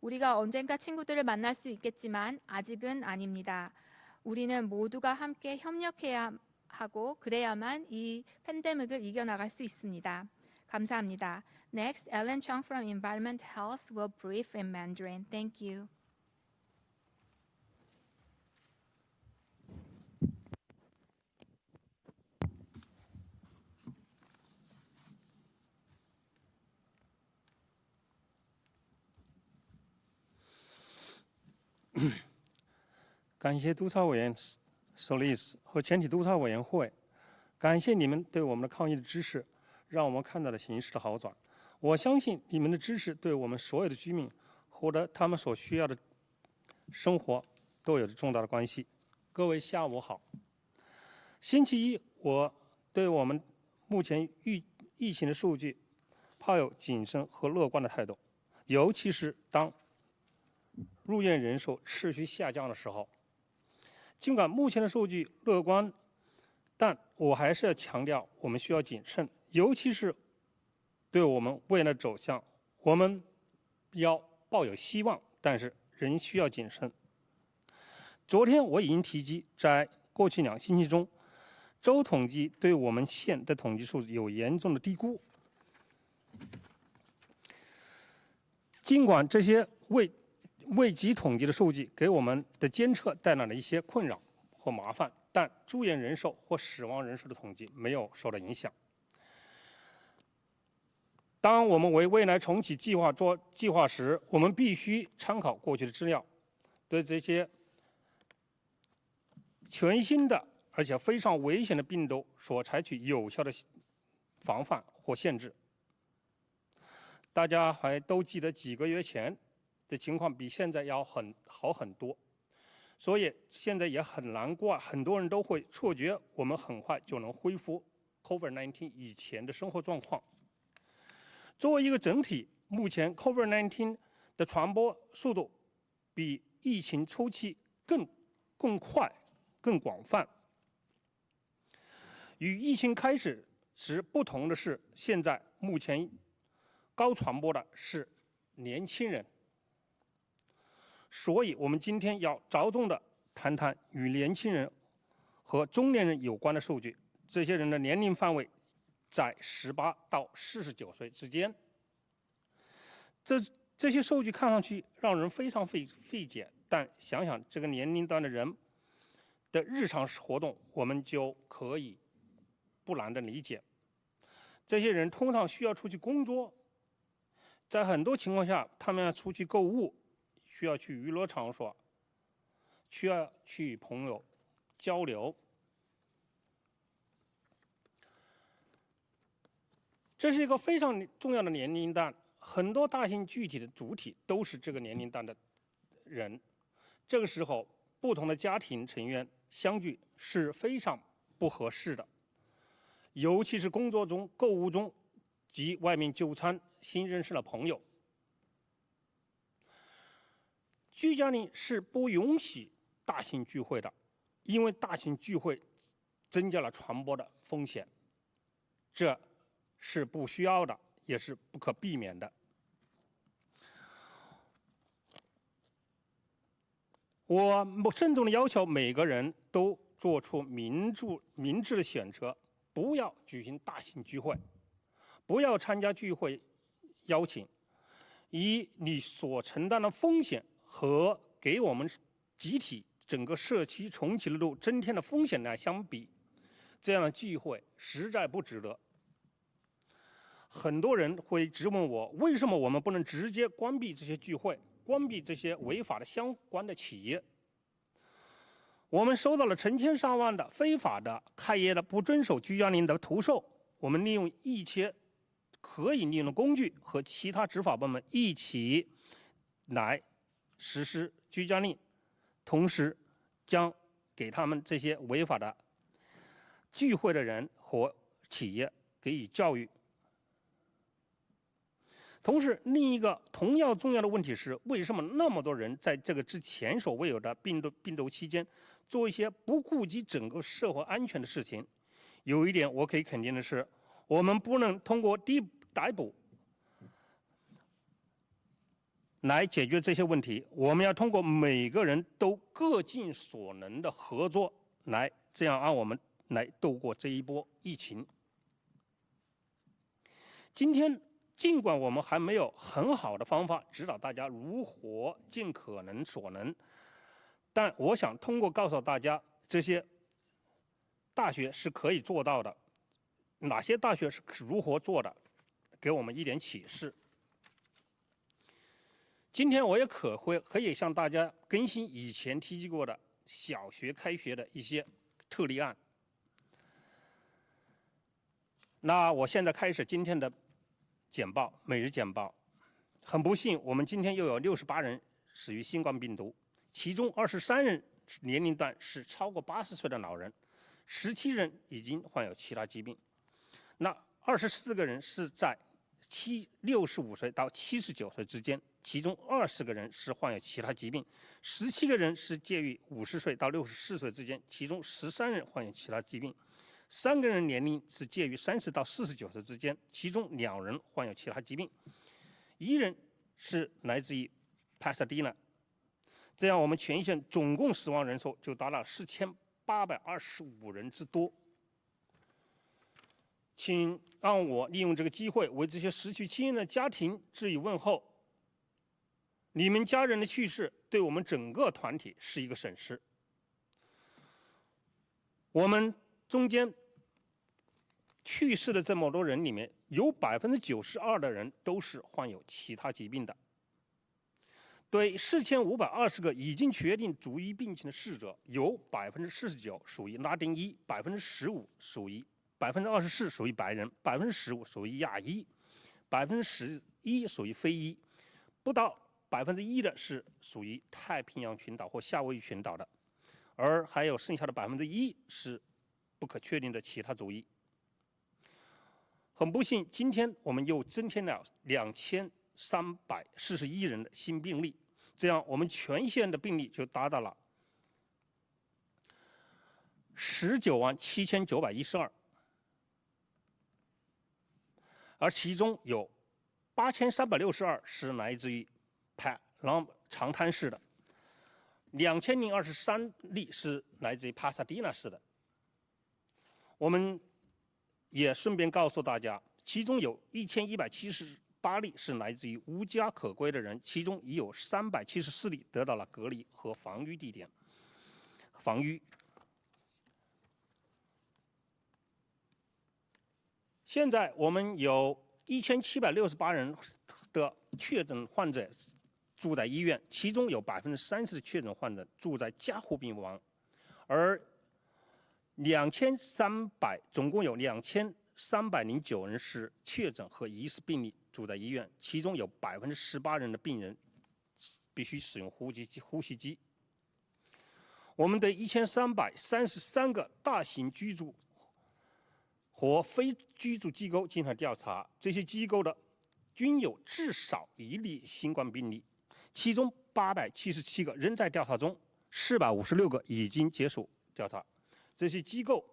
S15: 우리가 언젠가 친구들을 만날 수 있겠지만 아직은 아닙니다. 우리는 모두가 함께 협력해야 하고 그래야만 이 팬데믹을 이겨나갈 수 있습니다. 감사합니다. Next, Ellen Chung from Environment Health will brief in Mandarin. Thank you.
S16: 感谢督察委员 Solis 和全体督察委员会，感谢你们对我们的抗疫的支持，让我们看到了形势的好转。我相信你们的支持对我们所有的居民获得他们所需要的生活都有着重大的关系。各位下午好。星期一，我对我们目前疫情的数据抱有谨慎和乐观的态度，尤其是当入院人数持续下降的时候。尽管目前的数据乐观，但我还是要强调，我们需要谨慎，尤其是对我们未来的走向，我们要抱有希望，但是仍需要谨慎。昨天我已经提及，在过去2星期中，州统计对我们县的统计数字有严重的低估。尽管这些未及统计的数据给我们的监测带来了一些困扰或麻烦，但住院人数或死亡人数的统计没有受到影响。当我们为未来重启计划做计划时，我们必须参考过去的资料，对这些全新的而且非常危险的病毒所采取有效的防范或限制。大家还都记得几个月前的情况比现在要好很多，所以现在也很难过，很多人都会错觉我们很快就能恢复 COVID-19 以前的生活状况。作为一个整体，目前 COVID-19 的传播速度比疫情初期更快、更广泛。与疫情开始时不同的是，现在目前高传播的是年轻人。所以我们今天要着重的谈谈与年轻人和中年人有关的数据。这些人的年龄范围在18到49岁之间。这些数据看上去让人非常费解，但想想这个年龄段的人的日常活动，我们就可以不难的理解。这些人通常需要出去工作，在很多情况下，他们要出去购物。需要去娱乐场所，需要去与朋友交流。这是一个非常重要的年龄段，很多大型具体的主体都是这个年龄段的人。这个时候，不同的家庭成员相聚是非常不合适的，尤其是工作中、购物中及外面就餐新认识的朋友。居家令是不允许大型聚会的，因为大型聚会增加了传播的风险，这是不需要的，也是不可避免的。我慎重的要求每个人都做出明智的选择，不要举行大型聚会，不要参加聚会邀请，以你所承担的风险和给我们集体整个社区重启路增添的风险来相比，这样的聚会实在不值得。很多人会质问我，为什么我们不能直接关闭这些聚会，关闭这些违法的相关的企业？我们收到了成千上万的非法的开业的不遵守居家令的投诉，我们利用一些可以利用的工具和其他执法部门一起来实施居家令，同时将给他们这些违法的聚会的人和企业给予教育。同时，另一个同样重要的问题是，为什么那么多人在这个之前所未有的病毒期间做一些不顾及整个社会安全的事情？有一点我可以肯定的是，我们不能通过逮捕来解决这些问题，我们要通过每个人都各尽所能的合作，来这样让我们来度过这一波疫情。今天，尽管我们还没有很好的方法指导大家如何尽可能所能，但我想通过告诉大家这些大学是可以做到的，哪些大学是如何做的，给我们一点启示。今天我也可以向大家更新以前提及过的小学开学的一些特例案。那我现在开始今天的简报，每日简报。很不幸，我们今天又有68人死于新冠病毒，其中23人年龄段是超过80岁的老人，17人已经患有其他疾病。那24个人是在65岁到79岁之间，其中20个人是患有其他疾病，17个人是介于50岁到64岁之间，其中13人患有其他疾病，3个人年龄是介于30到49岁之间，其中2人患有其他疾病，1人是来自于帕萨迪纳。这样，我们全县总共死亡人数就达到4825人之多。请让我利用这个机会为这些失去亲人的家庭致以问候。你们家人的去世对我们整个团体是一个损失。我们中间去世的这么多人里面，有92%的人都是患有其他疾病的。对4520个已经确定足医病情的逝者，有49%属于拉丁裔，15%属于24%属于白人，15%属于亚裔，11%属于非裔，不到1%的是属于太平洋群岛或夏威夷群岛的，而还有剩下的1%是不可确定的其他族裔。很不幸，今天我们又增添了2341人的新病例，这样我们全县的病例就达到了197912，而其中有8362是来自于长滩市的，2023例是来自于帕萨迪纳市的。我们也顺便告诉大家，其中有1178例是来自于无家可归的人，其中已有374例得到了隔离和防御地点防御。现在我们有1768人的确诊患者住在医院，其中有30%的确诊患者住在加护病房，而总共有2309人是确诊和疑似病例住在医院，其中有18%人的病人必须使用呼吸机。我们对1333个大型居住和非居住机构进行调查，这些机构的均有至少1例新冠病例，其中877个仍在调查中，456个已经结束调查。这些机构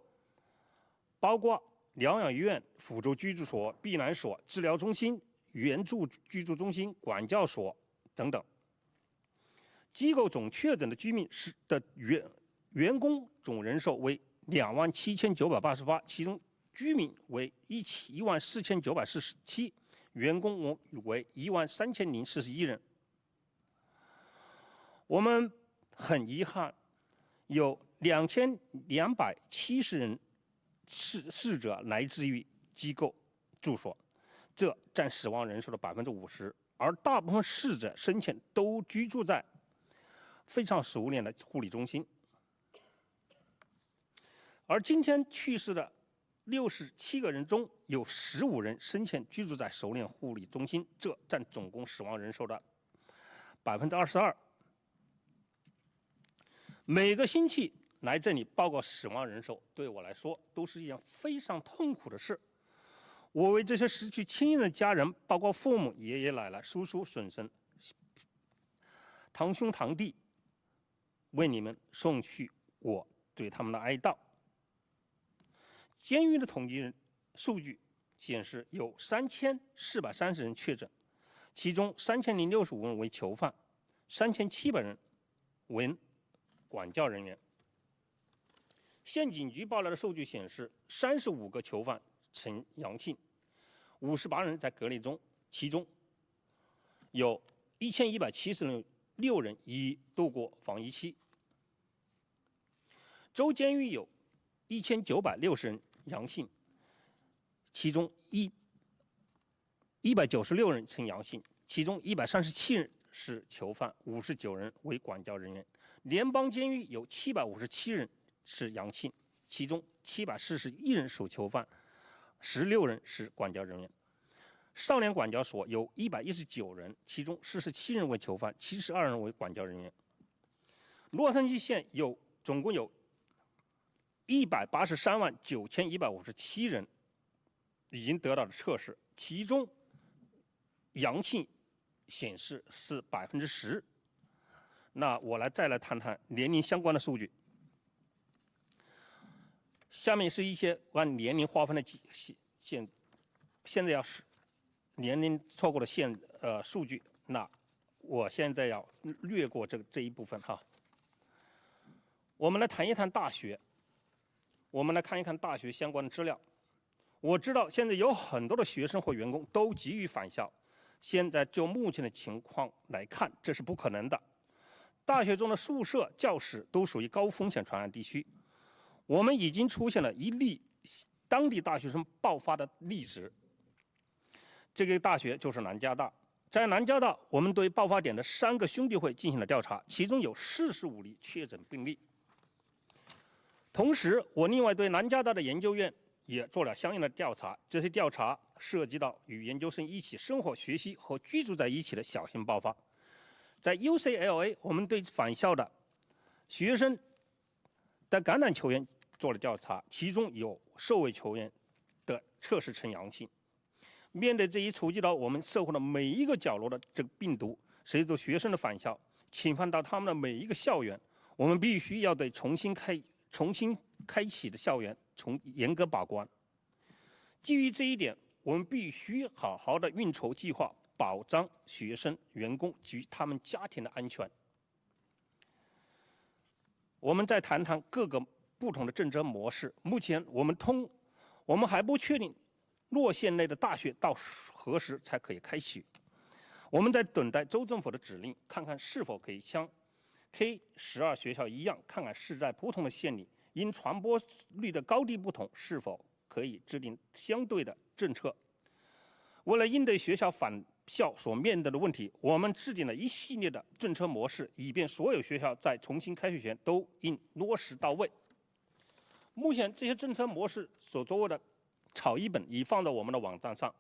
S16: 包括疗养院、辅助居住所、避难所、治疗中心、援助居住中心、管教所等等。机构总确诊的居民的员工总人数为27988，其中居民为14947，员工为13041人。我们很遗憾，有2270人逝者来自于机构住所，这占死亡人数的50%，而大部分逝者生前都居住在非常熟练的护理中心。而今天去世的67个人中，有15人生前居住在熟练护理中心，这占总共死亡人数的22%。每个星期来这里报告死亡人数，对我来说都是一件非常痛苦的事。我为这些失去亲人的家人，包括父母、爷爷奶奶、叔叔婶婶、堂兄堂弟，为你们送去我对他们的哀悼。监狱的统计数据显示，有3430人确诊，其中3065人为囚犯，3700人为管教人员。县警局报来的数据显示，35个囚犯呈阳性，58人在隔离中，其中有1176人已度过防疫期。州监狱有1960人阳性，其中196人呈阳性，其中137人是囚犯，59人为管教人员。联邦监狱有757人是阳性，其中741人属囚犯，16人是管教人员。少年管教所有119人，其中47人为囚犯，72人为管教人员。洛杉矶县总共有1839157人已经得到了测试，其中阳性显示是10%。那我再来谈谈年龄相关的数据。下面是一些按年龄划分的现在要是年龄错过的数据，那我现在要略过这一部分哈。我们来谈一谈大学，我们来看一看大学相关的资料。我知道现在有很多的学生或员工都急于返校，现在就目前的情况来看，这是不可能的。大学中的宿舍、教室都属于高风险传染地区。我们已经出现了一例当地大学生爆发的例子。这个大学就是南加大。在南加大，我们对爆发点的3个兄弟会进行了调查，其中有45例确诊病例。同时，我另外对南加大的研究院也做了相应的调查，这些调查涉及到与研究生一起生活、学习和居住在一起的小型爆发。在 UCLA， 我们对返校的学生的感染球员做了调查，其中有10位球员的测试呈阳性。面对这一触及到我们社会的每一个角落的这个病毒，随着学生的返校侵犯到他们的每一个校园，我们必须要对重新开启的校园严格把关。基于这一点，我们必须好好的运筹计划，保障学生、员工及他们家庭的安全。我们再谈谈各个不同的政策模式。目前我们还不确定洛县内的大学到何时才可以开启。我们在等待州政府的指令，看看是否可以像 K12学校一样，看看是在不同的县里，因传播率的高低不同，是否可以制定相对的政策。为了应对学校返校所面对的问题，我们制定了一系列的政策模式，以便所有学校在重新开学前都应落实到位。目前这些政策模式所做的草译本已放到我们的网站上，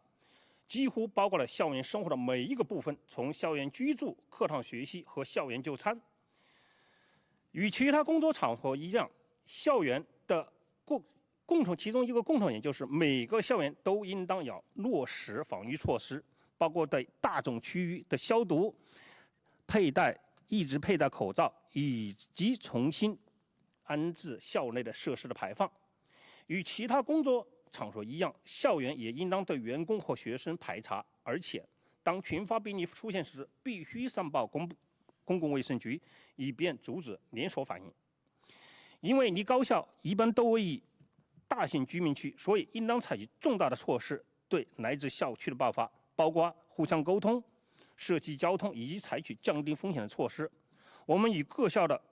S16: 几乎包括了校园生活的每一个部分，从校园居住、课堂学习和校园就餐。与其他工作场合一样，校园的其中一个共同点就是每个校园都应当要落实防御措施，包括对大众区域的消毒、一直佩戴口罩，以及重新安置校内的设施的排放。与其他工作场所一样，校园也应当对员工和学生排查，而且当群发病例出现时，必须上报公共卫生局，以便阻止连锁反应。因为离高校一般都位于大型居民区，所以应当采取重大的措施，对来自校区的爆发包括互相沟通、社区交通以及采取降低风险的措施。我们与各校的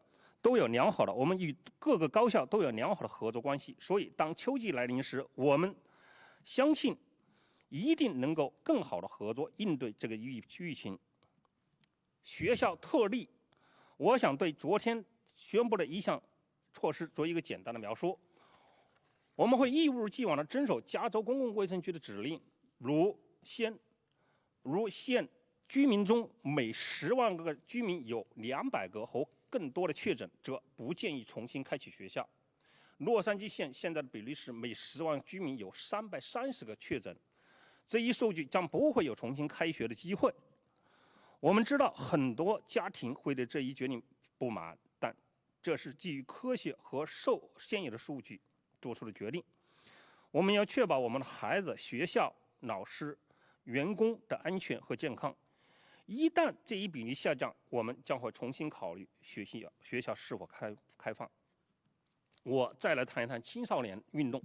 S16: 都有良好的，我们与各个高校都有良好的合作关系。所以，当秋季来临时，我们相信一定能够更好的合作应对这个疫情。学校特例，我想对昨天宣布的一项措施做一个简单的描述。我们会一如既往地遵守加州公共卫生局的指令，如县居民中每10万个居民有200个或更多的确诊，则不建议重新开启学校。洛杉矶县现在的比例是每10万居民有330个确诊，这一数据将不会有重新开学的机会。我们知道很多家庭会对这一决定不满，但这是基于科学和现有的数据做出的决定。我们要确保我们的孩子、学校、老师、员工的安全和健康。一旦这一比例下降，我们将会重新考虑学校是否开放。我再来谈一谈青少年运动。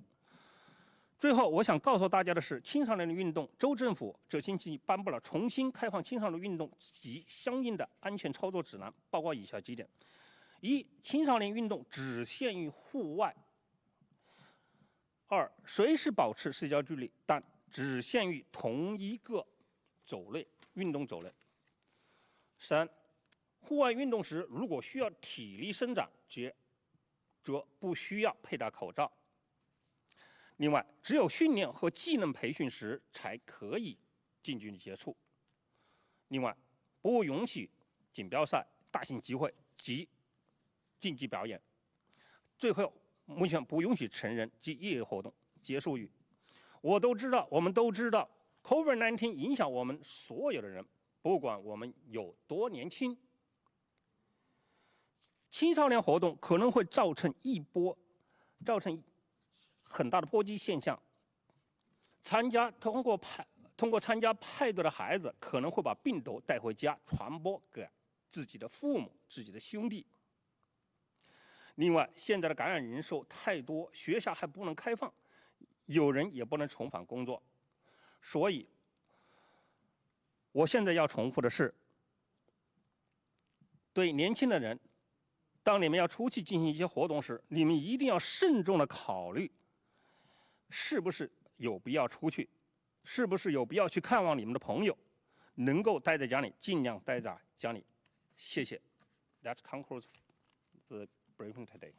S16: 最后，我想告诉大家的是，青少年的运动，州政府这星期颁布了重新开放青少年运动及相应的安全操作指南，包括以下几点：一、青少年运动只限于户外；二、随时保持社交距离，但只限于同一个运动种类；三、户外运动时，如果需要体力伸展，则不需要佩戴口罩。另外，只有训练和技能培训时才可以近距离接触。另外，不允许锦标赛、大型集会及竞技表演。最后，目前不允许成人及业余活动。结束语：我们都知道 COVID-19 影响我们所有的人，不管我们有多年轻。青少年活动可能会造成很大的波及现象。通过参加派对的孩子可能会把病毒带回家，传播给自己的父母、自己的兄弟。另外，现在的感染人数太多，学校还不能开放，有人也不能重返工作。所以，我现在要重复的是，对年轻的人，当你们要出去进行一些活动时，你们一定要慎重的考虑，是不是有必要出去，是不是有必要去看望你们的朋友，能够待在家里，尽量待在家里。谢谢。That concludes the briefing today.